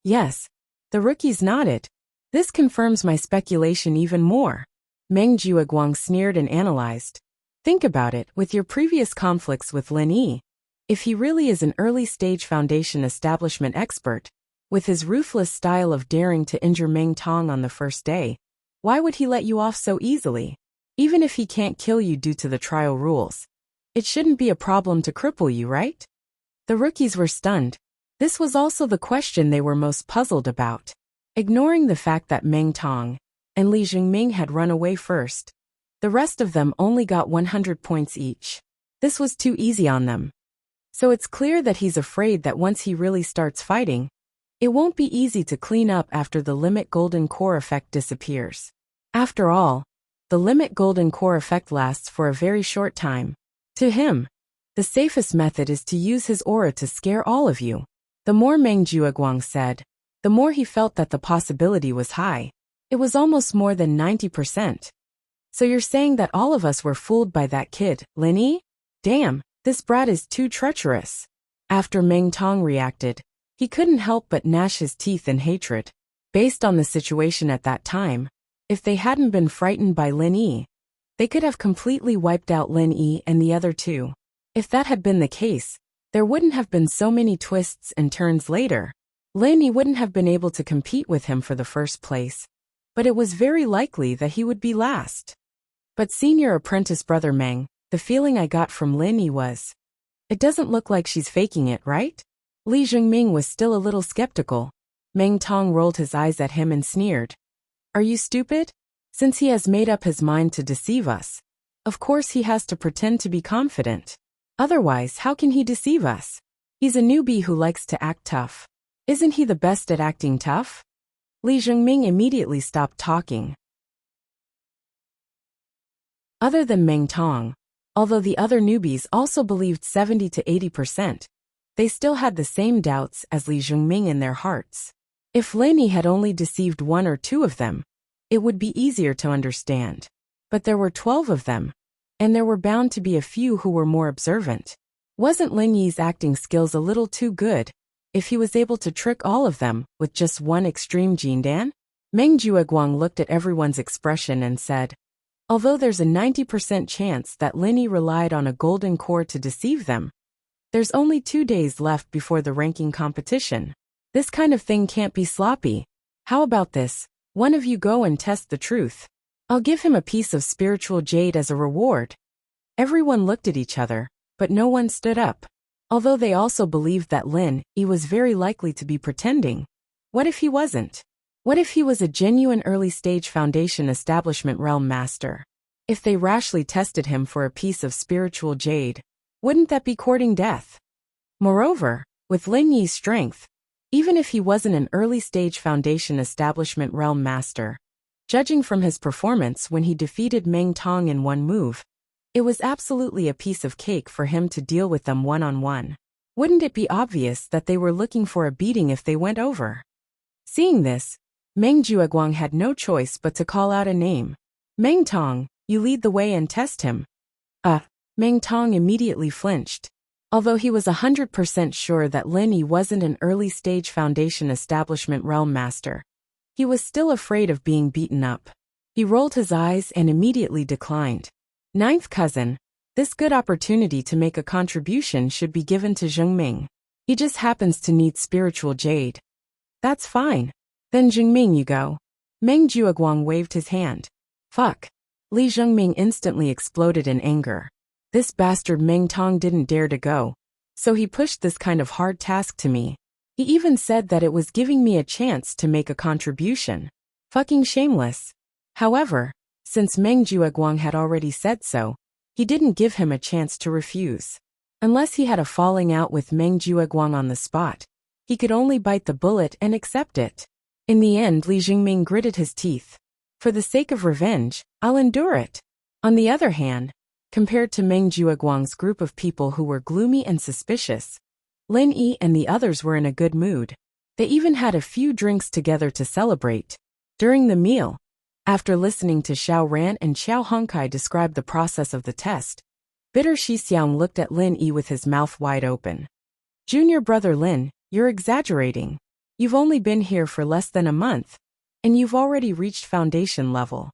Yes. The rookies nodded. This confirms my speculation even more. Meng Jueguang sneered and analyzed. Think about it, with your previous conflicts with Lin Yi, if he really is an early-stage foundation establishment expert, with his ruthless style of daring to injure Meng Tong on the first day, why would he let you off so easily? Even if he can't kill you due to the trial rules, it shouldn't be a problem to cripple you, right? The rookies were stunned. This was also the question they were most puzzled about. Ignoring the fact that Meng Tong and Li Jingming had run away first, the rest of them only got 100 points each. This was too easy on them. So it's clear that he's afraid that once he really starts fighting, It won't be easy to clean up after the limit golden core effect disappears. After all, the limit golden core effect lasts for a very short time. To him, the safest method is to use his aura to scare all of you. The more Meng Jueguang said, the more he felt that the possibility was high. It was almost more than 90%. So you're saying that all of us were fooled by that kid, Lin Yi? Damn, this brat is too treacherous. After Meng Tong reacted, he couldn't help but gnash his teeth in hatred. Based on the situation at that time, if they hadn't been frightened by Lin Yi, they could have completely wiped out Lin Yi and the other two. If that had been the case, there wouldn't have been so many twists and turns later. Lin Yi wouldn't have been able to compete with him for the first place, but it was very likely that he would be last. But senior apprentice brother Meng, the feeling I got from Lin Yi was, it doesn't look like she's faking it, right? Li Jingming was still a little skeptical. Meng Tong rolled his eyes at him and sneered. Are you stupid? Since he has made up his mind to deceive us, of course he has to pretend to be confident. Otherwise, how can he deceive us? He's a newbie who likes to act tough. Isn't he the best at acting tough? Li Jingming immediately stopped talking. Other than Meng Tong, although the other newbies also believed 70 to 80%, they still had the same doubts as Li Jingming in their hearts. If Lin Yi had only deceived one or two of them, it would be easier to understand. But there were 12 of them, and there were bound to be a few who were more observant. Wasn't Lin Yi's acting skills a little too good, if he was able to trick all of them with just one extreme jindan? Meng Jueguang looked at everyone's expression and said, although there's a 90% chance that Lin Yi relied on a golden core to deceive them, there's only 2 days left before the ranking competition. This kind of thing can't be sloppy. How about this? One of you go and test the truth. I'll give him a piece of spiritual jade as a reward. Everyone looked at each other, but no one stood up. Although they also believed that Lin Yi was very likely to be pretending. What if he wasn't? What if he was a genuine early-stage foundation establishment realm master? If they rashly tested him for a piece of spiritual jade, wouldn't that be courting death? Moreover, with Lin Yi's strength, even if he wasn't an early-stage foundation establishment realm master, judging from his performance when he defeated Meng Tong in one move, it was absolutely a piece of cake for him to deal with them one-on-one. Wouldn't it be obvious that they were looking for a beating if they went over? Seeing this, Meng Jueguang had no choice but to call out a name. Meng Tong, you lead the way and test him. Meng Tong immediately flinched. Although he was 100% sure that Lin Yi wasn't an early-stage foundation establishment realm master, he was still afraid of being beaten up. He rolled his eyes and immediately declined. Ninth cousin, this good opportunity to make a contribution should be given to Zhengming. He just happens to need spiritual jade. That's fine. Then Zhengming you go. Meng Jueguang waved his hand. Fuck. Li Zhengming instantly exploded in anger. This bastard Meng Tong didn't dare to go, so he pushed this kind of hard task to me. He even said that it was giving me a chance to make a contribution. Fucking shameless. However, since Meng Jueguang had already said so, he didn't give him a chance to refuse. Unless he had a falling out with Meng Jueguang on the spot, he could only bite the bullet and accept it. In the end, Li Jingming gritted his teeth. For the sake of revenge, I'll endure it. On the other hand, compared to Meng Jueguang's group of people who were gloomy and suspicious, Lin Yi and the others were in a good mood. They even had a few drinks together to celebrate. During the meal, after listening to Xiao Ran and Xiao Hongkai describe the process of the test, bitter Shixiang looked at Lin Yi with his mouth wide open. Junior brother Lin, you're exaggerating. You've only been here for less than a month, and you've already reached foundation level.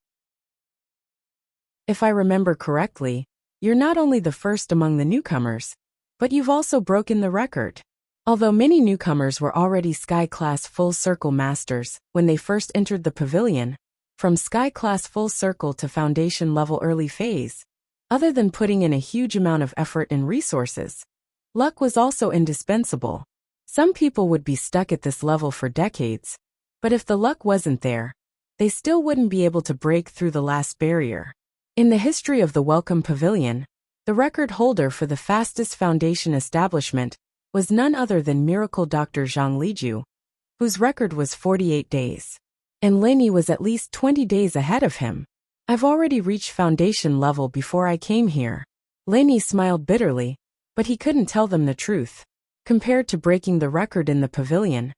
If I remember correctly, you're not only the first among the newcomers, but you've also broken the record. Although many newcomers were already Sky-class Full Circle masters when they first entered the pavilion, from Sky-class Full Circle to Foundation level early phase, other than putting in a huge amount of effort and resources, luck was also indispensable. Some people would be stuck at this level for decades, but if the luck wasn't there, they still wouldn't be able to break through the last barrier. In the history of the Welcome Pavilion, the record holder for the fastest foundation establishment was none other than Miracle Dr. Zhang Liju, whose record was 48 days. And Lenny was at least 20 days ahead of him. I've already reached foundation level before I came here. Lenny smiled bitterly, but he couldn't tell them the truth. Compared to breaking the record in the pavilion,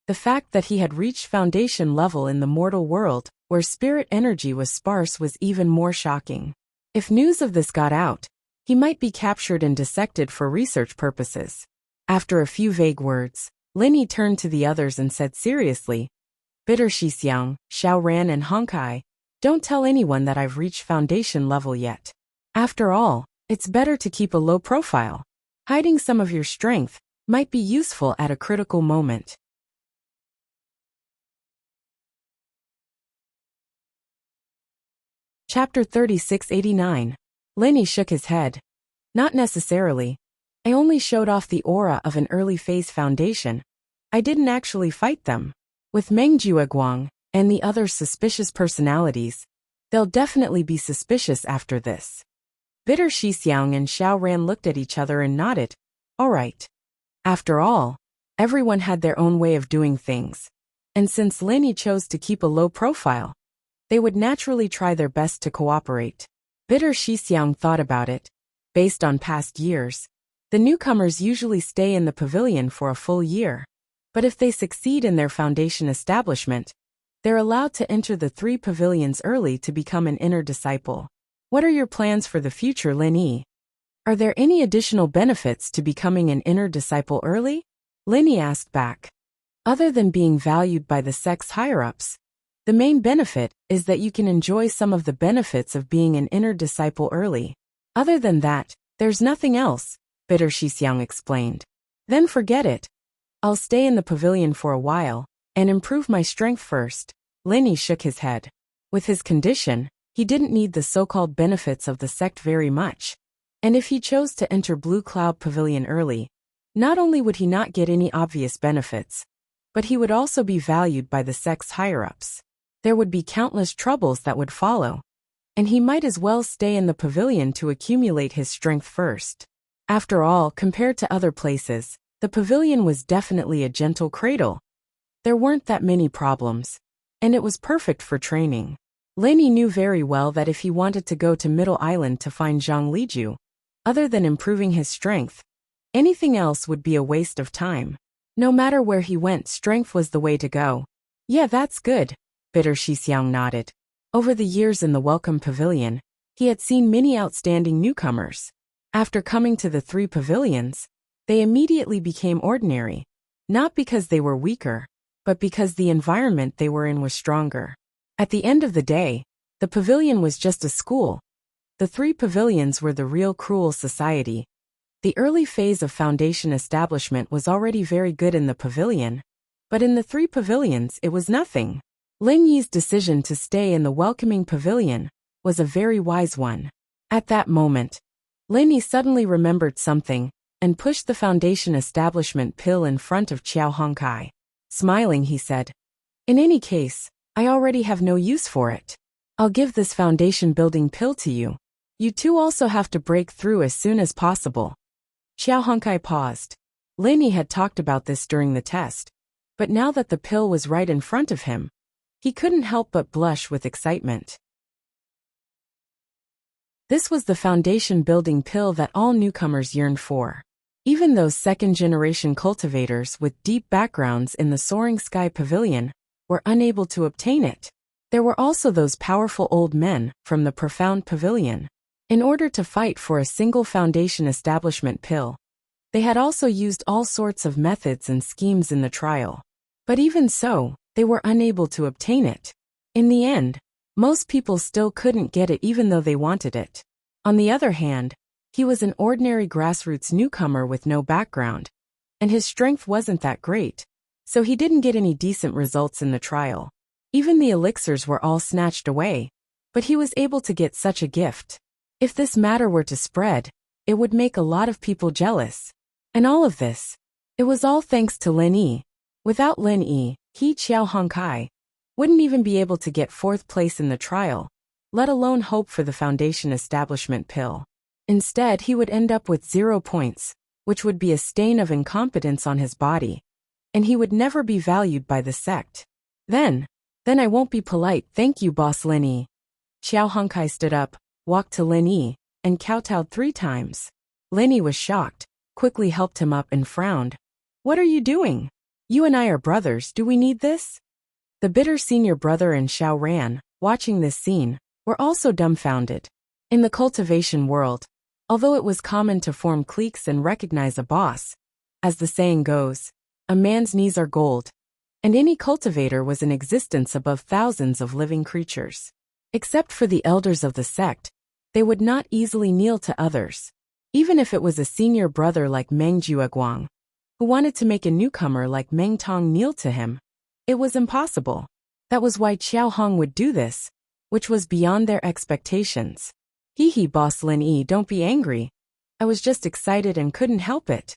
the fact that he had reached foundation level in the mortal world, where spirit energy was sparse, was even more shocking. If news of this got out, he might be captured and dissected for research purposes. After a few vague words, Lenny turned to the others and said seriously, Bitter Shixiang, Xiao Ran and Honkai, don't tell anyone that I've reached foundation level yet. After all, it's better to keep a low profile. Hiding some of your strength might be useful at a critical moment. Chapter 3689. Lenny shook his head. Not necessarily. I only showed off the aura of an early phase foundation. I didn't actually fight them. With Meng Jueguang and the other suspicious personalities, they'll definitely be suspicious after this. Bitter Shixiang and Xiao Ran looked at each other and nodded. All right. After all, everyone had their own way of doing things. And since Lenny chose to keep a low profile, they would naturally try their best to cooperate. Bitter Shixiang thought about it. Based on past years, the newcomers usually stay in the pavilion for a full year. But if they succeed in their foundation establishment, they're allowed to enter the 3 pavilions early to become an inner disciple. What are your plans for the future, Lenny? Are there any additional benefits to becoming an inner disciple early? Lenny asked back. Other than being valued by the sect's higher-ups, the main benefit is that you can enjoy some of the benefits of being an inner disciple early. Other than that, there's nothing else, Bitter Shixiang explained. Then forget it. I'll stay in the pavilion for a while and improve my strength first. Lenny shook his head. With his condition, he didn't need the so-called benefits of the sect very much. And if he chose to enter Blue Cloud Pavilion early, not only would he not get any obvious benefits, but he would also be valued by the sect's higher-ups. There would be countless troubles that would follow, and he might as well stay in the pavilion to accumulate his strength first. After all, compared to other places, the pavilion was definitely a gentle cradle. There weren't that many problems, and it was perfect for training. Lenny knew very well that if he wanted to go to Middle Island to find Zhang Liju, other than improving his strength, anything else would be a waste of time. No matter where he went, strength was the way to go. Yeah, that's good, Bitter Shixiang nodded. Over the years in the Welcome Pavilion, he had seen many outstanding newcomers. After coming to the 3 pavilions, they immediately became ordinary, not because they were weaker, but because the environment they were in was stronger. At the end of the day, the pavilion was just a school. The 3 pavilions were the real cruel society. The early phase of foundation establishment was already very good in the pavilion, but in the 3 pavilions it was nothing. Lin Yi's decision to stay in the welcoming pavilion was a very wise one. At that moment, Lin Yi suddenly remembered something and pushed the foundation establishment pill in front of Qiao Hongkai. Smiling, he said, "In any case, I already have no use for it. I'll give this foundation building pill to you. You two also have to break through as soon as possible." Qiao Hongkai paused. Lin Yi had talked about this during the test, but now that the pill was right in front of him, he couldn't help but blush with excitement. This was the foundation building pill that all newcomers yearned for. Even those second-generation cultivators with deep backgrounds in the Soaring Sky Pavilion were unable to obtain it. There were also those powerful old men from the Profound Pavilion. In order to fight for a single foundation establishment pill, they had also used all sorts of methods and schemes in the trial. But even so, they were unable to obtain it. In the end, most people still couldn't get it even though they wanted it. On the other hand, he was an ordinary grassroots newcomer with no background, and his strength wasn't that great, so he didn't get any decent results in the trial. Even the elixirs were all snatched away, but he was able to get such a gift. If this matter were to spread, it would make a lot of people jealous. And all of this, it was all thanks to Lin Yi. Without Lin Yi, he, Qiao Hongkai, wouldn't even be able to get 4th place in the trial, let alone hope for the foundation establishment pill. Instead, he would end up with 0 points, which would be a stain of incompetence on his body. and he would never be valued by the sect. Then I won't be polite, thank you, Boss Lin Yi. Xiao Hongkai stood up, walked to Lin Yi, and kowtowed 3 times. Lin Yi was shocked, quickly helped him up and frowned. What are you doing? You and I are brothers, do we need this? The bitter senior brother and Xiao Ran, watching this scene, were also dumbfounded. In the cultivation world, although it was common to form cliques and recognize a boss, as the saying goes, a man's knees are gold, and any cultivator was in existence above thousands of living creatures. Except for the elders of the sect, they would not easily kneel to others, even if it was a senior brother like Meng Jueguang, who wanted to make a newcomer like Meng Tong kneel to him. It was impossible. That was why Xiao Hong would do this, which was beyond their expectations. Hee, Boss Lin Yi, don't be angry. I was just excited and couldn't help it.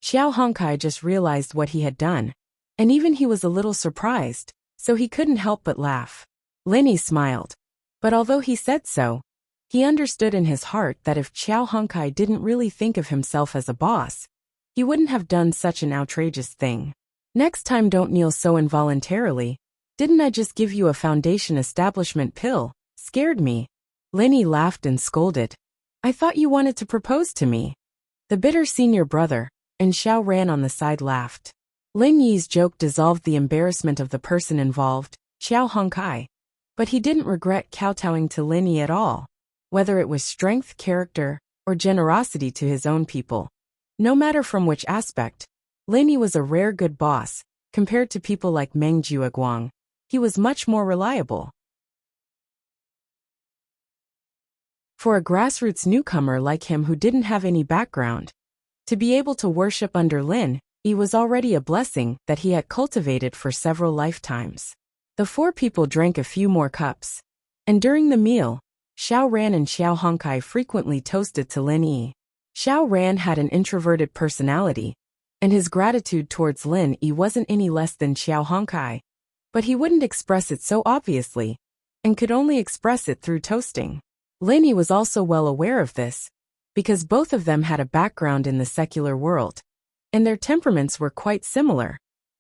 Xiao Hongkai just realized what he had done, and even he was a little surprised, so he couldn't help but laugh. Lin Yi smiled, but although he said so, he understood in his heart that if Xiao Hongkai didn't really think of himself as a boss, he wouldn't have done such an outrageous thing. Next time don't kneel so involuntarily. Didn't I just give you a foundation establishment pill? Scared me. Lin Yi laughed and scolded. I thought you wanted to propose to me. The bitter senior brother and Xiao Ran on the side laughed. Lin Yi's joke dissolved the embarrassment of the person involved, Xiao Hongkai. But he didn't regret kowtowing to Lin Yi at all, whether it was strength, character, or generosity to his own people. No matter from which aspect, Lin Yi was a rare good boss. Compared to people like Meng Jueguang, he was much more reliable. For a grassroots newcomer like him who didn't have any background, to be able to worship under Lin Yi was already a blessing that he had cultivated for several lifetimes. The 4 people drank a few more cups, and during the meal, Xiao Ran and Xiao Hongkai frequently toasted to Lin Yi. Xiao Ran had an introverted personality, and his gratitude towards Lin Yi wasn't any less than Xiao Hongkai, but he wouldn't express it so obviously, and could only express it through toasting. Lin Yi was also well aware of this, because both of them had a background in the secular world, and their temperaments were quite similar.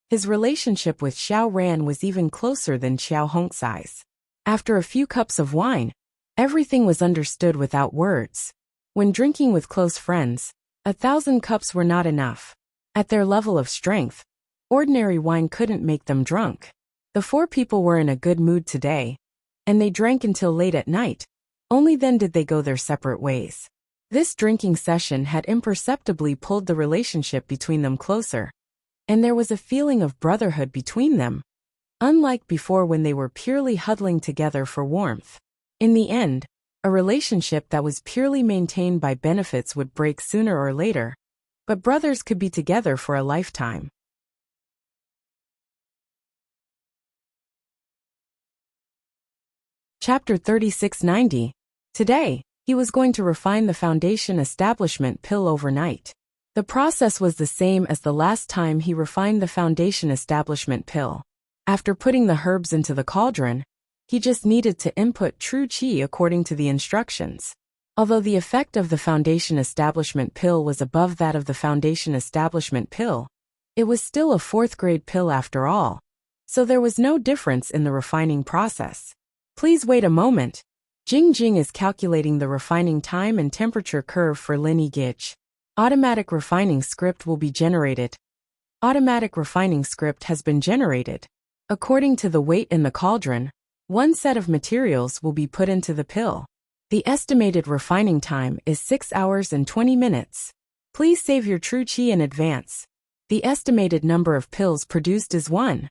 His relationship with Xiao Ran was even closer than Xiao Hongkai's. After a few cups of wine, everything was understood without words. When drinking with close friends, 1,000 cups were not enough. At their level of strength, ordinary wine couldn't make them drunk. The 4 people were in a good mood today, and they drank until late at night. Only then did they go their separate ways. This drinking session had imperceptibly pulled the relationship between them closer, and there was a feeling of brotherhood between them, unlike before when they were purely huddling together for warmth. In the end, a relationship that was purely maintained by benefits would break sooner or later, but brothers could be together for a lifetime. Chapter 3690. Today, he was going to refine the foundation establishment pill overnight. The process was the same as the last time he refined the foundation establishment pill. After putting the herbs into the cauldron, he just needed to input true qi according to the instructions. Although the effect of the foundation establishment pill was above that of the foundation establishment pill, it was still a 4th-grade pill after all, so there was no difference in the refining process. Please wait a moment. Jing Jing is calculating the refining time and temperature curve for Lin Yi Gich. Automatic refining script will be generated. Automatic refining script has been generated. According to the weight in the cauldron, 1 set of materials will be put into the pill. The estimated refining time is 6 hours and 20 minutes. Please save your true qi in advance. The estimated number of pills produced is 1.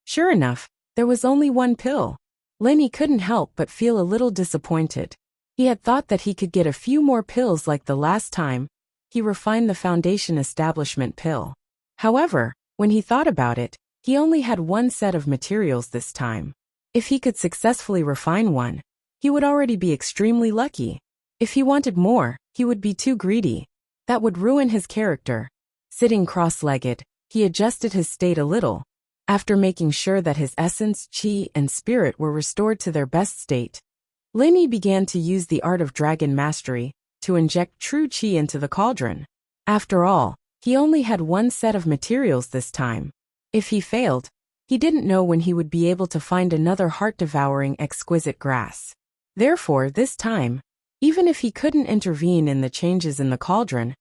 Sure enough, there was only 1 pill. Lin Yi couldn't help but feel a little disappointed. He had thought that he could get a few more pills like the last time he refined the foundation establishment pill. However, when he thought about it, he only had 1 set of materials this time. If he could successfully refine 1, he would already be extremely lucky. If he wanted more, he would be too greedy. That would ruin his character. Sitting cross-legged, he adjusted his state a little. After making sure that his essence, qi, and spirit were restored to their best state, Lin Yi began to use the art of dragon mastery to inject true qi into the cauldron. After all, he only had 1 set of materials this time. If he failed, he didn't know when he would be able to find another heart-devouring exquisite grass. Therefore, this time, even if he couldn't intervene in the changes in the cauldron,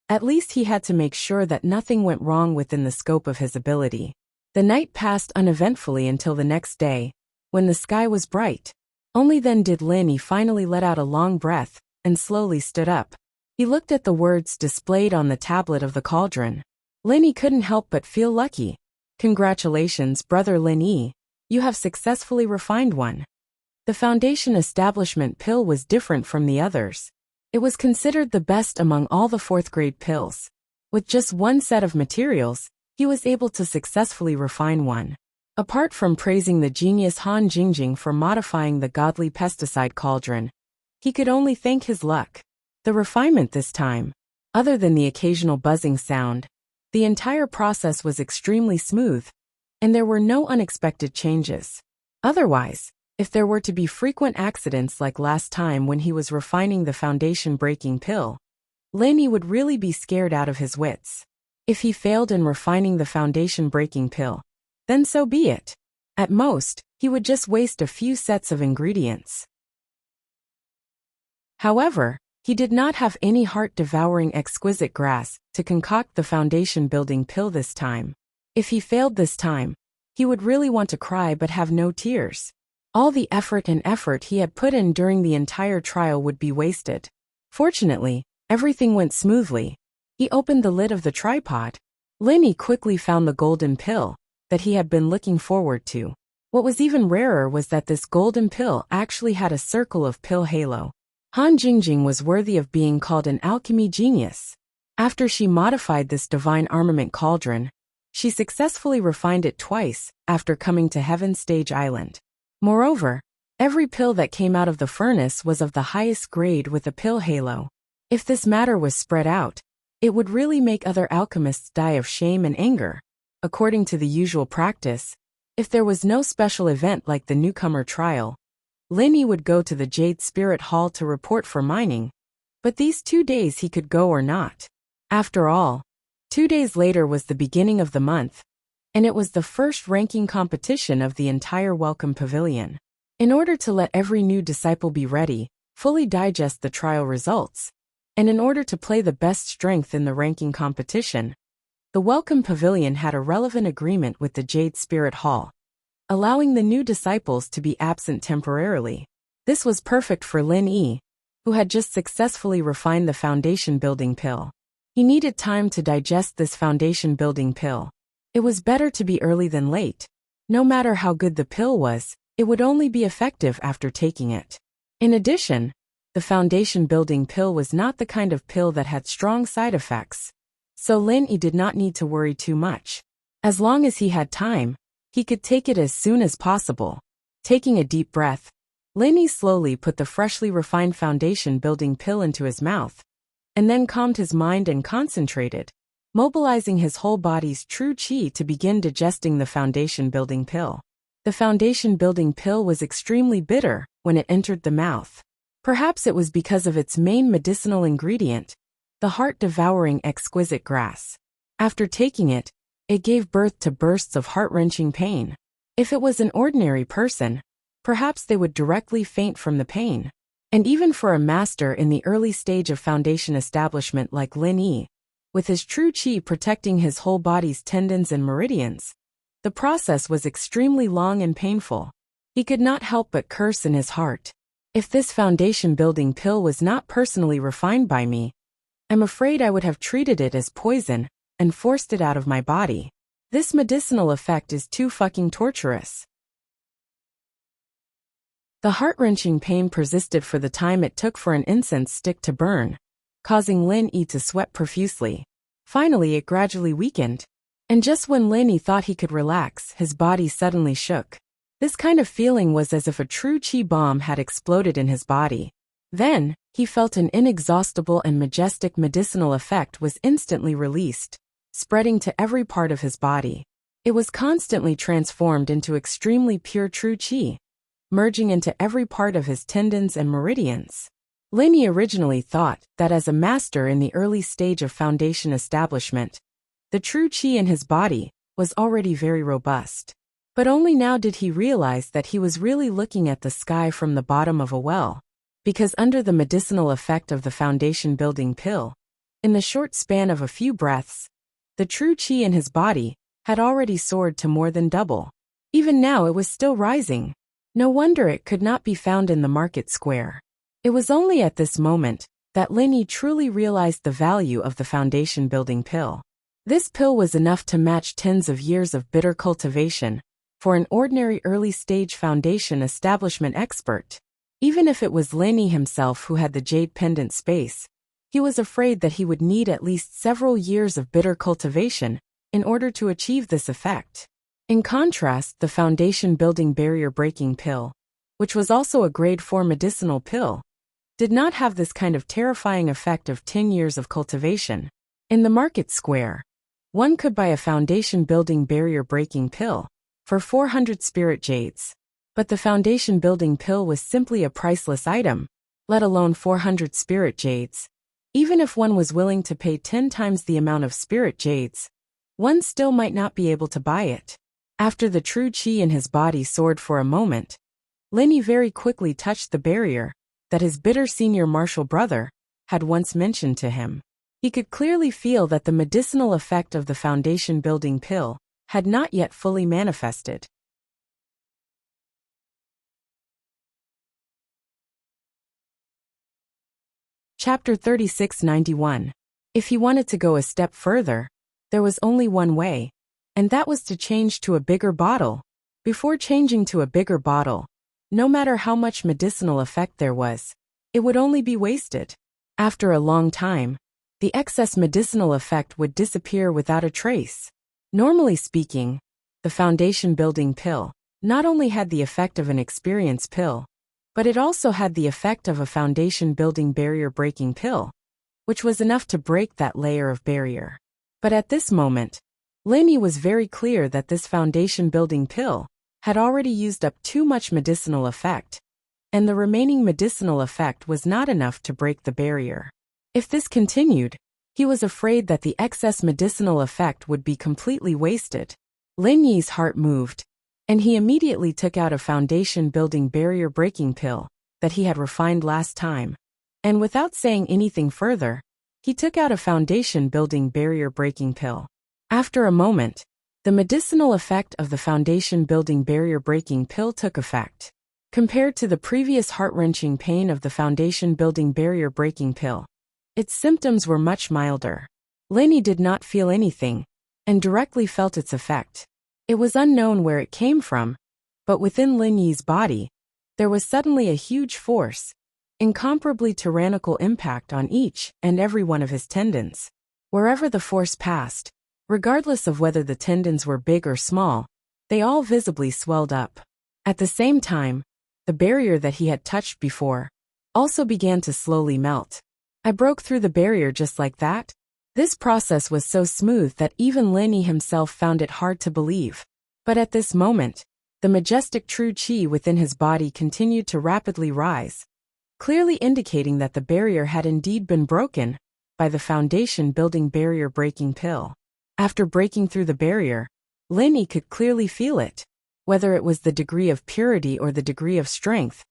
at least he had to make sure that nothing went wrong within the scope of his ability. The night passed uneventfully until the next day, when the sky was bright. Only then did Lin Yi finally let out a long breath and slowly stood up. He looked at the words displayed on the tablet of the cauldron. Lin Yi couldn't help but feel lucky. Congratulations, brother Lin Yi. You have successfully refined one. The foundation establishment pill was different from the others. It was considered the best among all the fourth-grade pills. With just one set of materials, he was able to successfully refine one. Apart from praising the genius Han Jingjing for modifying the godly pesticide cauldron, he could only thank his luck. The refinement this time, other than the occasional buzzing sound, the entire process was extremely smooth, and there were no unexpected changes. Otherwise, if there were to be frequent accidents like last time when he was refining the foundation-breaking pill, Lin Yi would really be scared out of his wits. If he failed in refining the foundation-breaking pill, then so be it. At most, he would just waste a few sets of ingredients. However, he did not have any heart-devouring exquisite grass to concoct the foundation-building pill this time. If he failed this time, he would really want to cry but have no tears. All the effort he had put in during the entire trial would be wasted. Fortunately, everything went smoothly. He opened the lid of the tripod. Lin Yi quickly found the golden pill that he had been looking forward to. What was even rarer was that this golden pill actually had a circle of pill halo. Han Jingjing was worthy of being called an alchemy genius. After she modified this divine armament cauldron, she successfully refined it twice after coming to Heaven Stage Island. Moreover, every pill that came out of the furnace was of the highest grade with a pill halo. If this matter was spread out, it would really make other alchemists die of shame and anger. According to the usual practice, if there was no special event like the newcomer trial, Lin Yi would go to the Jade Spirit Hall to report for mining. But these 2 days he could go or not. After all, 2 days later was the beginning of the month, and it was the first ranking competition of the entire Welcome Pavilion. In order to let every new disciple be ready, fully digest the trial results, and in order to play the best strength in the ranking competition, the Welcome Pavilion had a relevant agreement with the Jade Spirit Hall, allowing the new disciples to be absent temporarily. This was perfect for Lin Yi, who had just successfully refined the foundation-building pill. He needed time to digest this foundation-building pill. It was better to be early than late. No matter how good the pill was, it would only be effective after taking it. In addition, the foundation-building pill was not the kind of pill that had strong side effects, so Lin Yi did not need to worry too much. As long as he had time, he could take it as soon as possible. Taking a deep breath, Lin Yi slowly put the freshly refined foundation-building pill into his mouth, and then calmed his mind and concentrated, mobilizing his whole body's true qi to begin digesting the foundation-building pill. The foundation-building pill was extremely bitter when it entered the mouth. Perhaps it was because of its main medicinal ingredient, the heart-devouring exquisite grass. After taking it, it gave birth to bursts of heart-wrenching pain. If it was an ordinary person, perhaps they would directly faint from the pain. And even for a master in the early stage of foundation establishment like Lin Yi, with his true qi protecting his whole body's tendons and meridians, the process was extremely long and painful. He could not help but curse in his heart. If this foundation-building pill was not personally refined by me, I'm afraid I would have treated it as poison and forced it out of my body. This medicinal effect is too fucking torturous. The heart-wrenching pain persisted for the time it took for an incense stick to burn, causing Lin Yi to sweat profusely. Finally, it gradually weakened, and just when Lin Yi thought he could relax, his body suddenly shook. This kind of feeling was as if a true qi bomb had exploded in his body. Then, he felt an inexhaustible and majestic medicinal effect was instantly released, spreading to every part of his body. It was constantly transformed into extremely pure true qi, merging into every part of his tendons and meridians. Lin Yi originally thought that as a master in the early stage of foundation establishment, the true qi in his body was already very robust. But only now did he realize that he was really looking at the sky from the bottom of a well, because under the medicinal effect of the foundation-building pill, in the short span of a few breaths, the true qi in his body had already soared to more than double. Even now it was still rising. No wonder it could not be found in the market square. It was only at this moment that Lin Yi truly realized the value of the foundation-building pill. This pill was enough to match tens of years of bitter cultivation for an ordinary early-stage foundation establishment expert. Even if it was Lin Yi himself who had the jade pendant space, he was afraid that he would need at least several years of bitter cultivation in order to achieve this effect. In contrast, the foundation-building barrier-breaking pill, which was also a grade 4 medicinal pill, did not have this kind of terrifying effect of 10 years of cultivation. In the market square, one could buy a foundation-building barrier-breaking pill for 400 spirit jades. But the foundation-building pill was simply a priceless item, let alone 400 spirit jades. Even if one was willing to pay 10 times the amount of spirit jades, one still might not be able to buy it. After the true qi in his body soared for a moment, Lin Yi very quickly touched the barrier that his bitter senior martial brother had once mentioned to him. He could clearly feel that the medicinal effect of the foundation-building pill had not yet fully manifested. Chapter 3691. If he wanted to go a step further, there was only one way, and that was to change to a bigger bottle. Before changing to a bigger bottle, no matter how much medicinal effect there was, it would only be wasted. After a long time, the excess medicinal effect would disappear without a trace. Normally speaking, the foundation-building pill not only had the effect of an experience pill, but it also had the effect of a foundation-building barrier-breaking pill, which was enough to break that layer of barrier. But at this moment, Lin Yi was very clear that this foundation-building pill had already used up too much medicinal effect, and the remaining medicinal effect was not enough to break the barrier. If this continued, he was afraid that the excess medicinal effect would be completely wasted. Lin Yi's heart moved, and he immediately took out a foundation-building barrier-breaking pill that he had refined last time. And without saying anything further, he took out a foundation-building barrier-breaking pill. After a moment, the medicinal effect of the foundation-building barrier-breaking pill took effect. Compared to the previous heart-wrenching pain of the foundation-building barrier-breaking pill, its symptoms were much milder. Lin Yi did not feel anything, and directly felt its effect. It was unknown where it came from, but within Lin Yi's body, there was suddenly a huge force, incomparably tyrannical impact on each and every one of his tendons. Wherever the force passed, regardless of whether the tendons were big or small, they all visibly swelled up. At the same time, the barrier that he had touched before also began to slowly melt. I broke through the barrier just like that? This process was so smooth that even Lin Yi himself found it hard to believe. But at this moment, the majestic true qi within his body continued to rapidly rise, clearly indicating that the barrier had indeed been broken by the foundation-building barrier-breaking pill. After breaking through the barrier, Lin Yi could clearly feel it. Whether it was the degree of purity or the degree of strength,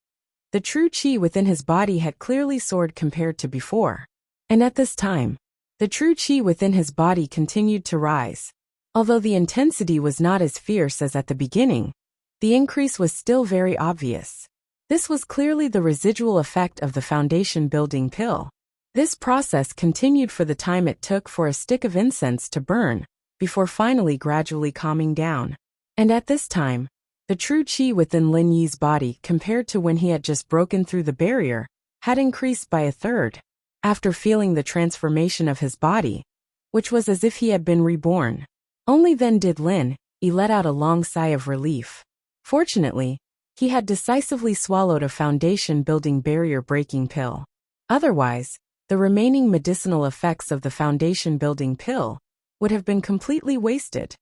the true qi within his body had clearly soared compared to before. And at this time, the true qi within his body continued to rise. Although the intensity was not as fierce as at the beginning, the increase was still very obvious. This was clearly the residual effect of the foundation-building pill. This process continued for the time it took for a stick of incense to burn, before finally gradually calming down. And at this time, the true qi within Lin Yi's body compared to when he had just broken through the barrier, had increased by a third. After feeling the transformation of his body, which was as if he had been reborn, only then did Lin Yi let out a long sigh of relief. Fortunately, he had decisively swallowed a foundation-building barrier-breaking pill. Otherwise, the remaining medicinal effects of the foundation-building pill would have been completely wasted.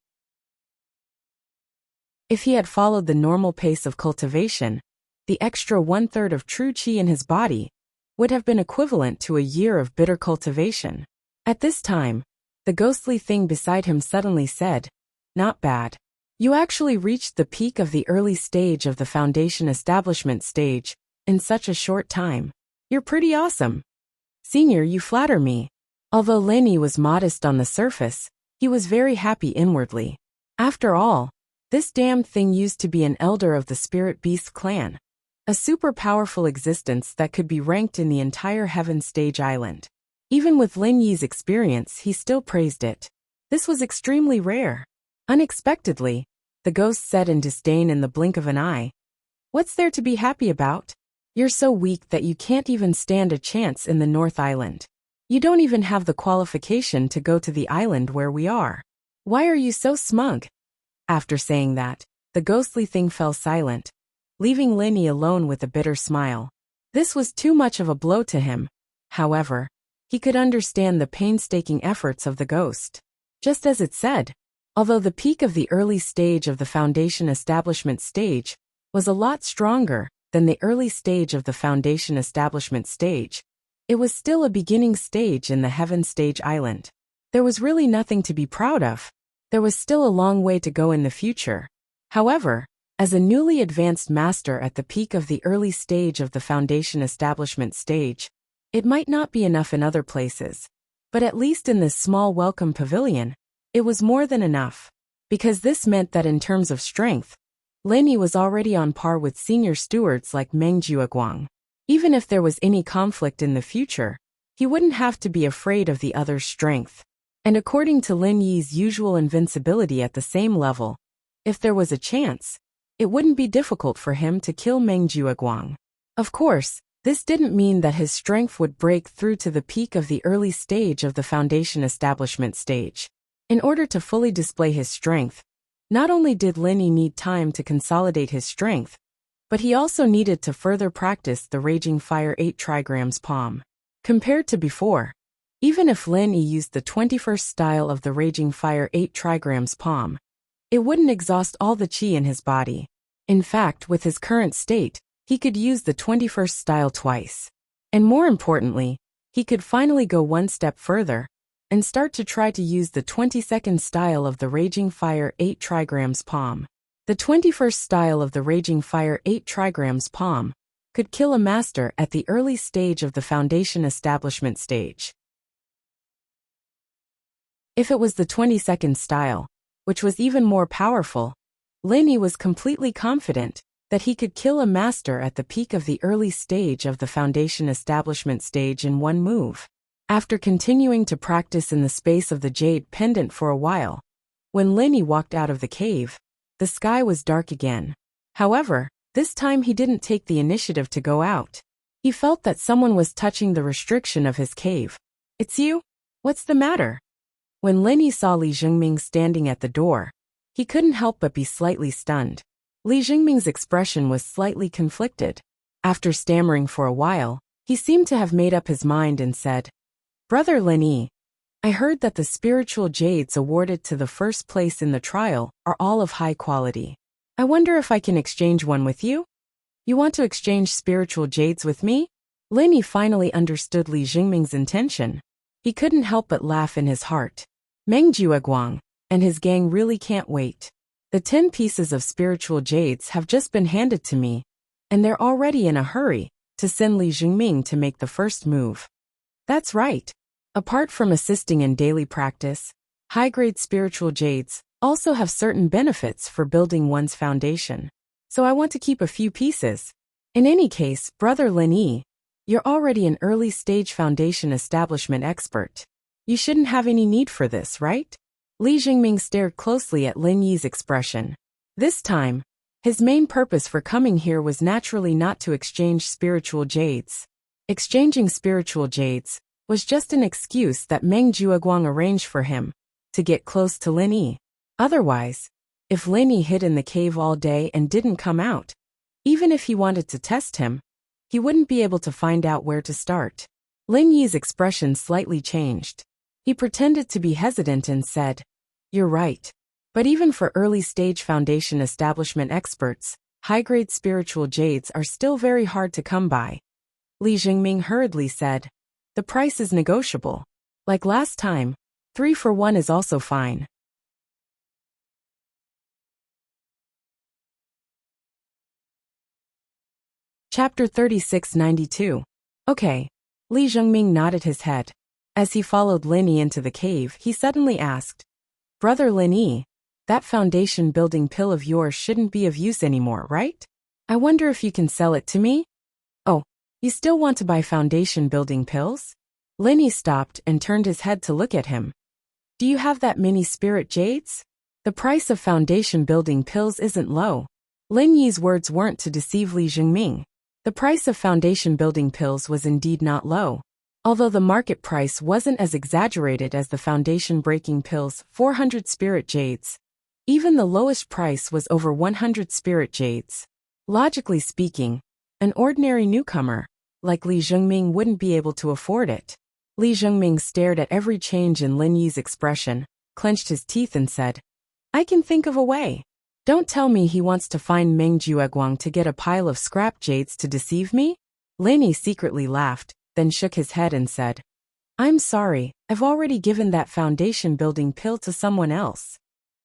If he had followed the normal pace of cultivation, the extra one-third of true qi in his body would have been equivalent to a year of bitter cultivation. At this time, the ghostly thing beside him suddenly said, Not bad. You actually reached the peak of the early stage of the foundation establishment stage in such a short time. You're pretty awesome. Senior, you flatter me. Although Lenny was modest on the surface, he was very happy inwardly. After all, this damned thing used to be an elder of the Spirit Beast clan. A super powerful existence that could be ranked in the entire Heaven Stage Island. Even with Lin Yi's experience, he still praised it. This was extremely rare. Unexpectedly, the ghost said in disdain in the blink of an eye. What's there to be happy about? You're so weak that you can't even stand a chance in the North Island. You don't even have the qualification to go to the island where we are. Why are you so smug? After saying that, the ghostly thing fell silent, leaving Lenny alone with a bitter smile. This was too much of a blow to him. However, he could understand the painstaking efforts of the ghost. Just as it said, although the peak of the early stage of the foundation establishment stage was a lot stronger than the early stage of the foundation establishment stage, it was still a beginning stage in the Heaven Stage Island. There was really nothing to be proud of. There was still a long way to go in the future. However, as a newly advanced master at the peak of the early stage of the foundation establishment stage, it might not be enough in other places. But at least in this small welcome pavilion, it was more than enough. Because this meant that in terms of strength, Lenny was already on par with senior stewards like Meng Jiaguang. Even if there was any conflict in the future, he wouldn't have to be afraid of the other's strength. And according to Lin Yi's usual invincibility at the same level, if there was a chance, it wouldn't be difficult for him to kill Meng Jiaguang. Of course, this didn't mean that his strength would break through to the peak of the early stage of the foundation establishment stage. In order to fully display his strength, not only did Lin Yi need time to consolidate his strength, but he also needed to further practice the Raging Fire 8 trigrams palm. Compared to before, even if Lin Yi used the 21st style of the Raging Fire 8 trigrams palm, it wouldn't exhaust all the chi in his body. In fact, with his current state, he could use the 21st style twice. And more importantly, he could finally go one step further and start to try to use the 22nd style of the Raging Fire 8 trigrams palm. The 21st style of the Raging Fire 8 trigrams palm could kill a master at the early stage of the foundation establishment stage. If it was the 22nd style, which was even more powerful, Lin Yi was completely confident that he could kill a master at the peak of the early stage of the foundation establishment stage in one move. After continuing to practice in the space of the jade pendant for a while, when Lin Yi walked out of the cave, the sky was dark again. However, this time he didn't take the initiative to go out. He felt that someone was touching the restriction of his cave. It's you? What's the matter? When Lin Yi saw Li Jingming standing at the door, he couldn't help but be slightly stunned. Li Jingming's expression was slightly conflicted. After stammering for a while, he seemed to have made up his mind and said, Brother Lin Yi, I heard that the spiritual jades awarded to the first place in the trial are all of high quality. I wonder if I can exchange one with you? You want to exchange spiritual jades with me? Lin Yi finally understood Li Jingming's intention. He couldn't help but laugh in his heart. Meng Jiaguang and his gang really can't wait. The 10 pieces of spiritual jades have just been handed to me, and they're already in a hurry to send Li Jingming to make the first move. That's right. Apart from assisting in daily practice, high-grade spiritual jades also have certain benefits for building one's foundation. So I want to keep a few pieces. In any case, Brother Lin Yi, you're already an early-stage foundation establishment expert. You shouldn't have any need for this, right? Li Jingming stared closely at Lin Yi's expression. This time, his main purpose for coming here was naturally not to exchange spiritual jades. Exchanging spiritual jades was just an excuse that Meng Jiaguang arranged for him to get close to Lin Yi. Otherwise, if Lin Yi hid in the cave all day and didn't come out, even if he wanted to test him, he wouldn't be able to find out where to start. Lin Yi's expression slightly changed. He pretended to be hesitant and said, You're right. But even for early-stage foundation establishment experts, high-grade spiritual jades are still very hard to come by. Li Jingming hurriedly said, The price is negotiable. Like last time, 3 for 1 is also fine. Chapter 3692. Okay. Li Zhengming nodded his head. As he followed Lin Yi into the cave, he suddenly asked, Brother Lin Yi, that foundation building pill of yours shouldn't be of use anymore, right? I wonder if you can sell it to me? Oh, you still want to buy foundation building pills? Lin Yi stopped and turned his head to look at him. Do you have that many spirit jades? The price of foundation building pills isn't low. Lin Yi's words weren't to deceive Li Zhengming. The price of foundation building pills was indeed not low. Although the market price wasn't as exaggerated as the foundation breaking pills, 400 spirit jades. Even the lowest price was over 100 spirit jades. Logically speaking, an ordinary newcomer, like Li Zhengming, wouldn't be able to afford it. Li Zhengming stared at every change in Lin Yi's expression, clenched his teeth and said, I can think of a way. Don't tell me he wants to find Meng Jueguang to get a pile of scrap jades to deceive me? Lin Yi secretly laughed, then shook his head and said, I'm sorry, I've already given that foundation building pill to someone else.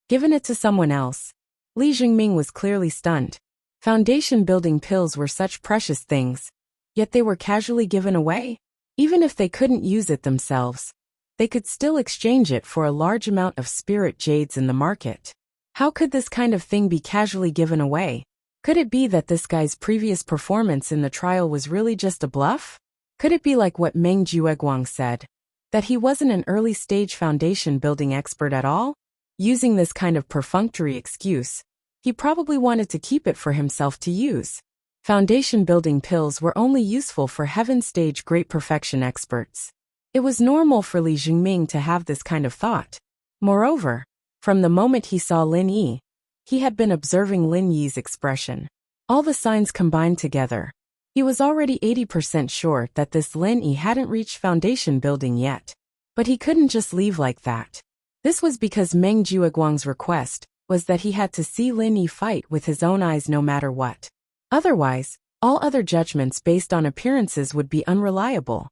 Given it to someone else? Li Zhengming was clearly stunned. Foundation building pills were such precious things, yet they were casually given away? Even if they couldn't use it themselves, they could still exchange it for a large amount of spirit jades in the market. How could this kind of thing be casually given away? Could it be that this guy's previous performance in the trial was really just a bluff? Could it be like what Meng Jueguang said, that he wasn't an early-stage foundation building expert at all? Using this kind of perfunctory excuse, he probably wanted to keep it for himself to use. Foundation building pills were only useful for heaven-stage great perfection experts. It was normal for Li Zhengming to have this kind of thought. Moreover, from the moment he saw Lin Yi, he had been observing Lin Yi's expression. All the signs combined together. He was already 80% sure that this Lin Yi hadn't reached foundation building yet. But he couldn't just leave like that. This was because Meng Jueguang's request was that he had to see Lin Yi fight with his own eyes no matter what. Otherwise, all other judgments based on appearances would be unreliable.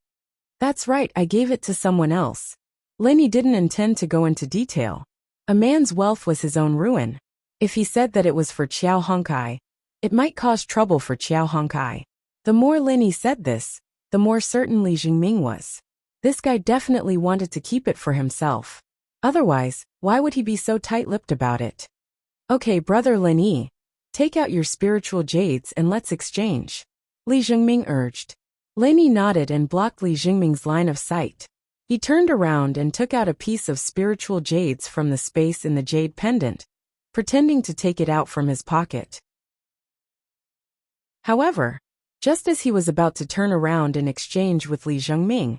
That's right, I gave it to someone else. Lin Yi didn't intend to go into detail. A man's wealth was his own ruin. If he said that it was for Qiao Hongkai, it might cause trouble for Qiao Hongkai. The more Lin Yi said this, the more certain Li Zhengming was. This guy definitely wanted to keep it for himself. Otherwise, why would he be so tight-lipped about it? Okay, brother Lin Yi, take out your spiritual jades and let's exchange. Li Zhengming urged. Lin Yi nodded and blocked Li Zhengming's line of sight. He turned around and took out a piece of spiritual jades from the space in the jade pendant, pretending to take it out from his pocket. However, just as he was about to turn around and exchange with Li Zhengming,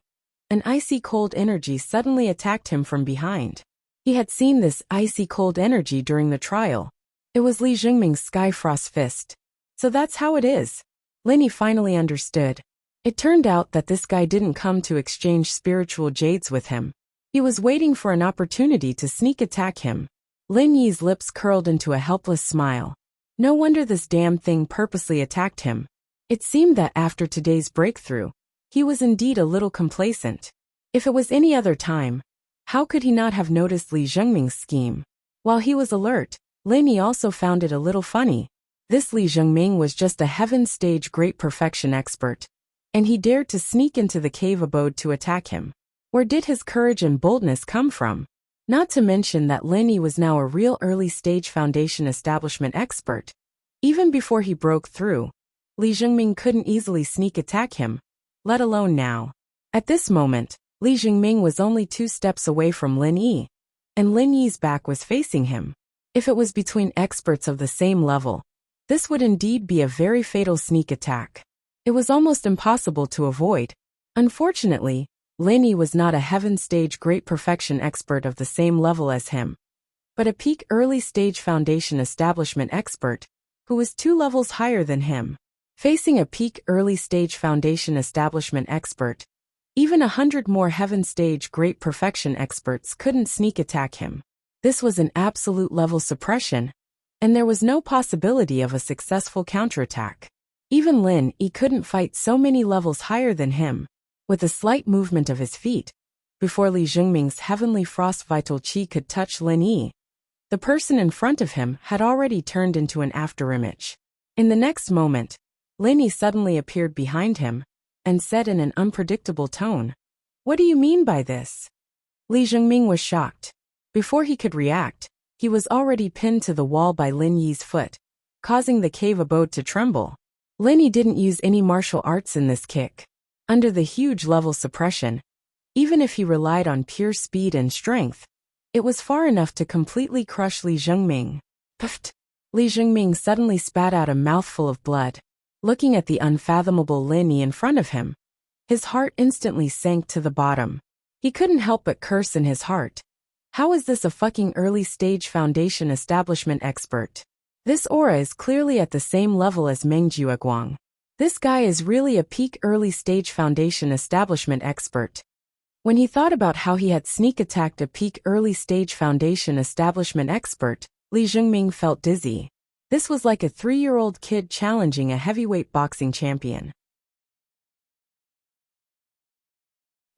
an icy cold energy suddenly attacked him from behind. He had seen this icy cold energy during the trial. It was Li Zhengming's Skyfrost fist. So that's how it is. Lin Yi finally understood. It turned out that this guy didn't come to exchange spiritual jades with him. He was waiting for an opportunity to sneak attack him. Lin Yi's lips curled into a helpless smile. No wonder this damn thing purposely attacked him. It seemed that after today's breakthrough, he was indeed a little complacent. If it was any other time, how could he not have noticed Li Zhengming's scheme? While he was alert, Lin Yi also found it a little funny. This Li Zhengming was just a heaven-stage great perfection expert, and he dared to sneak into the cave abode to attack him. Where did his courage and boldness come from? Not to mention that Lin Yi was now a real early-stage foundation establishment expert. Even before he broke through, Li Zhengming couldn't easily sneak attack him, let alone now. At this moment, Li Zhengming was only 2 steps away from Lin Yi, and Lin Yi's back was facing him. If it was between experts of the same level, this would indeed be a very fatal sneak attack. It was almost impossible to avoid. Unfortunately, Lin Yi was not a heaven-stage great perfection expert of the same level as him, but a peak early-stage foundation establishment expert, who was 2 levels higher than him. Facing a peak early-stage foundation establishment expert, even 100 more heaven-stage great perfection experts couldn't sneak attack him. This was an absolute level suppression, and there was no possibility of a successful counterattack. Even Lin Yi couldn't fight so many levels higher than him. With a slight movement of his feet, before Li Zhengming's heavenly frost vital qi could touch Lin Yi, the person in front of him had already turned into an afterimage. In the next moment, Lin Yi suddenly appeared behind him and said in an unpredictable tone, "What do you mean by this?" Li Zhengming was shocked. Before he could react, he was already pinned to the wall by Lin Yi's foot, causing the cave abode to tremble. Lin Yi didn't use any martial arts in this kick. Under the huge level suppression, even if he relied on pure speed and strength, it was far enough to completely crush Li Zhengming. Puffed! Li Zhengming suddenly spat out a mouthful of blood. Looking at the unfathomable Lin Yi in front of him, his heart instantly sank to the bottom. He couldn't help but curse in his heart. How is this a fucking early-stage foundation establishment expert? This aura is clearly at the same level as Meng Jueguang. This guy is really a peak early-stage foundation establishment expert. When he thought about how he had sneak-attacked a peak early-stage foundation establishment expert, Li Zhengming felt dizzy. This was like a 3-year-old kid challenging a heavyweight boxing champion.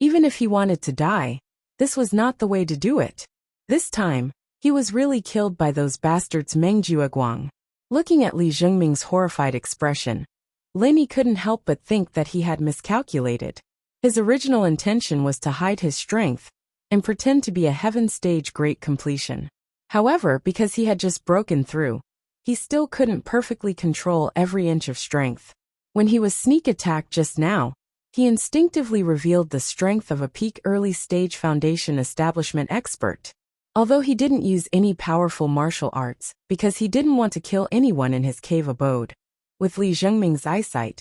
Even if he wanted to die, this was not the way to do it. This time, he was really killed by those bastards Meng Jueguang. Looking at Li Zhengming's horrified expression, Lin Yi couldn't help but think that he had miscalculated. His original intention was to hide his strength and pretend to be a heaven-stage great completion. However, because he had just broken through, he still couldn't perfectly control every inch of strength. When he was sneak-attacked just now, he instinctively revealed the strength of a peak early-stage foundation establishment expert. Although he didn't use any powerful martial arts, because he didn't want to kill anyone in his cave abode. With Li Zhengming's eyesight,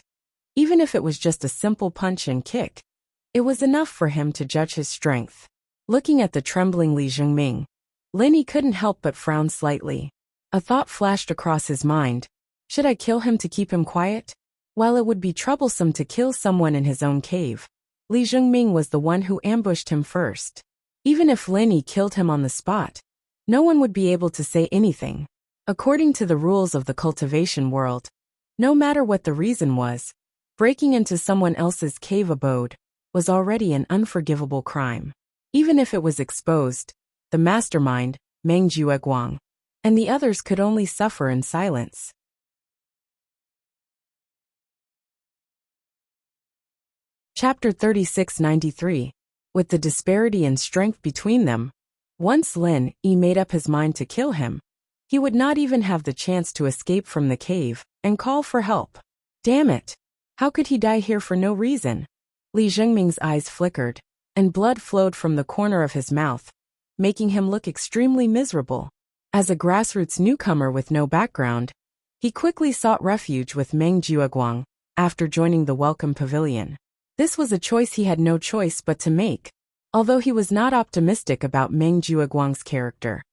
even if it was just a simple punch and kick, it was enough for him to judge his strength. Looking at the trembling Li Zhengming, Lin Yi couldn't help but frown slightly. A thought flashed across his mind. Should I kill him to keep him quiet? While it would be troublesome to kill someone in his own cave, Li Zhengming was the one who ambushed him first. Even if Lin Yi killed him on the spot, no one would be able to say anything. According to the rules of the cultivation world, no matter what the reason was, breaking into someone else's cave abode was already an unforgivable crime. Even if it was exposed, the mastermind, Meng Jueguang, and the others could only suffer in silence. Chapter 3693. With the disparity in strength between them, once Lin Yi made up his mind to kill him, he would not even have the chance to escape from the cave and call for help. Damn it! How could he die here for no reason? Li Zhengming's eyes flickered, and blood flowed from the corner of his mouth, making him look extremely miserable. As a grassroots newcomer with no background, he quickly sought refuge with Meng Jueguang after joining the Welcome Pavilion. This was a choice he had no choice but to make, although he was not optimistic about Meng Jueguang's character.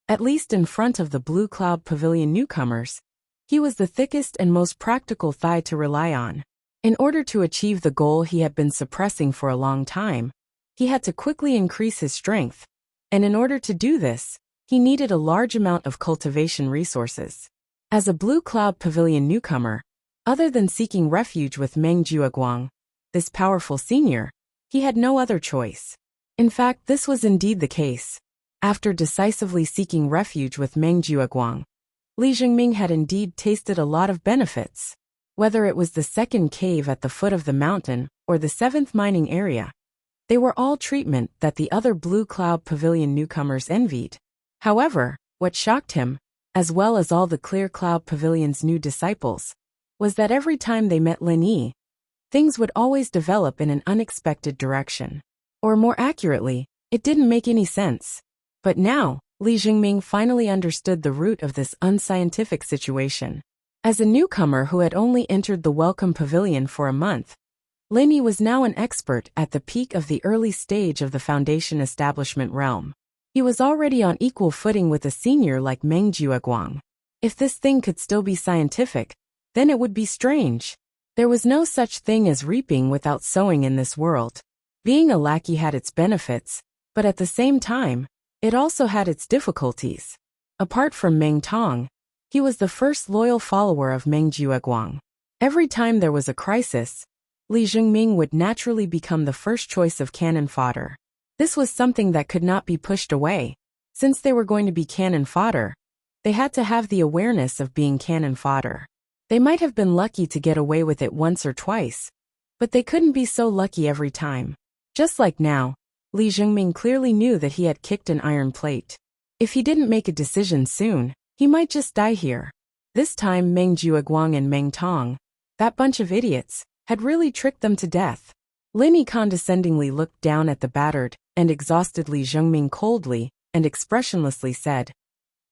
At least in front of the Blue Cloud Pavilion newcomers, he was the thickest and most practical thigh to rely on. In order to achieve the goal he had been suppressing for a long time, he had to quickly increase his strength, and in order to do this, he needed a large amount of cultivation resources. As a Blue Cloud Pavilion newcomer, other than seeking refuge with Meng Jueguang, this powerful senior, he had no other choice. In fact, this was indeed the case. After decisively seeking refuge with Meng Jueguang, Li Zhengming had indeed tasted a lot of benefits. Whether it was the second cave at the foot of the mountain or the 7th mining area, they were all treatment that the other Blue Cloud Pavilion newcomers envied. However, what shocked him, as well as all the Clear Cloud Pavilion's new disciples, was that every time they met Lin Yi, things would always develop in an unexpected direction. Or more accurately, it didn't make any sense. But now, Li Zhengming finally understood the root of this unscientific situation. As a newcomer who had only entered the Welcome Pavilion for a month, Lin Yi was now an expert at the peak of the early stage of the foundation establishment realm. He was already on equal footing with a senior like Meng Jueguang. If this thing could still be scientific, then it would be strange. There was no such thing as reaping without sowing in this world. Being a lackey had its benefits, but at the same time, it also had its difficulties. Apart from Meng Tong, he was the first loyal follower of Meng Jueguang. Every time there was a crisis, Li Zhengming would naturally become the first choice of cannon fodder. This was something that could not be pushed away. Since they were going to be cannon fodder, they had to have the awareness of being cannon fodder. They might have been lucky to get away with it once or twice, but they couldn't be so lucky every time. Just like now, Li Jingming clearly knew that he had kicked an iron plate. If he didn't make a decision soon, he might just die here. This time Meng Jueguang and Meng Tong, that bunch of idiots, had really tricked them to death. Lin Yi condescendingly looked down at the battered and exhausted Li Jingming coldly and expressionlessly said,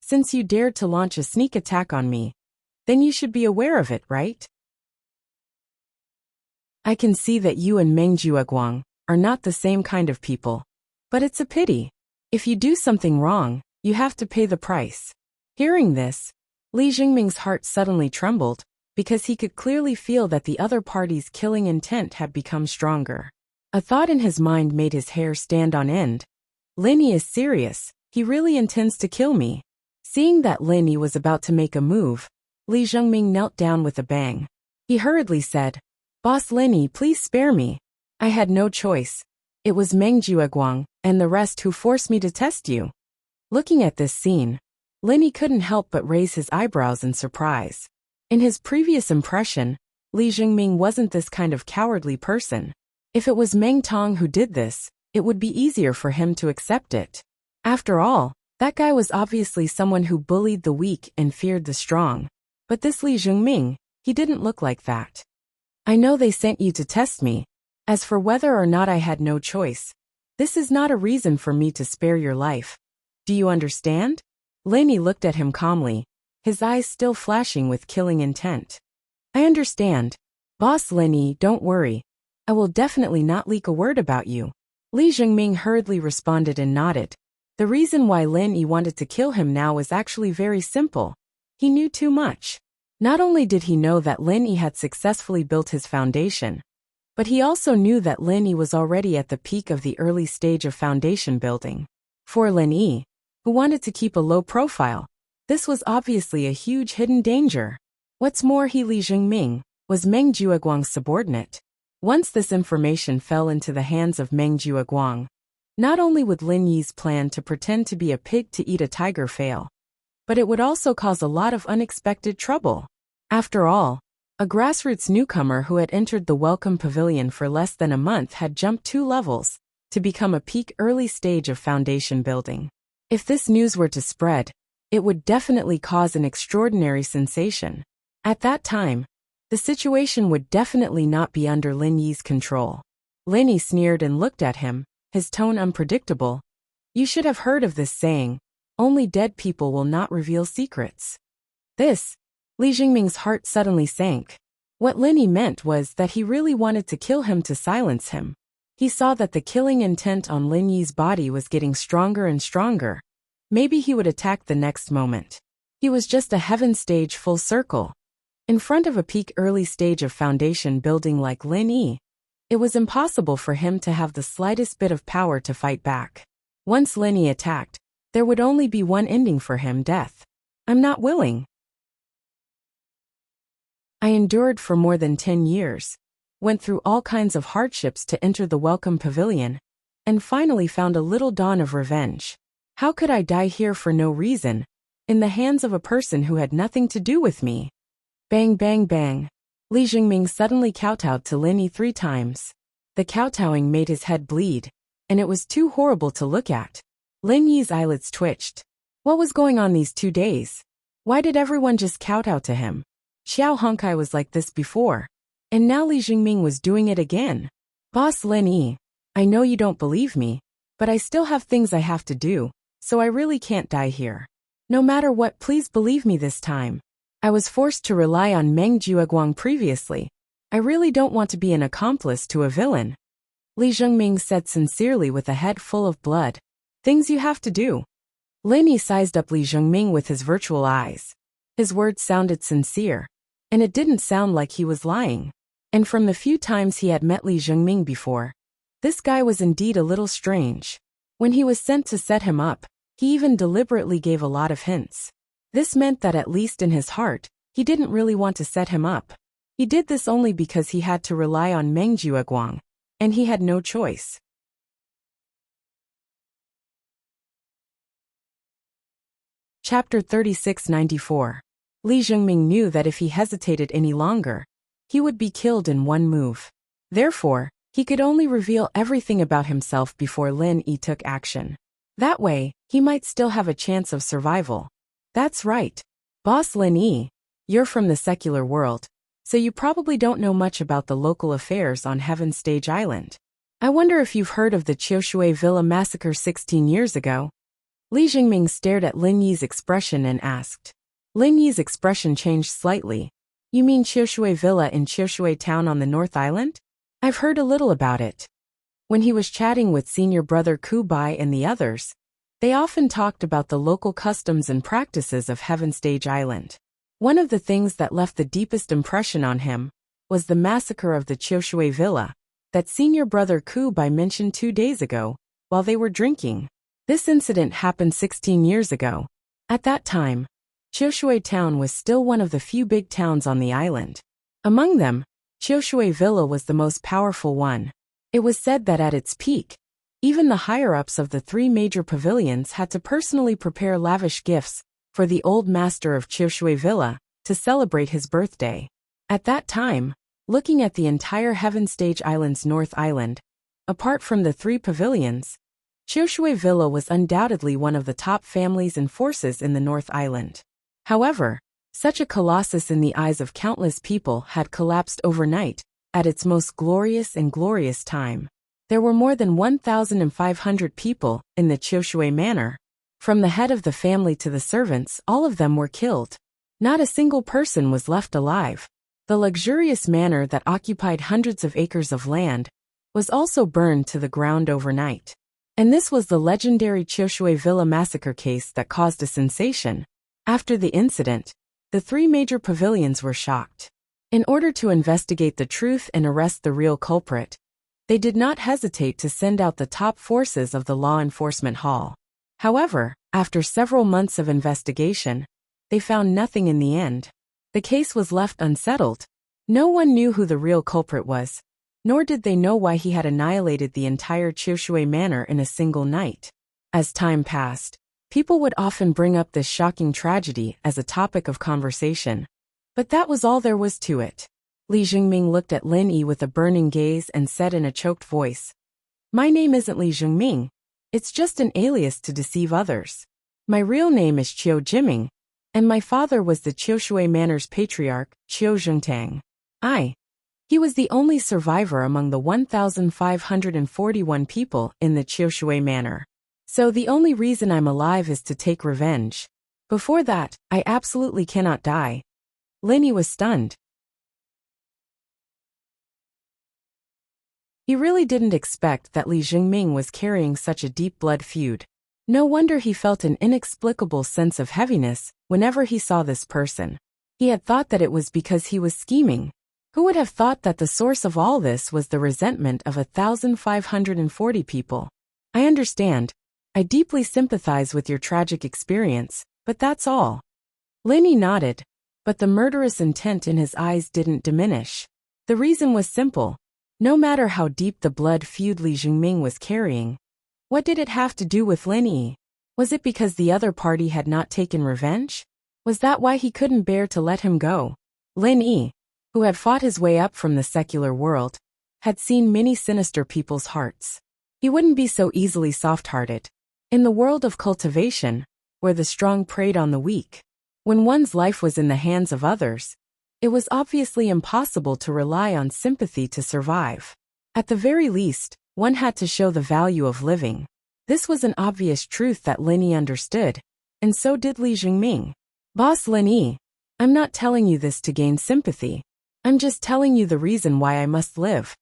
"Since you dared to launch a sneak attack on me, then you should be aware of it, right? I can see that you and Meng Jueguang are not the same kind of people. But it's a pity. If you do something wrong, you have to pay the price." Hearing this, Li Jingming's heart suddenly trembled, because he could clearly feel that the other party's killing intent had become stronger. A thought in his mind made his hair stand on end. Lin Yi is serious. He really intends to kill me. Seeing that Lin Yi was about to make a move, Li Jingming knelt down with a bang. He hurriedly said, "Boss Lin Yi, please spare me. I had no choice. It was Meng Jueguang and the rest who forced me to test you." Looking at this scene, Lin Yi couldn't help but raise his eyebrows in surprise. In his previous impression, Li Jingming wasn't this kind of cowardly person. If it was Meng Tong who did this, it would be easier for him to accept it. After all, that guy was obviously someone who bullied the weak and feared the strong. But this Li Jingming, he didn't look like that. "I know they sent you to test me. As for whether or not I had no choice, this is not a reason for me to spare your life. Do you understand?" Lin Yi looked at him calmly, his eyes still flashing with killing intent. "I understand. Boss Lin Yi, don't worry. I will definitely not leak a word about you." Li Jingming hurriedly responded and nodded. The reason why Lin Yi wanted to kill him now was actually very simple. He knew too much. Not only did he know that Lin Yi had successfully built his foundation, but he also knew that Lin Yi was already at the peak of the early stage of foundation building. For Lin Yi, who wanted to keep a low profile, this was obviously a huge hidden danger. What's more, he Li Jingming was Meng Jueguang's subordinate. Once this information fell into the hands of Meng Jueguang, not only would Lin Yi's plan to pretend to be a pig to eat a tiger fail, but it would also cause a lot of unexpected trouble. After all, a grassroots newcomer who had entered the Welcome Pavilion for less than a month had jumped 2 levels to become a peak early stage of foundation building. If this news were to spread, it would definitely cause an extraordinary sensation. At that time, the situation would definitely not be under Lin Yi's control. Lin Yi sneered and looked at him, his tone unpredictable. "You should have heard of this saying, only dead people will not reveal secrets." This, Li Jingming's heart suddenly sank. What Lin Yi meant was that he really wanted to kill him to silence him. He saw that the killing intent on Lin Yi's body was getting stronger and stronger. Maybe he would attack the next moment. He was just a heaven stage full circle. In front of a peak early stage of foundation building like Lin Yi, it was impossible for him to have the slightest bit of power to fight back. Once Lin Yi attacked, there would only be one ending for him: death. "I'm not willing. I endured for more than 10 years, went through all kinds of hardships to enter the Welcome Pavilion, and finally found a little dawn of revenge. How could I die here for no reason, in the hands of a person who had nothing to do with me?" Bang bang bang. Li Jingming suddenly kowtowed to Lin Yi 3 times. The kowtowing made his head bleed, and it was too horrible to look at. Lin Yi's eyelids twitched. What was going on these 2 days? Why did everyone just kowtow to him? Xiao Hongkai was like this before, and now Li Jingming was doing it again. "Boss Lin Yi, I know you don't believe me, but I still have things I have to do, so I really can't die here. No matter what, please believe me this time. I was forced to rely on Meng Jueguang previously. I really don't want to be an accomplice to a villain." Li Jingming said sincerely with a head full of blood. "Things you have to do." Lin Yi sized up Li Jingming with his virtual eyes. His words sounded sincere, and it didn't sound like he was lying. And from the few times he had met Li Jingming before, this guy was indeed a little strange. When he was sent to set him up, he even deliberately gave a lot of hints. This meant that at least in his heart, he didn't really want to set him up. He did this only because he had to rely on Meng Jueguang, and he had no choice. Chapter 3694. Li Jingming knew that if he hesitated any longer, he would be killed in one move. Therefore, he could only reveal everything about himself before Lin Yi took action. That way, he might still have a chance of survival. That's right. Boss Lin Yi, you're from the secular world, so you probably don't know much about the local affairs on Heaven's Stage Island. I wonder if you've heard of the Qiushui Villa massacre 16 years ago? Li Jingming stared at Lin Yi's expression and asked. Lin Yi's expression changed slightly. You mean Qiushui Villa in Qiushui Town on the North Island? I've heard a little about it. When he was chatting with senior brother Ku Bai and the others, they often talked about the local customs and practices of Heaven's Stage Island. One of the things that left the deepest impression on him was the massacre of the Qiushui Villa that senior brother Ku Bai mentioned 2 days ago while they were drinking. This incident happened 16 years ago. At that time, Qiushui Town was still one of the few big towns on the island. Among them, Qiushui Villa was the most powerful one. It was said that at its peak, even the higher-ups of the 3 major pavilions had to personally prepare lavish gifts for the old master of Qiushui Villa to celebrate his birthday. At that time, looking at the entire Heaven Stage Island's North Island, apart from the 3 pavilions, Qiushui Villa was undoubtedly one of the top families and forces in the North Island. However, such a colossus in the eyes of countless people had collapsed overnight at its most glorious time. There were more than 1,500 people in the Qiushui Manor. From the head of the family to the servants, all of them were killed. Not a single person was left alive. The luxurious manor that occupied hundreds of acres of land was also burned to the ground overnight. And this was the legendary Qiushui Villa massacre case that caused a sensation. After the incident, the 3 major pavilions were shocked. In order to investigate the truth and arrest the real culprit, they did not hesitate to send out the top forces of the law enforcement hall. However, after several months of investigation, they found nothing in the end. The case was left unsettled. No one knew who the real culprit was, nor did they know why he had annihilated the entire Qiushui Manor in a single night. As time passed, people would often bring up this shocking tragedy as a topic of conversation. But that was all there was to it. Li Jingming looked at Lin Yi with a burning gaze and said in a choked voice, "My name isn't Li Jingming. It's just an alias to deceive others. My real name is Qiu Jiming, and my father was the Qiushui Manor's patriarch, Qiu Zhengtang. He was the only survivor among the 1,541 people in the Qiushui Manor. So the only reason I'm alive is to take revenge. Before that, I absolutely cannot die." Lin Yi was stunned. He really didn't expect that Li Jingming was carrying such a deep blood feud. No wonder he felt an inexplicable sense of heaviness whenever he saw this person. He had thought that it was because he was scheming. Who would have thought that the source of all this was the resentment of 1,540 people? I understand. I deeply sympathize with your tragic experience, but that's all. Lin Yi nodded, but the murderous intent in his eyes didn't diminish. The reason was simple. No matter how deep the blood feud Li Jingming was carrying, what did it have to do with Lin Yi? Was it because the other party had not taken revenge? Was that why he couldn't bear to let him go? Lin Yi, who had fought his way up from the secular world, had seen many sinister people's hearts. He wouldn't be so easily soft-hearted. In the world of cultivation, where the strong preyed on the weak, when one's life was in the hands of others, it was obviously impossible to rely on sympathy to survive. At the very least, one had to show the value of living. This was an obvious truth that Lin Yi understood, and so did Li Jingming. "Boss Lin Yi, I'm not telling you this to gain sympathy. I'm just telling you the reason why I must live."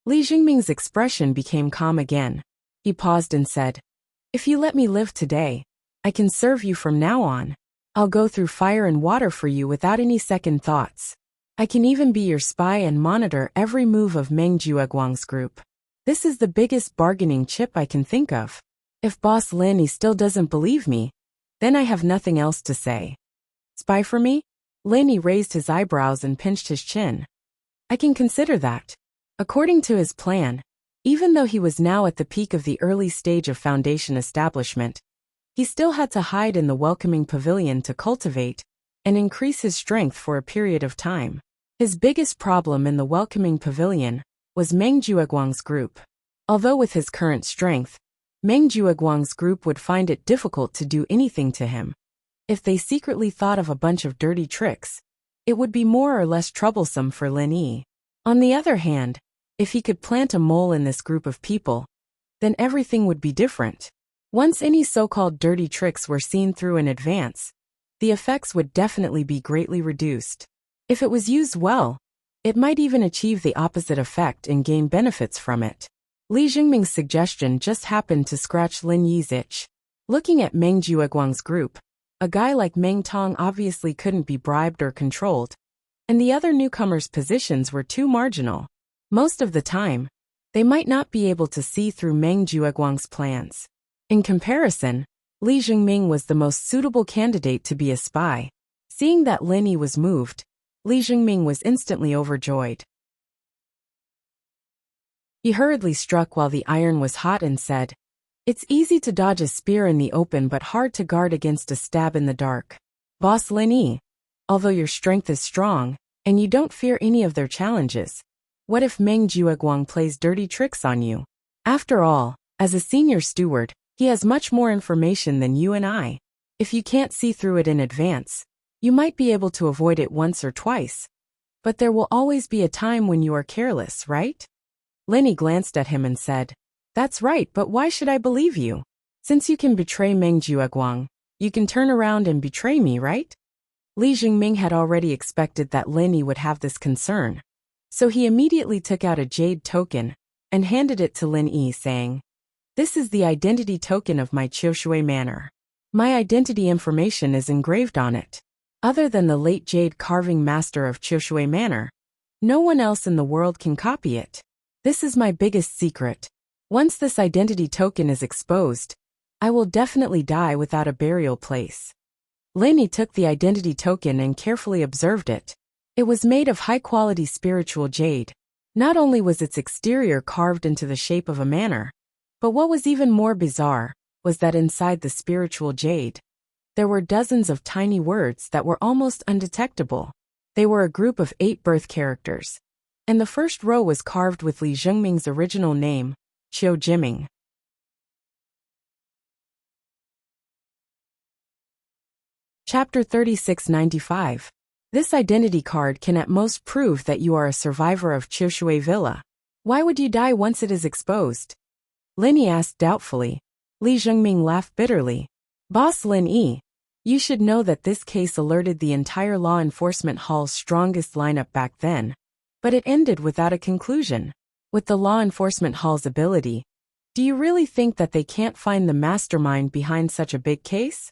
Li Jingming's expression became calm again. He paused and said, "If you let me live today, I can serve you from now on. I'll go through fire and water for you without any second thoughts. I can even be your spy and monitor every move of Meng Jueguang's group. This is the biggest bargaining chip I can think of. If Boss Lin Yi still doesn't believe me, then I have nothing else to say." "Spy for me?" Lin Yi raised his eyebrows and pinched his chin. "I can consider that." According to his plan, even though he was now at the peak of the early stage of foundation establishment, he still had to hide in the welcoming pavilion to cultivate and increase his strength for a period of time. His biggest problem in the welcoming pavilion was Meng Jueguang's group. Although with his current strength, Meng Jueguang's group would find it difficult to do anything to him. If they secretly thought of a bunch of dirty tricks, it would be more or less troublesome for Lin Yi. On the other hand, if he could plant a mole in this group of people, then everything would be different. Once any so-called dirty tricks were seen through in advance, the effects would definitely be greatly reduced. If it was used well, it might even achieve the opposite effect and gain benefits from it. Li Jingming's suggestion just happened to scratch Lin Yi's itch. Looking at Meng Jueguang's group, a guy like Meng Tong obviously couldn't be bribed or controlled, and the other newcomers' positions were too marginal. Most of the time, they might not be able to see through Meng Jueguang's plans. In comparison, Li Jingming was the most suitable candidate to be a spy. Seeing that Lin Yi was moved, Li Jingming was instantly overjoyed. He hurriedly struck while the iron was hot and said, "It's easy to dodge a spear in the open but hard to guard against a stab in the dark. Boss Lin Yi, although your strength is strong, and you don't fear any of their challenges, what if Meng Jueguang plays dirty tricks on you? After all, as a senior steward, he has much more information than you and I. If you can't see through it in advance, you might be able to avoid it once or twice. But there will always be a time when you are careless, right?" Lin Yi glanced at him and said, "That's right, but why should I believe you? Since you can betray Meng Jueguang, you can turn around and betray me, right?" Li Jingming had already expected that Lin Yi would have this concern, so he immediately took out a jade token and handed it to Lin Yi, saying, "This is the identity token of my Qiushui manor. My identity information is engraved on it. Other than the late jade carving master of Qiushui manor, no one else in the world can copy it. This is my biggest secret. Once this identity token is exposed, I will definitely die without a burial place." Lin Yi took the identity token and carefully observed it. It was made of high-quality spiritual jade. Not only was its exterior carved into the shape of a manor, but what was even more bizarre was that inside the spiritual jade, there were dozens of tiny words that were almost undetectable. They were a group of 8 birth characters, and the first row was carved with Li Jingming's original name, Qiu Jiming. Chapter 3695. This identity card can at most prove that you are a survivor of Qiushui Villa. Why would you die once it is exposed? Lin Yi asked doubtfully. Li Jingming laughed bitterly. "Boss Lin Yi, you should know that this case alerted the entire law enforcement hall's strongest lineup back then, but it ended without a conclusion. With the law enforcement hall's ability, do you really think that they can't find the mastermind behind such a big case?"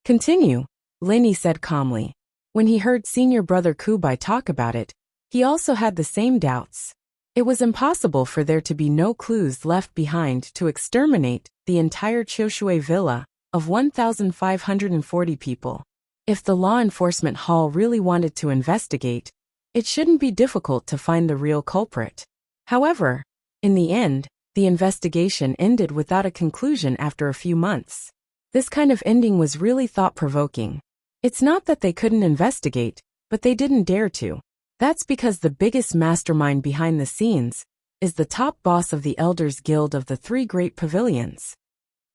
"Continue," Lin Yi said calmly. When he heard senior brother Kubai talk about it, he also had the same doubts. It was impossible for there to be no clues left behind to exterminate the entire Qiushui Villa of 1,540 people. If the law enforcement hall really wanted to investigate, it shouldn't be difficult to find the real culprit. However, in the end, the investigation ended without a conclusion after a few months. This kind of ending was really thought-provoking. It's not that they couldn't investigate, but they didn't dare to. That's because the biggest mastermind behind the scenes is the top boss of the Elders Guild of the 3 Great Pavilions.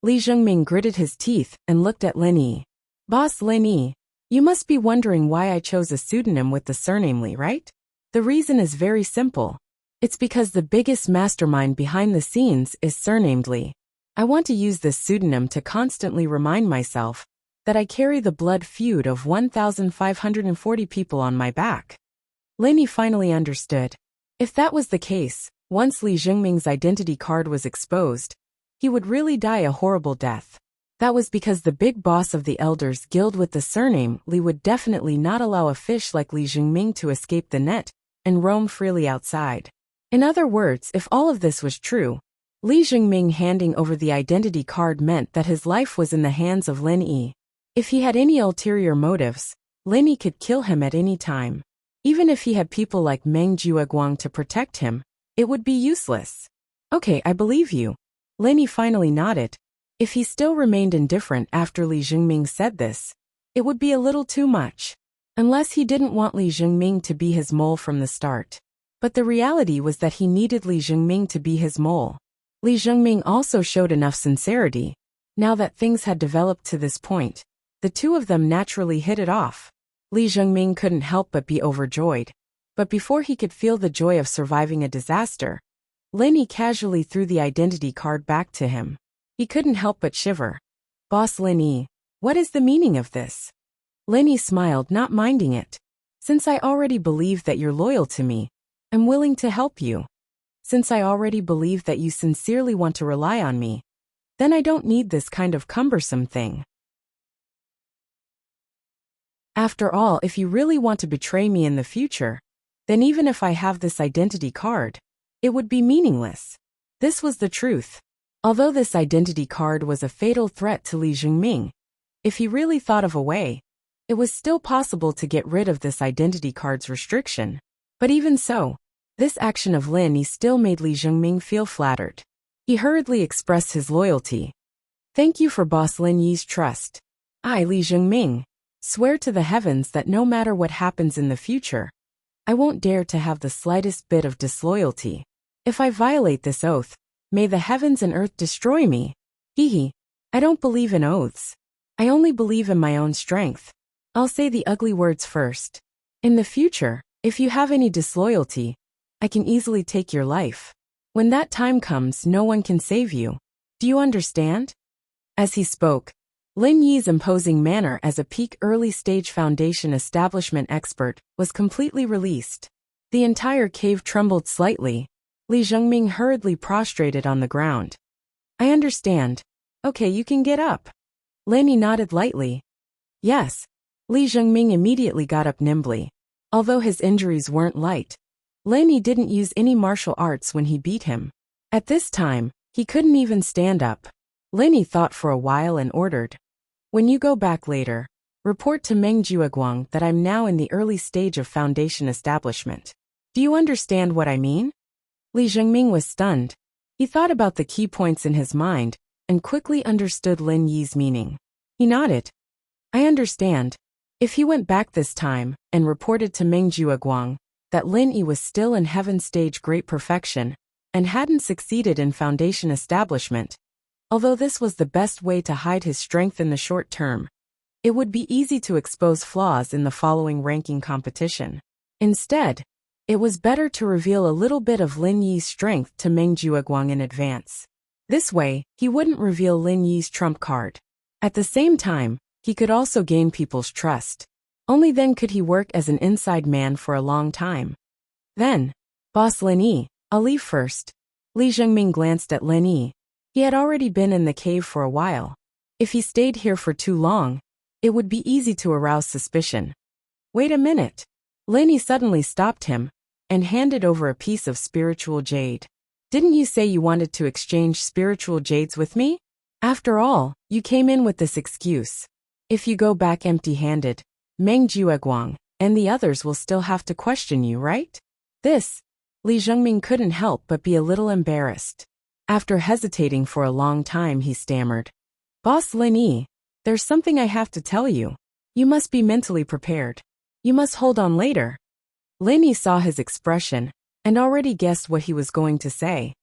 Li Jingming gritted his teeth and looked at Lin Yi. "Boss Lin Yi, you must be wondering why I chose a pseudonym with the surname Li, right? The reason is very simple. It's because the biggest mastermind behind the scenes is surnamed Li. I want to use this pseudonym to constantly remind myself that I carry the blood feud of 1,540 people on my back." Lin Yi finally understood. If that was the case, once Li Jingming's identity card was exposed, he would really die a horrible death. That was because the big boss of the Elders Guild with the surname Li would definitely not allow a fish like Li Jingming to escape the net and roam freely outside. In other words, if all of this was true, Li Jingming handing over the identity card meant that his life was in the hands of Lin Yi. If he had any ulterior motives, Lin Yi could kill him at any time. Even if he had people like Meng Jueguang to protect him, it would be useless. "Okay, I believe you." Lin Yi finally nodded. If he still remained indifferent after Li Jingming said this, it would be a little too much. unless he didn't want Li Zhengming to be his mole from the start. But the reality was that he needed Li Zhengming to be his mole. Li Zhengming also showed enough sincerity. Now that things had developed to this point, the two of them naturally hit it off. Li Zhengming couldn't help but be overjoyed. But before he could feel the joy of surviving a disaster, Lin Yi casually threw the identity card back to him. He couldn't help but shiver. "Boss Lin Yi, what is the meaning of this?" Lin Yi smiled, not minding it. "Since I already believe that you're loyal to me, I'm willing to help you. Since I already believe that you sincerely want to rely on me, then I don't need this kind of cumbersome thing. After all, if you really want to betray me in the future, then even if I have this identity card, it would be meaningless." This was the truth. Although this identity card was a fatal threat to Li Zhengming, if he really thought of a way, it was still possible to get rid of this identity card's restriction. But even so, this action of Lin Yi still made Li Zhengming feel flattered. He hurriedly expressed his loyalty. "Thank you for Boss Lin Yi's trust. I, Li Zhengming, swear to the heavens that no matter what happens in the future, I won't dare to have the slightest bit of disloyalty. If I violate this oath, may the heavens and earth destroy me. Hee. I don't believe in oaths. I only believe in my own strength. I'll say the ugly words first. In the future, if you have any disloyalty, I can easily take your life. When that time comes, no one can save you. Do you understand?" As he spoke, Lin Yi's imposing manner as a peak early-stage foundation establishment expert was completely released. The entire cave trembled slightly. Li Zhengming hurriedly prostrated on the ground. "I understand. Okay, you can get up." Lin Yi nodded lightly. "Yes." Li Zhengming immediately got up nimbly. Although his injuries weren't light, Lin Yi didn't use any martial arts when he beat him. At this time, he couldn't even stand up. Lin Yi thought for a while and ordered, "When you go back later, report to Meng Jueguang that I'm now in the early stage of foundation establishment. Do you understand what I mean?" Li Zhengming was stunned. He thought about the key points in his mind and quickly understood Lin Yi's meaning. He nodded. "I understand." If he went back this time and reported to Meng Jueguang that Lin Yi was still in heaven stage great perfection and hadn't succeeded in foundation establishment, although this was the best way to hide his strength in the short term, it would be easy to expose flaws in the following ranking competition. Instead, it was better to reveal a little bit of Lin Yi's strength to Meng Jueguang in advance. This way, he wouldn't reveal Lin Yi's trump card. At the same time, he could also gain people's trust. Only then could he work as an inside man for a long time. Then, "Boss Lin Yi, I'll leave first." Li Zhengming glanced at Lin Yi. He had already been in the cave for a while. If he stayed here for too long, it would be easy to arouse suspicion. "Wait a minute." Lin Yi suddenly stopped him and handed over a piece of spiritual jade. "Didn't you say you wanted to exchange spiritual jades with me? After all, you came in with this excuse. If you go back empty-handed, Meng Jueguang and the others will still have to question you, right?" This, Li Zhengming couldn't help but be a little embarrassed. After hesitating for a long time, he stammered, "Boss Lin Yi, there's something I have to tell you. You must be mentally prepared. You must hold on later." Lin Yi saw his expression and already guessed what he was going to say.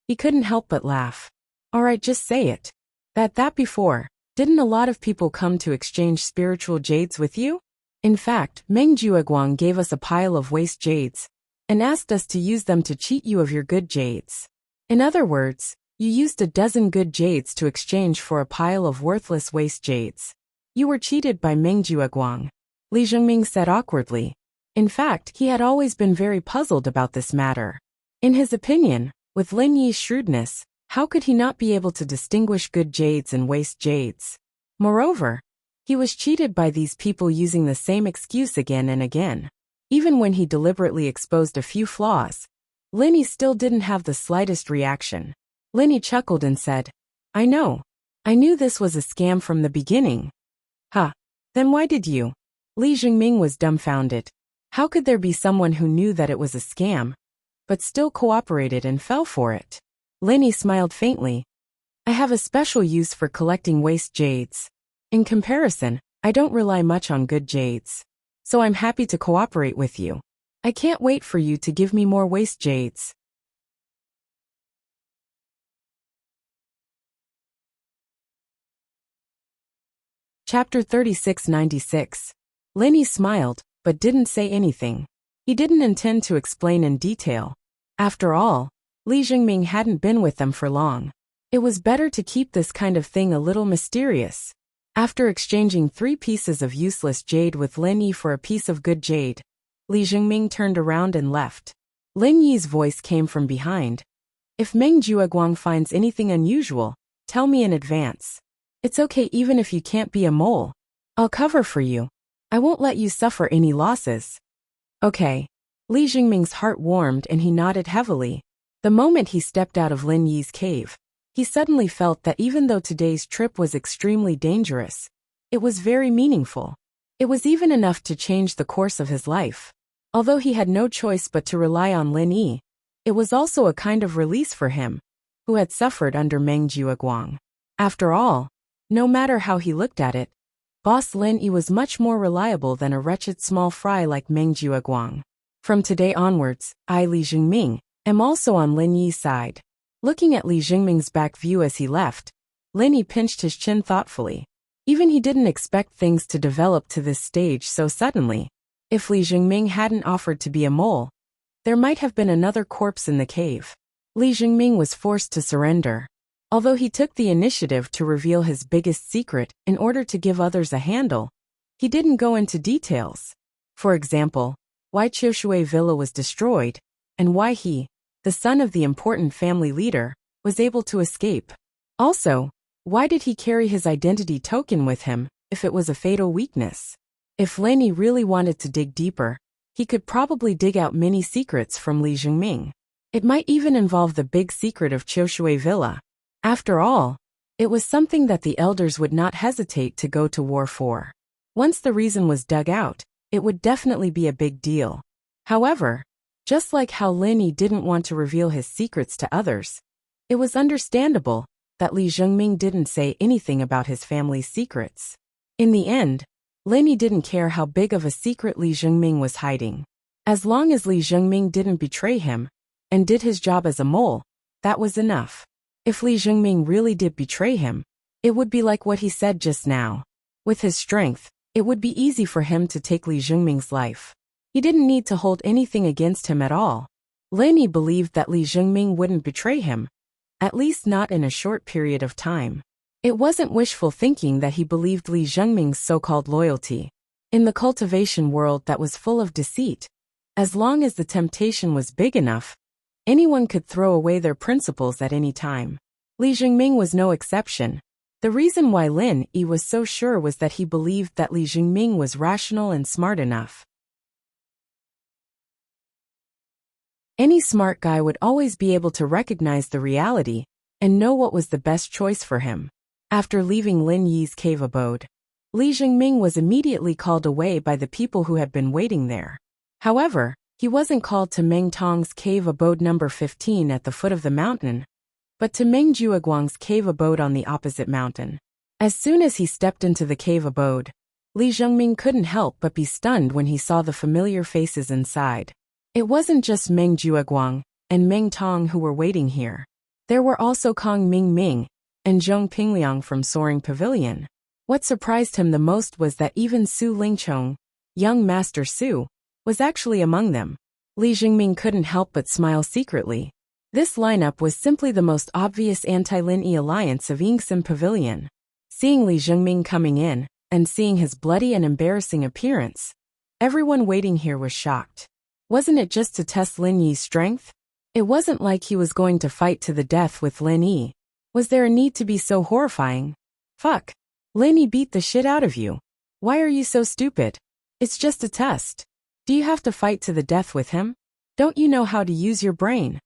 He couldn't help but laugh. "All right, just say it. That before, didn't a lot of people come to exchange spiritual jades with you? In fact, Meng Jueguang gave us a pile of waste jades and asked us to use them to cheat you of your good jades. In other words, you used a dozen good jades to exchange for a pile of worthless waste jades. You were cheated by Meng Jueguang," Li Zhengming said awkwardly. In fact, he had always been very puzzled about this matter. In his opinion, with Lin Yi's shrewdness, how could he not be able to distinguish good jades and waste jades? Moreover, he was cheated by these people using the same excuse again and again. Even when he deliberately exposed a few flaws, Lin Yi still didn't have the slightest reaction. Lin Yi chuckled and said, "I know. I knew this was a scam from the beginning." "Huh. Then why did you?" Li Zhengming was dumbfounded. How could there be someone who knew that it was a scam, but still cooperated and fell for it? Lin Yi smiled faintly. I have a special use for collecting waste jades. In comparison, I don't rely much on good jades. So I'm happy to cooperate with you. I can't wait for you to give me more waste jades. Chapter 3696. Linny smiled, but didn't say anything. He didn't intend to explain in detail. After all, Li Jingming hadn't been with them for long. It was better to keep this kind of thing a little mysterious. After exchanging 3 pieces of useless jade with Lin Yi for a piece of good jade, Li Jingming turned around and left. Lin Yi's voice came from behind. If Meng Jueguang finds anything unusual, tell me in advance. It's okay even if you can't be a mole. I'll cover for you. I won't let you suffer any losses. Okay. Li Jingming's heart warmed and he nodded heavily. The moment he stepped out of Lin Yi's cave, he suddenly felt that even though today's trip was extremely dangerous, it was very meaningful. It was even enough to change the course of his life. Although he had no choice but to rely on Lin Yi, it was also a kind of release for him, who had suffered under Meng Jueguang. After all, no matter how he looked at it, Boss Lin Yi was much more reliable than a wretched small fry like Meng Jueguang. From today onwards, I, Li Jingming, am also on Lin Yi's side. Looking at Li Jingming's back view as he left, Lin Yi pinched his chin thoughtfully. Even he didn't expect things to develop to this stage so suddenly. If Li Jingming hadn't offered to be a mole, there might have been another corpse in the cave. Li Jingming was forced to surrender. Although he took the initiative to reveal his biggest secret in order to give others a handle, he didn't go into details. For example, why Qiushui Villa was destroyed, and why he, the son of the important family leader, was able to escape. Also, why did he carry his identity token with him, if it was a fatal weakness? If Lin Yi really wanted to dig deeper, he could probably dig out many secrets from Li Jingming. It might even involve the big secret of Qiushui Villa. After all, it was something that the elders would not hesitate to go to war for. Once the reason was dug out, it would definitely be a big deal. However, just like how Lin Yi didn't want to reveal his secrets to others, it was understandable that Li Jingming didn't say anything about his family's secrets. In the end, Lin Yi didn't care how big of a secret Li Jingming was hiding. As long as Li Jingming didn't betray him and did his job as a mole, that was enough. If Li Jingming really did betray him, it would be like what he said just now. With his strength, it would be easy for him to take Li Jingming's life. He didn't need to hold anything against him at all. Lin Yi believed that Li Jingming wouldn't betray him, at least not in a short period of time. It wasn't wishful thinking that he believed Li Jingming's so-called loyalty. In the cultivation world that was full of deceit, as long as the temptation was big enough, anyone could throw away their principles at any time. Li Jingming was no exception. The reason why Lin Yi was so sure was that he believed that Li Jingming was rational and smart enough. Any smart guy would always be able to recognize the reality and know what was the best choice for him. After leaving Lin Yi's cave abode, Li Jingming was immediately called away by the people who had been waiting there. However, he wasn't called to Meng Tong's cave abode number 15 at the foot of the mountain, but to Meng Jueguang's cave abode on the opposite mountain. As soon as he stepped into the cave abode, Li Jingming couldn't help but be stunned when he saw the familiar faces inside. It wasn't just Meng Jueguang and Meng Tong who were waiting here. There were also Kong Ming and Zhong Pingliang from Soaring Pavilion. What surprised him the most was that even Su Lingchong, young Master Su, was actually among them. Li Jingming couldn't help but smile secretly. This lineup was simply the most obvious anti-Lin Yi alliance of Yingxin Pavilion. Seeing Li Jingming coming in, and seeing his bloody and embarrassing appearance, everyone waiting here was shocked. Wasn't it just to test Lin Yi's strength? It wasn't like he was going to fight to the death with Lin Yi. Was there a need to be so horrifying? Fuck. Lin Yi beat the shit out of you. Why are you so stupid? It's just a test. Do you have to fight to the death with him? Don't you know how to use your brain?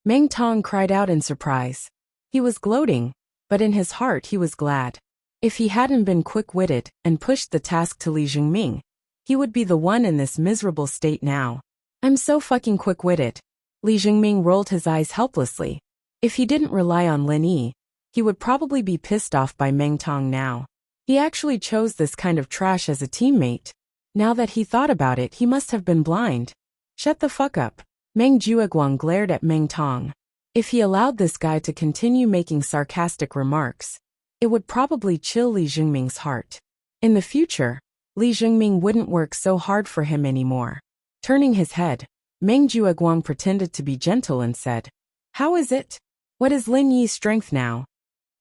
Meng Tong cried out in surprise. He was gloating, but in his heart he was glad. If he hadn't been quick-witted and pushed the task to Li Jingming, he would be the one in this miserable state now. I'm so fucking quick-witted. Li Jingming rolled his eyes helplessly. If he didn't rely on Lin Yi, He would probably be pissed off by Meng Tong now. He actually chose this kind of trash as a teammate. Now that he thought about it, he must have been blind. Shut the fuck up. Meng Jueguang glared at Meng Tong. If he allowed this guy to continue making sarcastic remarks, it would probably chill Li Jingming's heart. In the future, Li Jingming wouldn't work so hard for him anymore. Turning his head, Meng Jueguang pretended to be gentle and said, "How is it? What is Lin Yi's strength now?"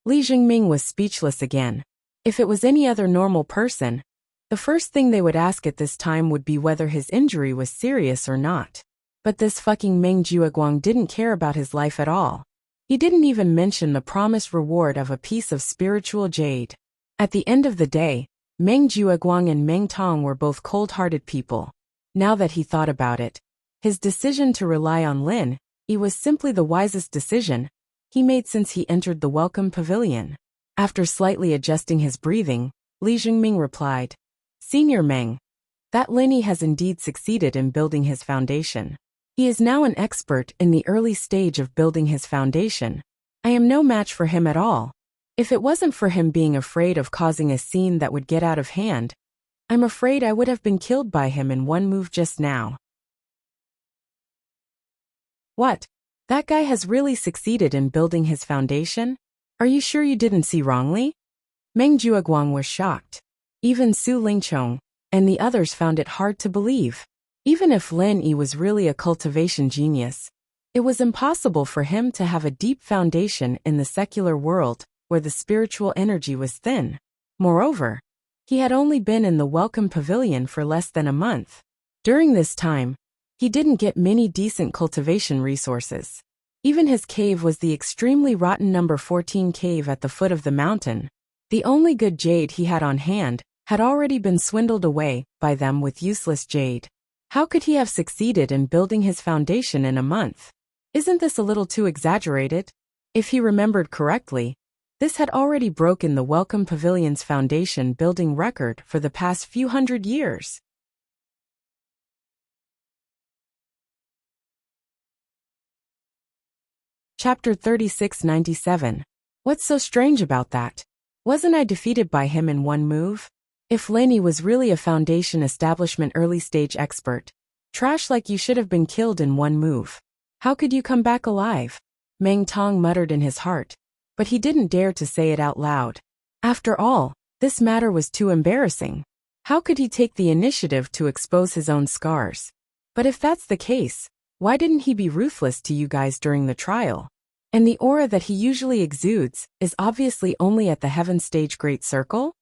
Li Jingming was speechless again. If it was any other normal person, the first thing they would ask at this time would be whether his injury was serious or not. But this fucking Meng Jueguang didn't care about his life at all. He didn't even mention the promised reward of a piece of spiritual jade. At the end of the day, Meng Jueguang and Meng Tong were both cold-hearted people. Now that he thought about it, his decision to rely on Lin Yi was simply the wisest decision he made since he entered the welcome pavilion. After slightly adjusting his breathing, Li Jingming replied, "Senior Meng, that Lin Yi has indeed succeeded in building his foundation. He is now an expert in the early stage of building his foundation. I am no match for him at all. If it wasn't for him being afraid of causing a scene that would get out of hand, I'm afraid I would have been killed by him in one move just now." What? That guy has really succeeded in building his foundation? Are you sure you didn't see wrongly? Meng Jueguang was shocked. Even Su Lingchong and the others found it hard to believe. Even if Lin Yi was really a cultivation genius, it was impossible for him to have a deep foundation in the secular world where the spiritual energy was thin. Moreover, he had only been in the welcome pavilion for less than a month. During this time, he didn't get many decent cultivation resources. Even his cave was the extremely rotten number 14 cave at the foot of the mountain. The only good jade he had on hand had already been swindled away by them with useless jade. How could he have succeeded in building his foundation in a month? Isn't this a little too exaggerated? If he remembered correctly, this had already broken the Welcome Pavilion's foundation building record for the past few hundred years. Chapter 3697. What's so strange about that? Wasn't I defeated by him in one move? If Lin Yi was really a foundation establishment early stage expert, trash like you should have been killed in one move. How could you come back alive? Meng Tong muttered in his heart, but he didn't dare to say it out loud. After all, this matter was too embarrassing. How could he take the initiative to expose his own scars? But if that's the case, why didn't he be ruthless to you guys during the trial? And the aura that he usually exudes is obviously only at the Heaven Stage Great Circle?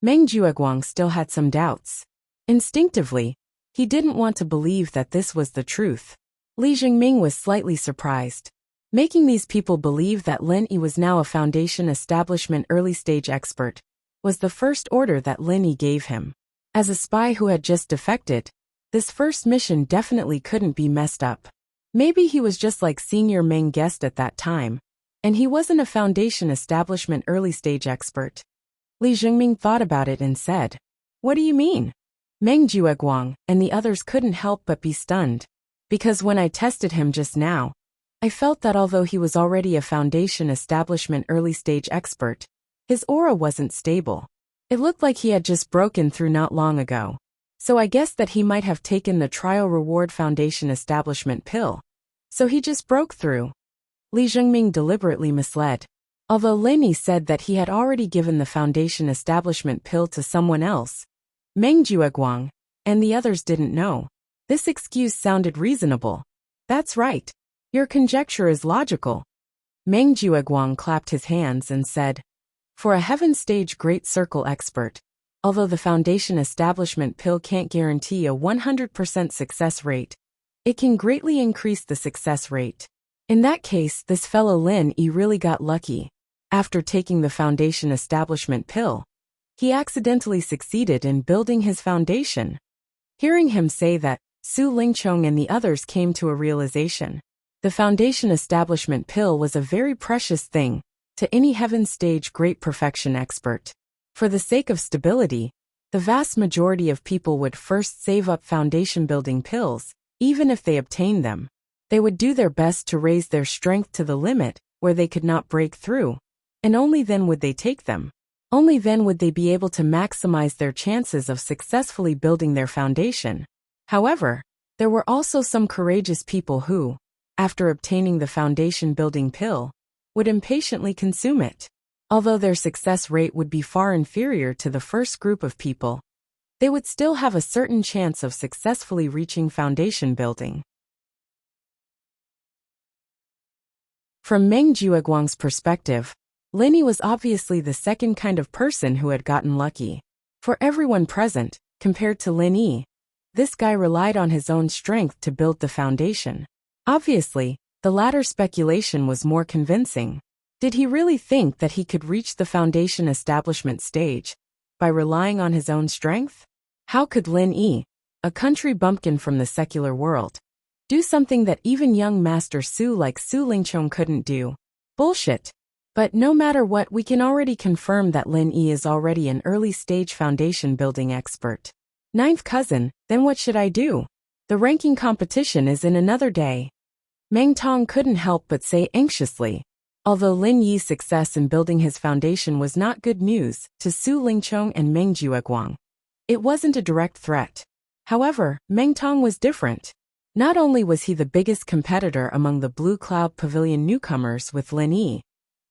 Meng Jueguang still had some doubts. Instinctively, he didn't want to believe that this was the truth. Li Jingming was slightly surprised. Making these people believe that Lin Yi was now a foundation establishment early stage expert was the first order that Lin Yi gave him. As a spy who had just defected, this first mission definitely couldn't be messed up. Maybe he was just like Senior Meng guessed at that time, and he wasn't a foundation establishment early stage expert. Li Jingming thought about it and said, "What do you mean?" Meng Jueguang and the others couldn't help but be stunned, because when I tested him just now, I felt that although he was already a foundation establishment early stage expert, his aura wasn't stable. It looked like he had just broken through not long ago. So I guessed that he might have taken the trial reward foundation establishment pill. So he just broke through. Li Jingming deliberately misled. Although Lin Yi said that he had already given the foundation establishment pill to someone else, Meng Jueguang and the others didn't know. This excuse sounded reasonable. That's right. Your conjecture is logical. Meng Jueguang clapped his hands and said, "For a Heaven Stage Great Circle expert, although the foundation establishment pill can't guarantee a 100% success rate, it can greatly increase the success rate. In that case, this fellow Lin Yi really got lucky. After taking the foundation establishment pill, he accidentally succeeded in building his foundation." Hearing him say that, Su Lingchong and the others came to a realization. The foundation establishment pill was a very precious thing to any Heaven Stage Great Perfection expert. For the sake of stability, the vast majority of people would first save up foundation building pills, even if they obtained them. They would do their best to raise their strength to the limit where they could not break through. and only then would they take them. Only then would they be able to maximize their chances of successfully building their foundation. However, there were also some courageous people who, after obtaining the foundation-building pill, would impatiently consume it. Although their success rate would be far inferior to the first group of people, they would still have a certain chance of successfully reaching foundation building. From Meng Jiuguang's perspective, Lin Yi was obviously the second kind of person who had gotten lucky. For everyone present, compared to Lin Yi, this guy relied on his own strength to build the foundation. Obviously, the latter speculation was more convincing. Did he really think that he could reach the foundation establishment stage by relying on his own strength? How could Lin Yi, a country bumpkin from the secular world, do something that even young Master Su like Su Lingqiong couldn't do? Bullshit. But no matter what, we can already confirm that Lin Yi is already an early-stage foundation-building expert. Ninth cousin, then what should I do? The ranking competition is in another day. Meng Tong couldn't help but say anxiously. Although Lin Yi's success in building his foundation was not good news to Su Lingqiong and Meng Jiuguang, it wasn't a direct threat. However, Meng Tong was different. Not only was he the biggest competitor among the Blue Cloud Pavilion newcomers with Lin Yi,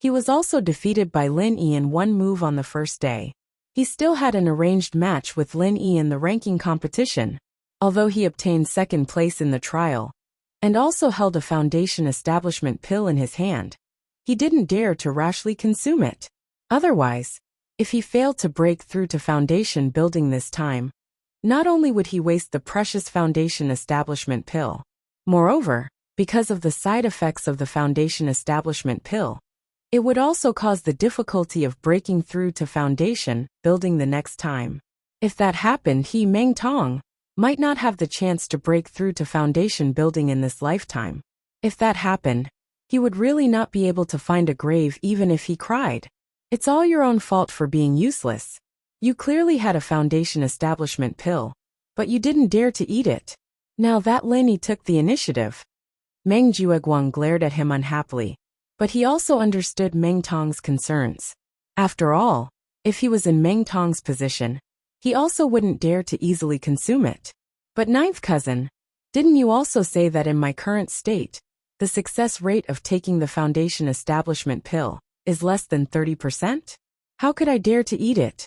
he was also defeated by Lin Yi in one move on the first day. He still had an arranged match with Lin Yi in the ranking competition, although he obtained second place in the trial, and also held a foundation establishment pill in his hand. He didn't dare to rashly consume it. Otherwise, if he failed to break through to foundation building this time, not only would he waste the precious foundation establishment pill, moreover, because of the side effects of the foundation establishment pill, it would also cause the difficulty of breaking through to foundation building the next time. If that happened, he, Meng Tong, might not have the chance to break through to foundation building in this lifetime. If that happened, he would really not be able to find a grave even if he cried. It's all your own fault for being useless. You clearly had a foundation establishment pill, but you didn't dare to eat it. Now that Lin Yi took the initiative. Meng Jiuguang glared at him unhappily, but he also understood Meng Tong's concerns. After all, if he was in Meng Tong's position, he also wouldn't dare to easily consume it. But ninth cousin, didn't you also say that in my current state, the success rate of taking the foundation establishment pill is less than 30%? How could I dare to eat it?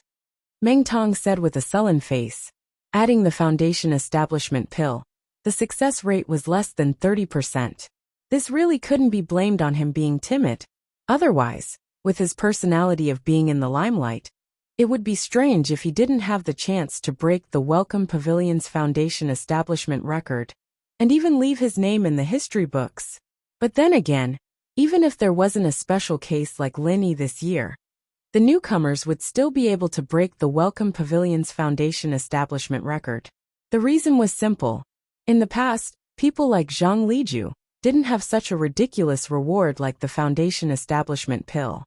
Meng Tong said with a sullen face. Adding the foundation establishment pill, the success rate was less than 30%. This really couldn't be blamed on him being timid. Otherwise, with his personality of being in the limelight, it would be strange if he didn't have the chance to break the Welcome Pavilion's foundation establishment record, and even leave his name in the history books. But then again, even if there wasn't a special case like Lin Yi this year, the newcomers would still be able to break the Welcome Pavilion's foundation establishment record. The reason was simple. In the past, people like Zhang Liju didn't have such a ridiculous reward like the foundation establishment pill.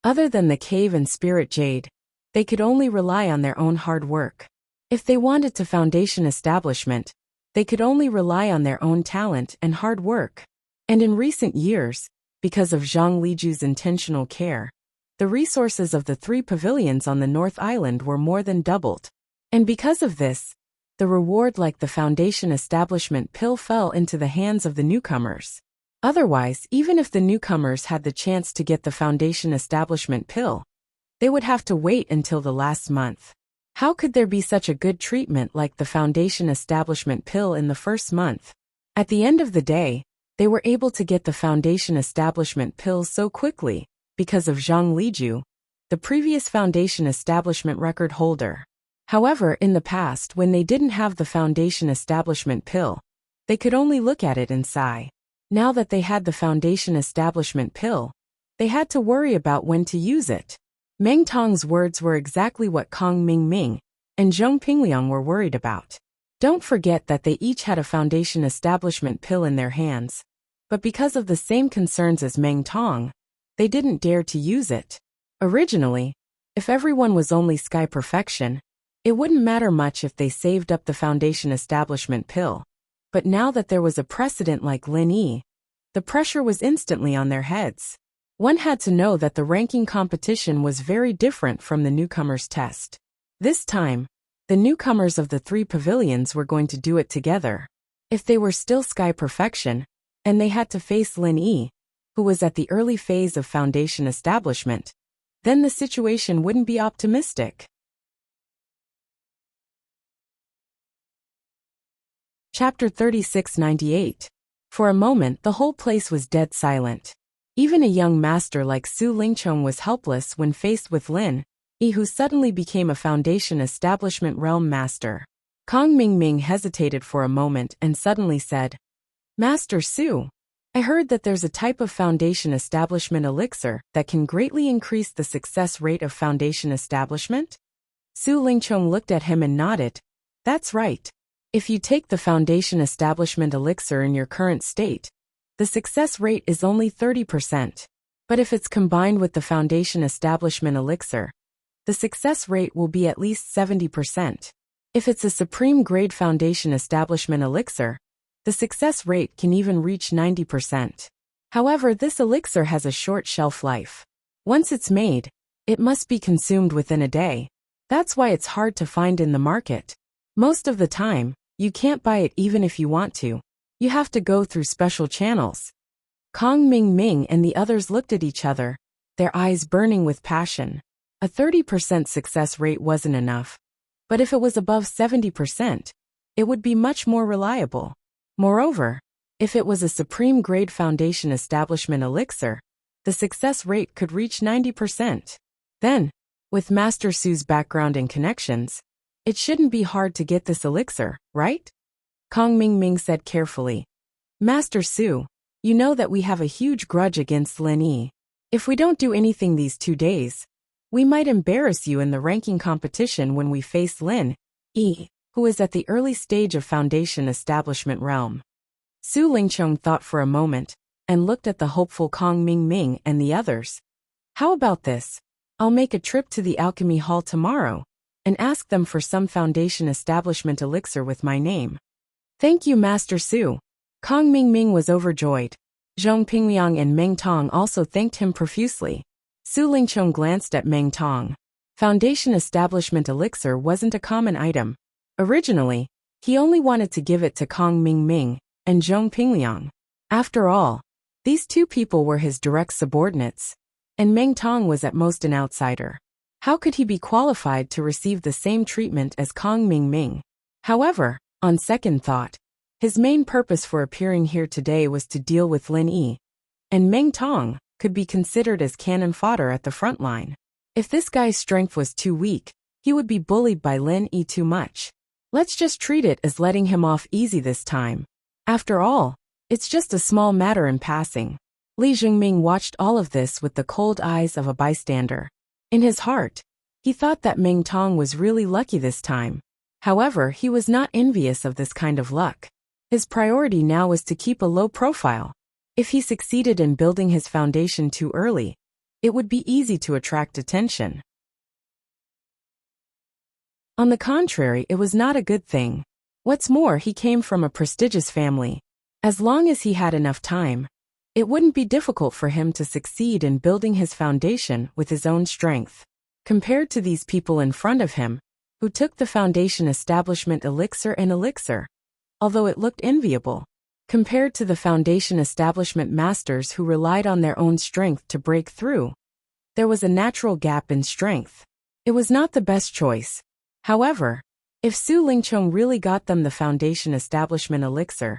Other than the cave and spirit jade, they could only rely on their own hard work. If they wanted to foundation establishment, they could only rely on their own talent and hard work. And in recent years, because of Zhang Liju's intentional care, the resources of the 3 pavilions on the North Island were more than doubled. And because of this, the reward like the foundation establishment pill fell into the hands of the newcomers. Otherwise, even if the newcomers had the chance to get the foundation establishment pill, they would have to wait until the last month. How could there be such a good treatment like the foundation establishment pill in the first month? At the end of the day, they were able to get the foundation establishment pill so quickly because of Zhang Liju, the previous foundation establishment record holder. However, in the past, when they didn't have the foundation establishment pill, they could only look at it and sigh. Now that they had the foundation establishment pill, they had to worry about when to use it. Meng Tong's words were exactly what Kong Mingming and Zhong Pingliang were worried about. Don't forget that they each had a foundation establishment pill in their hands, but because of the same concerns as Meng Tong, they didn't dare to use it. Originally, if everyone was only sky perfection, it wouldn't matter much if they saved up the foundation establishment pill. But now that there was a precedent like Lin Yi, The pressure was instantly on their heads. One had to know that the ranking competition was very different from the newcomers' test. This time, the newcomers of the three pavilions were going to do it together. If they were still Sky Perfection, and they had to face Lin Yi, who was at the early phase of foundation establishment, then the situation wouldn't be optimistic. Chapter 3698. For a moment the whole place was dead silent. Even a young master like Su Lingchong was helpless when faced with Lin Yi, who suddenly became a foundation establishment realm master. Kong Mingming hesitated for a moment and suddenly said, "Master Su, I heard that there's a type of foundation establishment elixir that can greatly increase the success rate of foundation establishment?" Su Lingchong looked at him and nodded. "That's right. If you take the foundation establishment elixir in your current state, the success rate is only 30%. But if it's combined with the foundation establishment elixir, the success rate will be at least 70%. If it's a supreme grade foundation establishment elixir, the success rate can even reach 90%. However, this elixir has a short shelf life. Once it's made, it must be consumed within a day. That's why it's hard to find in the market. Most of the time, you can't buy it even if you want to. You have to go through special channels." Kong Mingming and the others looked at each other, their eyes burning with passion. A 30% success rate wasn't enough. But if it was above 70%, it would be much more reliable. Moreover, if it was a supreme grade foundation establishment elixir, the success rate could reach 90%. Then, with Master Su's background and connections, it shouldn't be hard to get this elixir, right? Kong Mingming said carefully. "Master Su, you know that we have a huge grudge against Lin Yi. If we don't do anything these 2 days, we might embarrass you in the ranking competition when we face Lin Yi, who is at the early stage of foundation establishment realm." Su Lingchong thought for a moment, and looked at the hopeful Kong Mingming and the others. "How about this? I'll make a trip to the alchemy hall tomorrow, and ask them for some foundation establishment elixir with my name." "Thank you, Master Su." Kong Mingming was overjoyed. Zhong Pingliang and Meng Tong also thanked him profusely. Su Lingchong glanced at Meng Tong. Foundation establishment elixir wasn't a common item. Originally, he only wanted to give it to Kong Mingming and Zhong Pingliang. After all, these two people were his direct subordinates, and Meng Tong was at most an outsider. How could he be qualified to receive the same treatment as Kong Mingming? However, on second thought, his main purpose for appearing here today was to deal with Lin Yi, and Meng Tong could be considered as cannon fodder at the front line. If this guy's strength was too weak, he would be bullied by Lin Yi too much. Let's just treat it as letting him off easy this time. After all, it's just a small matter in passing. Li Jingming watched all of this with the cold eyes of a bystander. In his heart, he thought that Meng Tong was really lucky this time. However, he was not envious of this kind of luck. His priority now was to keep a low profile. If he succeeded in building his foundation too early, it would be easy to attract attention. On the contrary, it was not a good thing. What's more, he came from a prestigious family. As long as he had enough time, it wouldn't be difficult for him to succeed in building his foundation with his own strength. Compared to these people in front of him, who took the foundation establishment elixir, although it looked enviable, compared to the foundation establishment masters who relied on their own strength to break through, there was a natural gap in strength. It was not the best choice. However, if Su Lingchong really got them the foundation establishment elixir,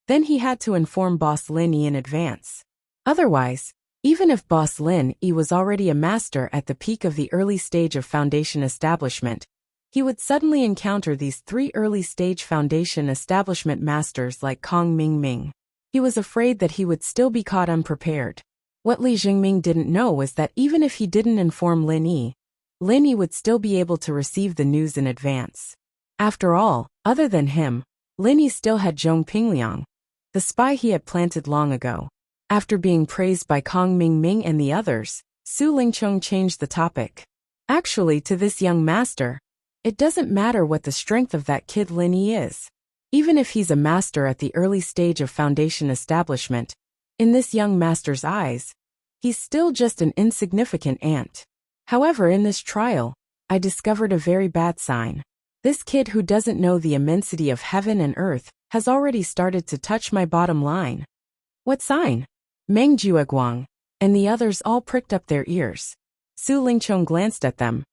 then he had to inform Boss Lin Yi in advance. Otherwise, even if Boss Lin Yi was already a master at the peak of the early stage of foundation establishment, he would suddenly encounter these three early stage foundation establishment masters like Kong Mingming. He was afraid that he would still be caught unprepared. What Li Jingming didn't know was that even if he didn't inform Lin Yi would still be able to receive the news in advance. After all, other than him, Lin Yi still had Zhong Pingliang, the spy he had planted long ago. After being praised by Kong Mingming and the others, Su Lingchong changed the topic. Actually, to this young master, it doesn't matter what the strength of that kid Lin Yi is. Even if he's a master at the early stage of foundation establishment, In this young master's eyes, he's still just an insignificant ant. However, in this trial, I discovered a very bad sign. This kid who doesn't know the immensity of heaven and earth has already started to touch my bottom line. What sign? Meng Jueguang and the others all pricked up their ears. Su Lingchong glanced at them.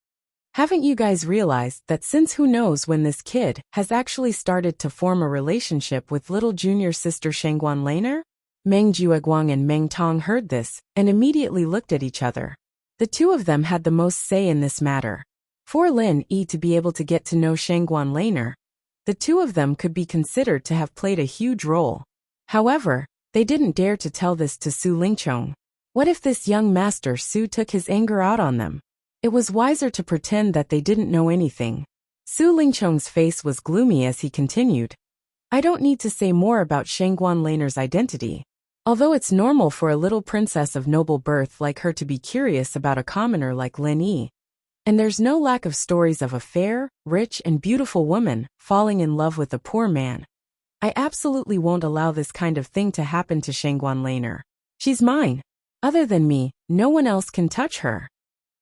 Haven't you guys realized that since who knows when this kid has actually started to form a relationship with little junior sister Shangguan Laner? Meng Jueguang and Meng Tong heard this and immediately looked at each other. The two of them had the most say in this matter. For Lin Yi to be able to get to know Shangguan Laner, the two of them could be considered to have played a huge role. However, they didn't dare to tell this to Su Lingchong. What if this young master Su took his anger out on them? It was wiser to pretend that they didn't know anything. Su Lingchong's face was gloomy as he continued. I don't need to say more about Shangguan Laner's identity. Although it's normal for a little princess of noble birth like her to be curious about a commoner like Lin Yi, and there's no lack of stories of a fair, rich, and beautiful woman falling in love with a poor man. I absolutely won't allow this kind of thing to happen to Shangguan Laner. She's mine. Other than me, no one else can touch her.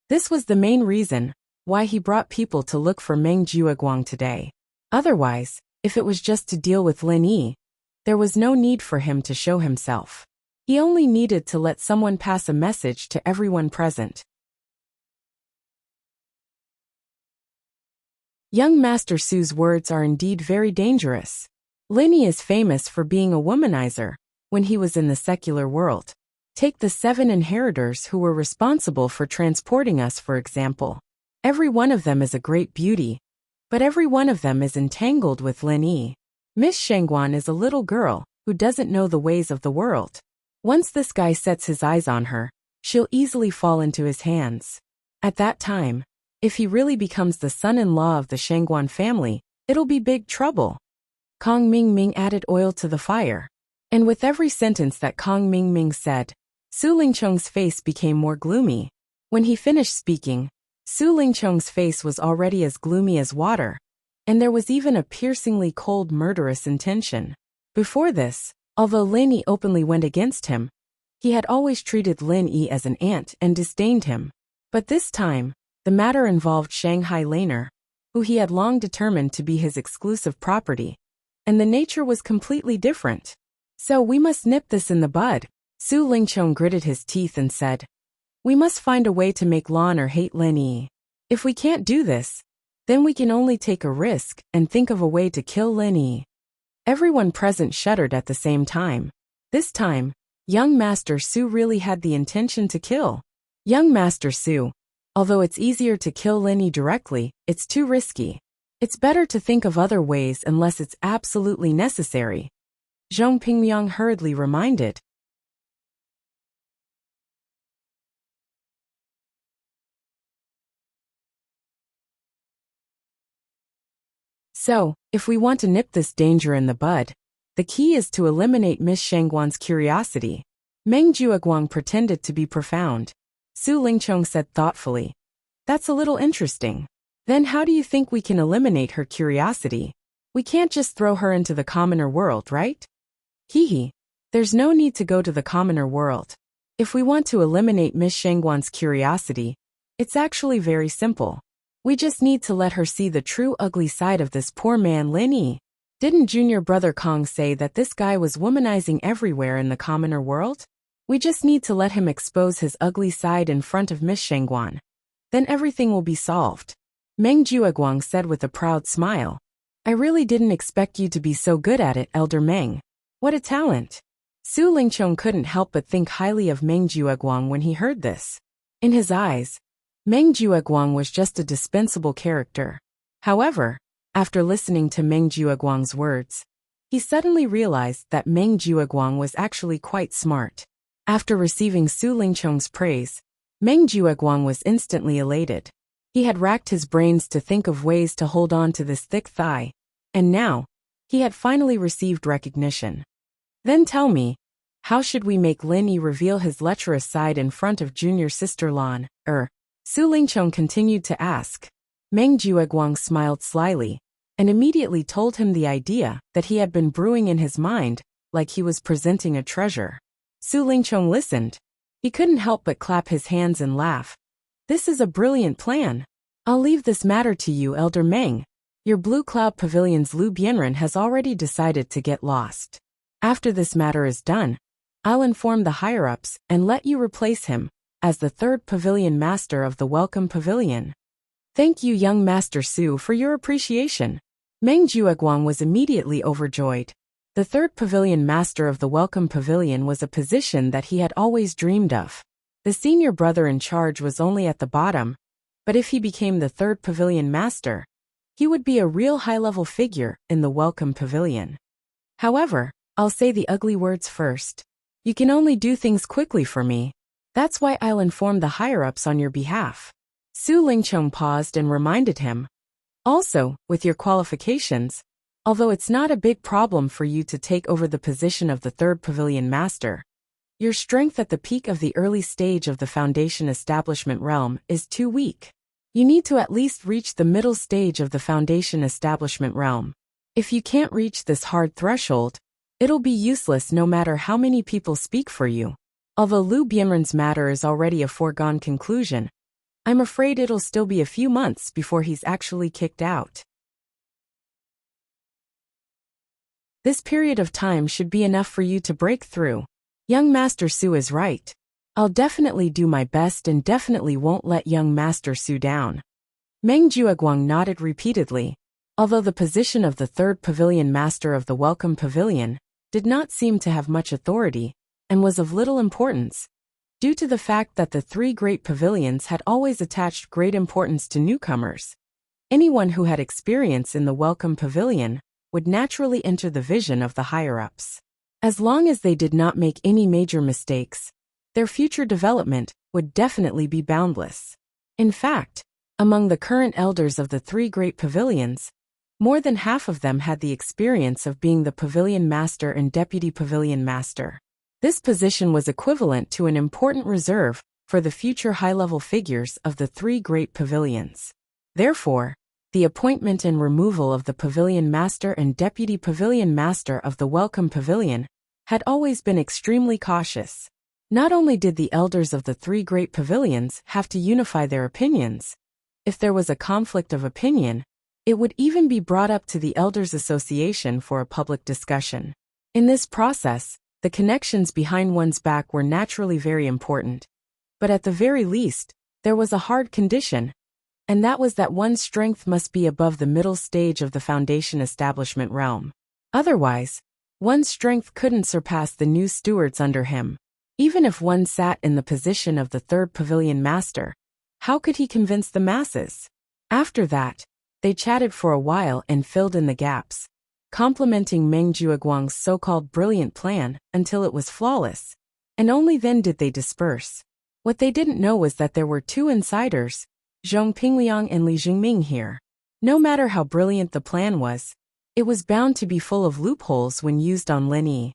This was the main reason why he brought people to look for Meng Jueguang today. Otherwise, if it was just to deal with Lin Yi, there was no need for him to show himself. He only needed to let someone pass a message to everyone present. Young Master Su's words are indeed very dangerous. Lin Yi is famous for being a womanizer when he was in the secular world. Take the 7 inheritors who were responsible for transporting us, for example. Every one of them is a great beauty, but every one of them is entangled with Lin Yi. Miss Shangguan is a little girl who doesn't know the ways of the world. Once this guy sets his eyes on her, she'll easily fall into his hands. At that time, if he really becomes the son-in-law of the Shangguan family, it'll be big trouble. Kong Mingming added oil to the fire. And with every sentence that Kong Mingming said, Su Lingchong's face became more gloomy. When he finished speaking, Su Lingchong's face was already as gloomy as water, and there was even a piercingly cold murderous intention. Before this, although Lin Yi openly went against him, he had always treated Lin Yi as an ant and disdained him. But this time, the matter involved Shanghai Laner, who he had long determined to be his exclusive property, and the nature was completely different. So we must nip this in the bud. Su Lingchong gritted his teeth and said, we must find a way to make Laner hate Lin Yi. If we can't do this, then we can only take a risk and think of a way to kill Lin Yi. Everyone present shuddered at the same time. This time, young Master Su really had the intention to kill. Young Master Su, although it's easier to kill Lin Yi directly, it's too risky. It's better to think of other ways unless it's absolutely necessary. Zhong Pingmyang hurriedly reminded. So, if we want to nip this danger in the bud, the key is to eliminate Miss Shangguan's curiosity. Meng Jueguang pretended to be profound. Su Lingchong said thoughtfully, that's a little interesting. Then how do you think we can eliminate her curiosity? We can't just throw her into the commoner world, right? Hee. There's no need to go to the commoner world. If we want to eliminate Miss Shangguan's curiosity, it's actually very simple. We just need to let her see the true ugly side of this poor man Lin Yi. Didn't junior brother Kong say that this guy was womanizing everywhere in the commoner world? We just need to let him expose his ugly side in front of Miss Shangguan. Then everything will be solved. Meng Jueguang said with a proud smile. I really didn't expect you to be so good at it, Elder Meng. What a talent. Su Lingchong couldn't help but think highly of Meng Jueguang when he heard this. In his eyes, Meng Jueguang was just a dispensable character. However, after listening to Meng Jueguang's words, he suddenly realized that Meng Jueguang was actually quite smart. After receiving Su Lingchong's praise, Meng Jueguang was instantly elated. He had racked his brains to think of ways to hold on to this thick thigh, and now, he had finally received recognition. Then tell me, how should we make Lin Yi reveal his lecherous side in front of junior sister Lan? Su Lingchong continued to ask. Meng Jueguang smiled slyly, and immediately told him the idea that he had been brewing in his mind, like he was presenting a treasure. Su Lingchong listened. He couldn't help but clap his hands and laugh. This is a brilliant plan. I'll leave this matter to you, Elder Meng. Your Blue Cloud Pavilion's Lu Bianren has already decided to get lost. After this matter is done, I'll inform the higher-ups and let you replace him as the third pavilion master of the Welcome Pavilion. Thank you, young Master Su, for your appreciation. Meng Jueguang was immediately overjoyed. The third pavilion master of the Welcome Pavilion was a position that he had always dreamed of. The senior brother in charge was only at the bottom, but if he became the third pavilion master, he would be a real high-level figure in the Welcome Pavilion. However, I'll say the ugly words first. You can only do things quickly for me. That's why I'll inform the higher-ups on your behalf. Su Lingchong paused and reminded him. Also, with your qualifications, although it's not a big problem for you to take over the position of the third pavilion master, your strength at the peak of the early stage of the foundation establishment realm is too weak. You need to at least reach the middle stage of the foundation establishment realm. If you can't reach this hard threshold, it'll be useless no matter how many people speak for you. Although Lu Bianren's matter is already a foregone conclusion, I'm afraid it'll still be a few months before he's actually kicked out. This period of time should be enough for you to break through. Young Master Su is right. I'll definitely do my best and definitely won't let young Master Su down. Meng Jueguang nodded repeatedly. Although the position of the third pavilion master of the Welcome Pavilion did not seem to have much authority and was of little importance, due to the fact that the three great pavilions had always attached great importance to newcomers, anyone who had experience in the Welcome Pavilion would naturally enter the vision of the higher-ups. As long as they did not make any major mistakes, their future development would definitely be boundless. In fact, among the current elders of the three great pavilions, more than half of them had the experience of being the pavilion master and deputy pavilion master. This position was equivalent to an important reserve for the future high-level figures of the three great pavilions. Therefore, the appointment and removal of the pavilion master and deputy pavilion master of the Welcome Pavilion had always been extremely cautious. Not only did the elders of the three great pavilions have to unify their opinions, if there was a conflict of opinion, it would even be brought up to the Elders Association for a public discussion. In this process, the connections behind one's back were naturally very important. But at the very least, there was a hard condition, and that was that one's strength must be above the middle stage of the foundation establishment realm. Otherwise, one's strength couldn't surpass the new stewards under him. Even if one sat in the position of the third pavilion master, how could he convince the masses? After that, they chatted for a while and filled in the gaps, complimenting Meng Jueguang's so-called brilliant plan until it was flawless, and only then did they disperse. What they didn't know was that there were two insiders, Zhong Pingliang and Li Jingming here. No matter how brilliant the plan was, it was bound to be full of loopholes when used on Lin Yi.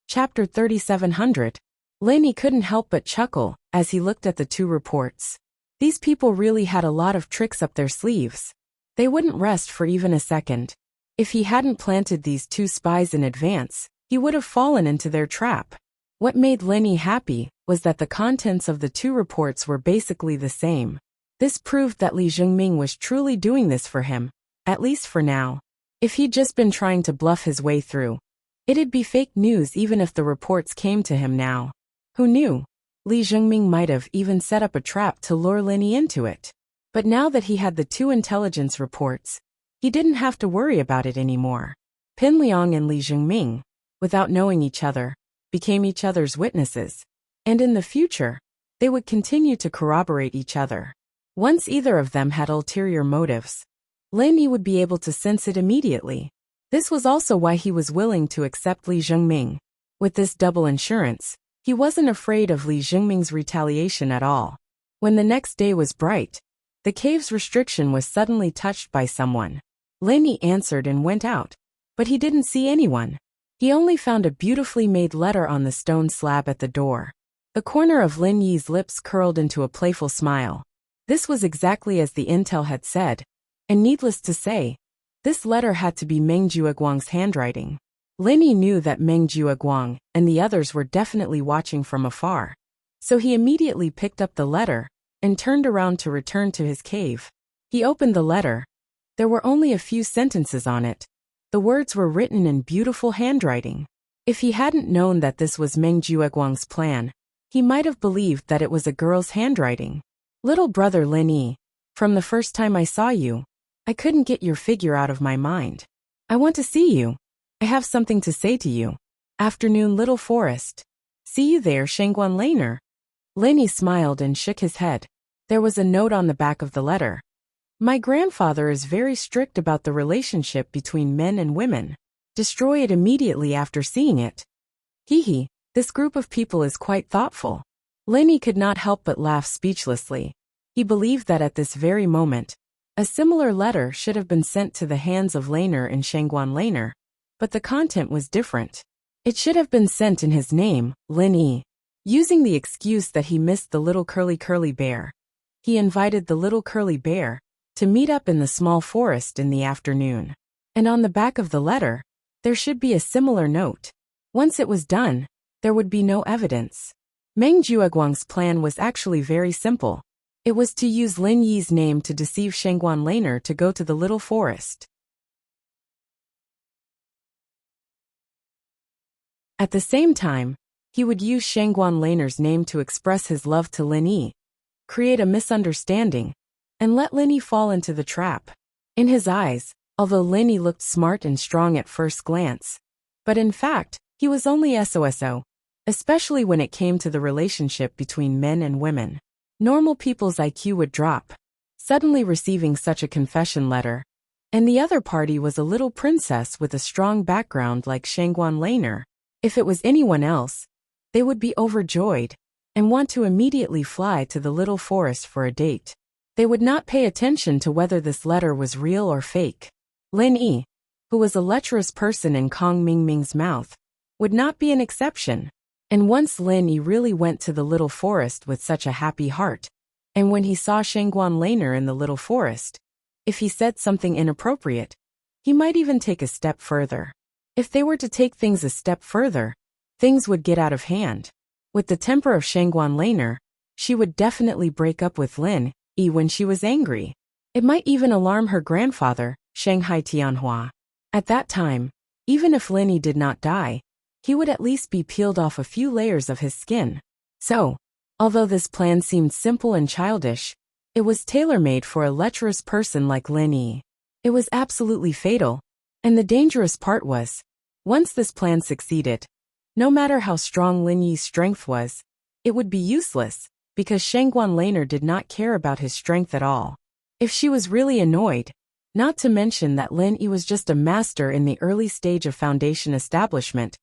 Chapter 3700. Lin Yi couldn't help but chuckle as he looked at the two reports. These people really had a lot of tricks up their sleeves. They wouldn't rest for even a second. If he hadn't planted these two spies in advance, he would have fallen into their trap. What made Lin Yi happy was that the contents of the two reports were basically the same. This proved that Li Jingming was truly doing this for him, at least for now. If he'd just been trying to bluff his way through, it'd be fake news even if the reports came to him now. Who knew? Li Jingming might have even set up a trap to lure Lin Yi into it. But now that he had the two intelligence reports, he didn't have to worry about it anymore. Pin Liang and Li Jingming, without knowing each other, became each other's witnesses, and in the future, they would continue to corroborate each other. Once either of them had ulterior motives, Lin Yi would be able to sense it immediately. This was also why he was willing to accept Li Jingming. With this double insurance, he wasn't afraid of Li Jingming's retaliation at all. When the next day was bright, the cave's restriction was suddenly touched by someone. Lin Yi answered and went out, but he didn't see anyone. He only found a beautifully made letter on the stone slab at the door. The corner of Lin Yi's lips curled into a playful smile. This was exactly as the intel had said, and needless to say, This letter had to be Meng Jueguang's handwriting. Lin Yi knew that Meng Jueguang and the others were definitely watching from afar. So he immediately picked up the letter and turned around to return to his cave. He opened the letter. There were only a few sentences on it. The words were written in beautiful handwriting. If he hadn't known that this was Meng Jueguang's plan, he might have believed that it was a girl's handwriting. Little brother Lin Yi, from the first time I saw you, I couldn't get your figure out of my mind. I want to see you. I have something to say to you. Afternoon, little forest. See you there, Shangguan Laner. Lin Yi smiled and shook his head. There was a note on the back of the letter. My grandfather is very strict about the relationship between men and women. Destroy it immediately after seeing it. Hee, this group of people is quite thoughtful. Lin Yi could not help but laugh speechlessly. He believed that at this very moment, a similar letter should have been sent to the hands of Laner and Shangguan Laner, but the content was different. It should have been sent in his name, Lin Yi. Using the excuse that he missed the little curly bear, he invited the little curly bear to meet up in the small forest in the afternoon. And on the back of the letter, there should be a similar note. Once it was done, there would be no evidence. Meng Jueguang's plan was actually very simple. It was to use Lin Yi's name to deceive Shangguan Laner to go to the little forest. At the same time, he would use Shangguan Laner's name to express his love to Lin Yi, create a misunderstanding, and let Lin Yi fall into the trap. In his eyes, although Lin Yi looked smart and strong at first glance, but in fact, he was only SOSO, especially when it came to the relationship between men and women. Normal people's IQ would drop, suddenly receiving such a confession letter, and the other party was a little princess with a strong background like Shangguan Laner. If it was anyone else, they would be overjoyed and want to immediately fly to the little forest for a date. They would not pay attention to whether this letter was real or fake. Lin Yi, who was a lecherous person in Kong Mingming's mouth, would not be an exception. And once Lin Yi really went to the little forest with such a happy heart, and when he saw Shangguan Laner in the little forest, if he said something inappropriate, he might even take a step further. If they were to take things a step further, things would get out of hand. With the temper of Shangguan Laner, she would definitely break up with Lin Yi when she was angry. It might even alarm her grandfather, Shanghai Tianhua. At that time, even if Lin Yi did not die, he would at least be peeled off a few layers of his skin. So, although this plan seemed simple and childish, it was tailor-made for a lecherous person like Lin Yi. It was absolutely fatal, and the dangerous part was, once this plan succeeded, no matter how strong Lin Yi's strength was, it would be useless, because Shangguan Laner did not care about his strength at all. If she was really annoyed, not to mention that Lin Yi was just a master in the early stage of foundation establishment,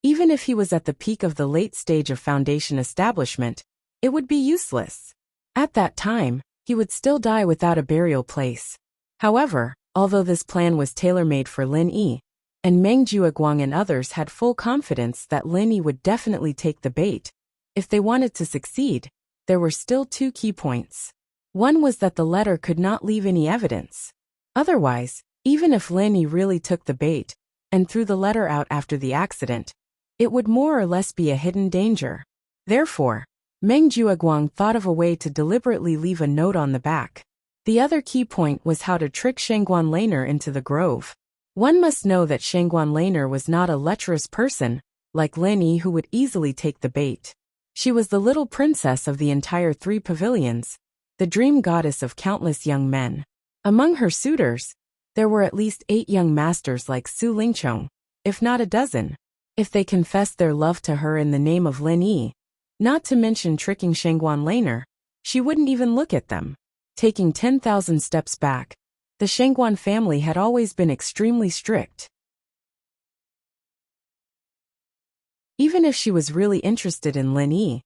even if he was at the peak of the late stage of foundation establishment, it would be useless. At that time, he would still die without a burial place. However, although this plan was tailor-made for Lin Yi, and Meng Jueguang and others had full confidence that Lin Yi would definitely take the bait, if they wanted to succeed, there were still two key points. One was that the letter could not leave any evidence. Otherwise, even if Lin Yi really took the bait and threw the letter out after the accident, it would more or less be a hidden danger. Therefore, Meng Jueguang thought of a way to deliberately leave a note on the back. The other key point was how to trick Shangguan Laner into the grove. One must know that Shangguan Laner was not a lecherous person, like Lin Yi, who would easily take the bait. She was the little princess of the entire 3 pavilions, the dream goddess of countless young men. Among her suitors, there were at least 8 young masters like Su Lingchong, if not a dozen. If they confessed their love to her in the name of Lin Yi, not to mention tricking Shangguan Laner, she wouldn't even look at them. Taking 10,000 steps back, the Shangguan family had always been extremely strict. Even if she was really interested in Lin Yi,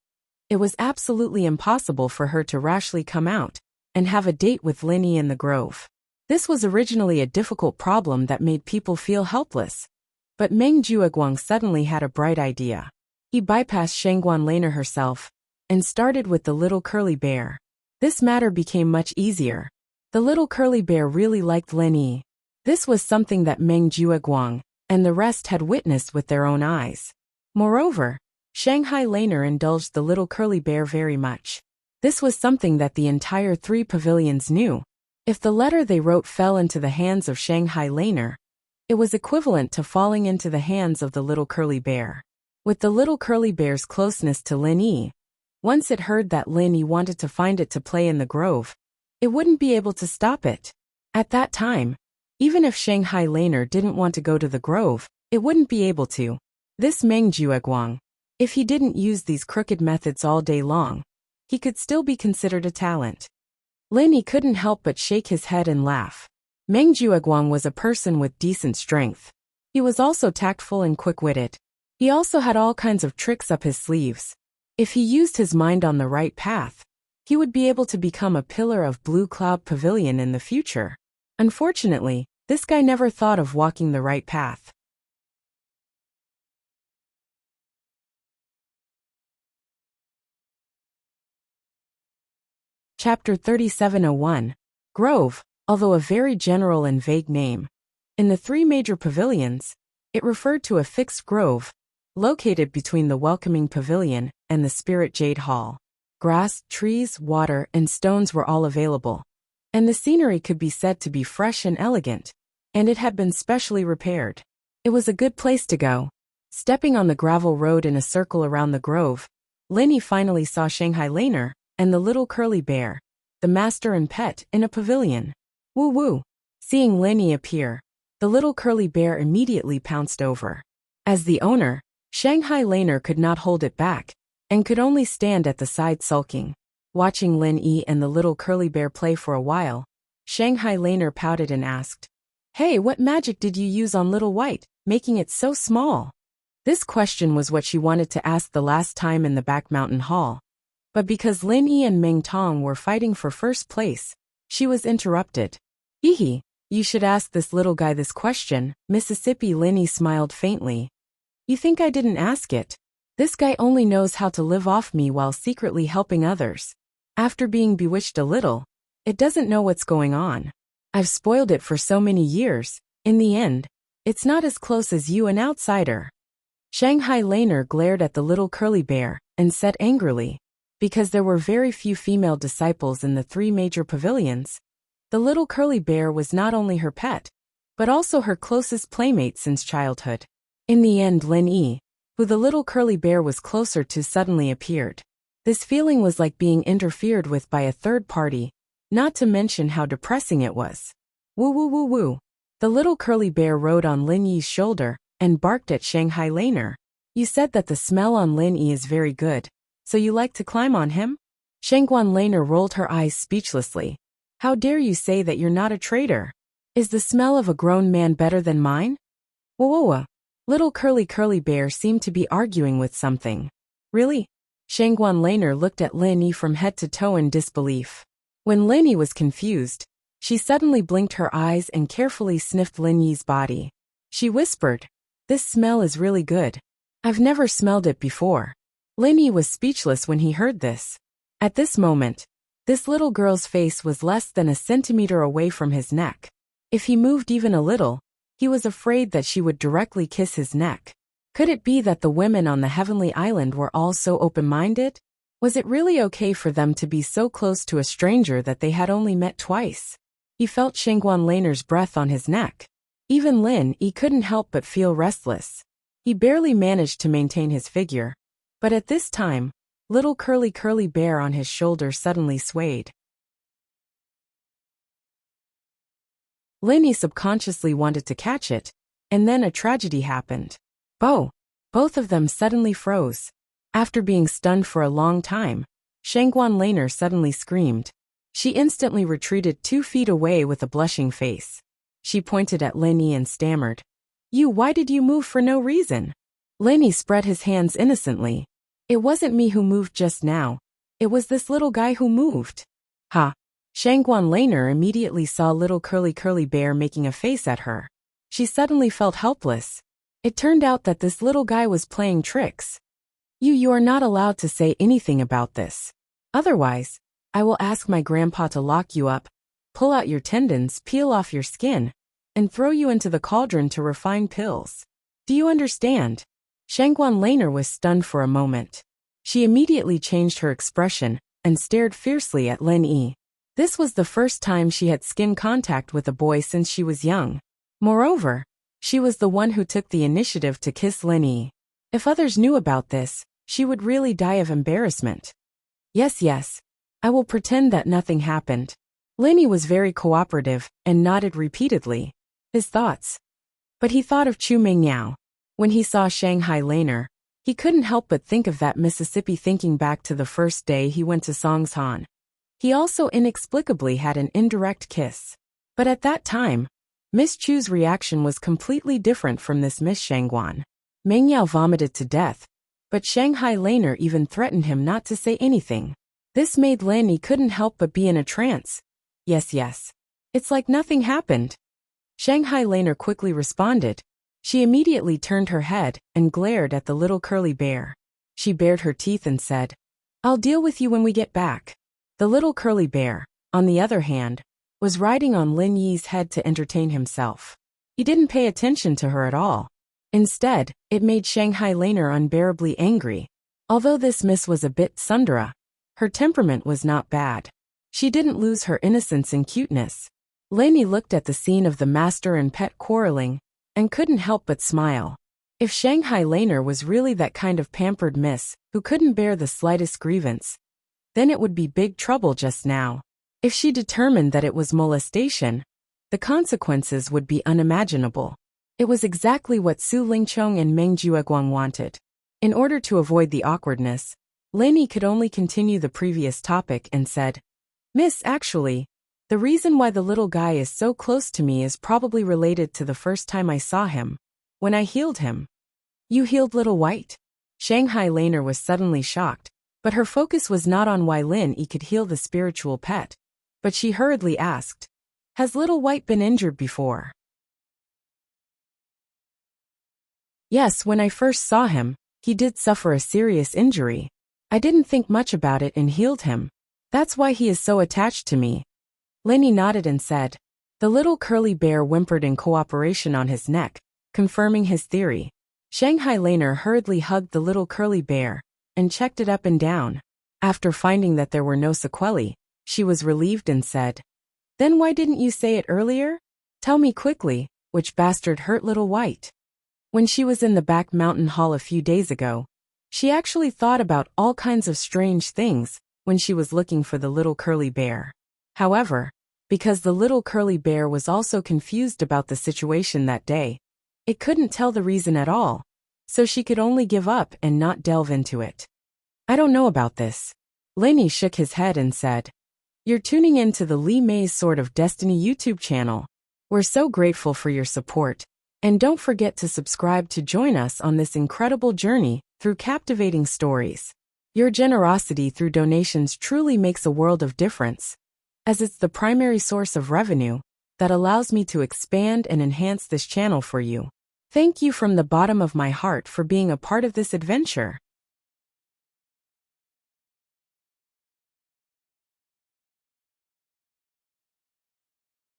it was absolutely impossible for her to rashly come out and have a date with Lin Yi in the grove. This was originally a difficult problem that made people feel helpless. But Meng Jueguang suddenly had a bright idea. He bypassed Shangguan Laner herself and started with the little curly bear. This matter became much easier. The little curly bear really liked Lin Yi. This was something that Meng Jueguang and the rest had witnessed with their own eyes. Moreover, Shanghai Laner indulged the little curly bear very much. This was something that the entire 3 pavilions knew. If the letter they wrote fell into the hands of Shanghai Laner, it was equivalent to falling into the hands of the little curly bear. With the little curly bear's closeness to Lin Yi, once it heard that Lin Yi wanted to find it to play in the grove, it wouldn't be able to stop it. At that time, even if Shanghai Laner didn't want to go to the grove, it wouldn't be able to. This Meng Jueguang, if he didn't use these crooked methods all day long, he could still be considered a talent. Lin Yi couldn't help but shake his head and laugh. Meng Jueguang was a person with decent strength. He was also tactful and quick-witted. He also had all kinds of tricks up his sleeves. If he used his mind on the right path, he would be able to become a pillar of Blue Cloud Pavilion in the future. Unfortunately, this guy never thought of walking the right path. Chapter 3701. Grove, although a very general and vague name. In the 3 major pavilions, it referred to a fixed grove, located between the Welcoming Pavilion and the Spirit Jade Hall. Grass, trees, water, and stones were all available, and the scenery could be said to be fresh and elegant, and it had been specially repaired. It was a good place to go. Stepping on the gravel road in a circle around the grove, Lin Yi finally saw Shanghai Laner and the little curly bear, the master and pet, in a pavilion. Woo woo! Seeing Lin Yi appear, the little curly bear immediately pounced over. As the owner, Shanghai Laner could not hold it back, and could only stand at the side sulking. Watching Lin Yi and the little curly bear play for a while, Shanghai Laner pouted and asked, "Hey, what magic did you use on Little White, making it so small?" This question was what she wanted to ask the last time in the back mountain hall. But because Lin Yi and Meng Tong were fighting for first place, she was interrupted. "Hee, you should ask this little guy this question." Mississippi Lin Yi smiled faintly. "You think I didn't ask it? This guy only knows how to live off me while secretly helping others. After being bewitched a little, it doesn't know what's going on. I've spoiled it for so many years. In the end, it's not as close as you, an outsider." Shanghai Laner glared at the little curly bear and said angrily, because there were very few female disciples in the 3 major pavilions, the little curly bear was not only her pet, but also her closest playmate since childhood. In the end, Lin Yi, who the little curly bear was closer to, suddenly appeared. This feeling was like being interfered with by a third party, not to mention how depressing it was. Woo woo woo woo. The little curly bear rode on Lin Yi's shoulder and barked at Shanghai Laner. "You said that the smell on Lin Yi is very good, so you like to climb on him?" Shanghai Laner rolled her eyes speechlessly. "How dare you say that you're not a traitor? Is the smell of a grown man better than mine?" Whoa. Little curly bear seemed to be arguing with something. "Really?" Shanghai Laner looked at Lin Yi from head to toe in disbelief. When Lin Yi was confused, she suddenly blinked her eyes and carefully sniffed Lin Yi's body. She whispered, "This smell is really good. I've never smelled it before." Lin Yi was speechless when he heard this. At this moment, this little girl's face was less than a centimeter away from his neck. If he moved even a little, he was afraid that she would directly kiss his neck. Could it be that the women on the heavenly island were all so open-minded? Was it really okay for them to be so close to a stranger that they had only met twice? He felt Shanghai Laner's breath on his neck. Even Lin Yi couldn't help but feel restless. He barely managed to maintain his figure. But at this time, little curly bear on his shoulder suddenly swayed. Lin Yi subconsciously wanted to catch it, and then a tragedy happened. Both of them suddenly froze. After being stunned for a long time, Shanghai Laner suddenly screamed. She instantly retreated 2 feet away with a blushing face. She pointed at Lin Yi and stammered, Why did you move for no reason?" Lin Yi spread his hands innocently. "It wasn't me who moved just now. It was this little guy who moved." "Ha!" Shanghai Laner immediately saw little curly bear making a face at her. She suddenly felt helpless. It turned out that this little guy was playing tricks. You are not allowed to say anything about this. Otherwise, I will ask my grandpa to lock you up, pull out your tendons, peel off your skin, and throw you into the cauldron to refine pills. Do you understand? Shangguan Laner was stunned for a moment. She immediately changed her expression and stared fiercely at Lin Yi. This was the first time she had skin contact with a boy since she was young. Moreover, she was the one who took the initiative to kiss Lin Yi. If others knew about this, she would really die of embarrassment. Yes, I will pretend that nothing happened. Lin Yi was very cooperative and nodded repeatedly. His thoughts. But he thought of Chu Mingyao. When he saw Shanghai Laner, he couldn't help but think of that Mississippi, thinking back to the first day he went to Songshan. He also inexplicably had an indirect kiss. But at that time, Miss Chu's reaction was completely different from this Miss Shangguan. Mingyao vomited to death, but Shanghai Laner even threatened him not to say anything. This made Lin Yi couldn't help but be in a trance. Yes. It's like nothing happened. Shanghai Laner quickly responded. She immediately turned her head and glared at the little curly bear. She bared her teeth and said, "I'll deal with you when we get back." The little curly bear, on the other hand, was riding on Lin Yi's head to entertain himself. He didn't pay attention to her at all. Instead, it made Shanghai Laner unbearably angry. Although this miss was a bit tsundere, her temperament was not bad. She didn't lose her innocence and cuteness. Lin Yi looked at the scene of the master and pet quarreling, and couldn't help but smile. If Shanghai Laner was really that kind of pampered miss who couldn't bear the slightest grievance, then it would be big trouble just now. If she determined that it was molestation, the consequences would be unimaginable. It was exactly what Su Lingchong and Meng Jueguang wanted. In order to avoid the awkwardness, Lin Yi could only continue the previous topic and said, "Miss, actually, the reason why the little guy is so close to me is probably related to the first time I saw him, when I healed him." "You healed Little White?" Shanghai Laner was suddenly shocked, but her focus was not on why Lin Yi could heal the spiritual pet. But she hurriedly asked, "Has Little White been injured before?" "Yes, when I first saw him, he did suffer a serious injury. I didn't think much about it and healed him. That's why he is so attached to me." Lin Yi nodded and said. The little curly bear whimpered in cooperation on his neck, confirming his theory. Shanghai Laner hurriedly hugged the little curly bear and checked it up and down. After finding that there were no sequelae, she was relieved and said, "Then why didn't you say it earlier? Tell me quickly, which bastard hurt Little White?" When she was in the back mountain hall a few days ago, she actually thought about all kinds of strange things when she was looking for the little curly bear. However, because the little curly bear was also confused about the situation that day, it couldn't tell the reason at all, so she could only give up and not delve into it. "I don't know about this." Lin Yi shook his head and said, "You're tuning in to the Li Mei's Sword of Destiny YouTube channel. We're so grateful for your support, and don't forget to subscribe to join us on this incredible journey through captivating stories. Your generosity through donations truly makes a world of difference, as it's the primary source of revenue that allows me to expand and enhance this channel for you. Thank you from the bottom of my heart for being a part of this adventure."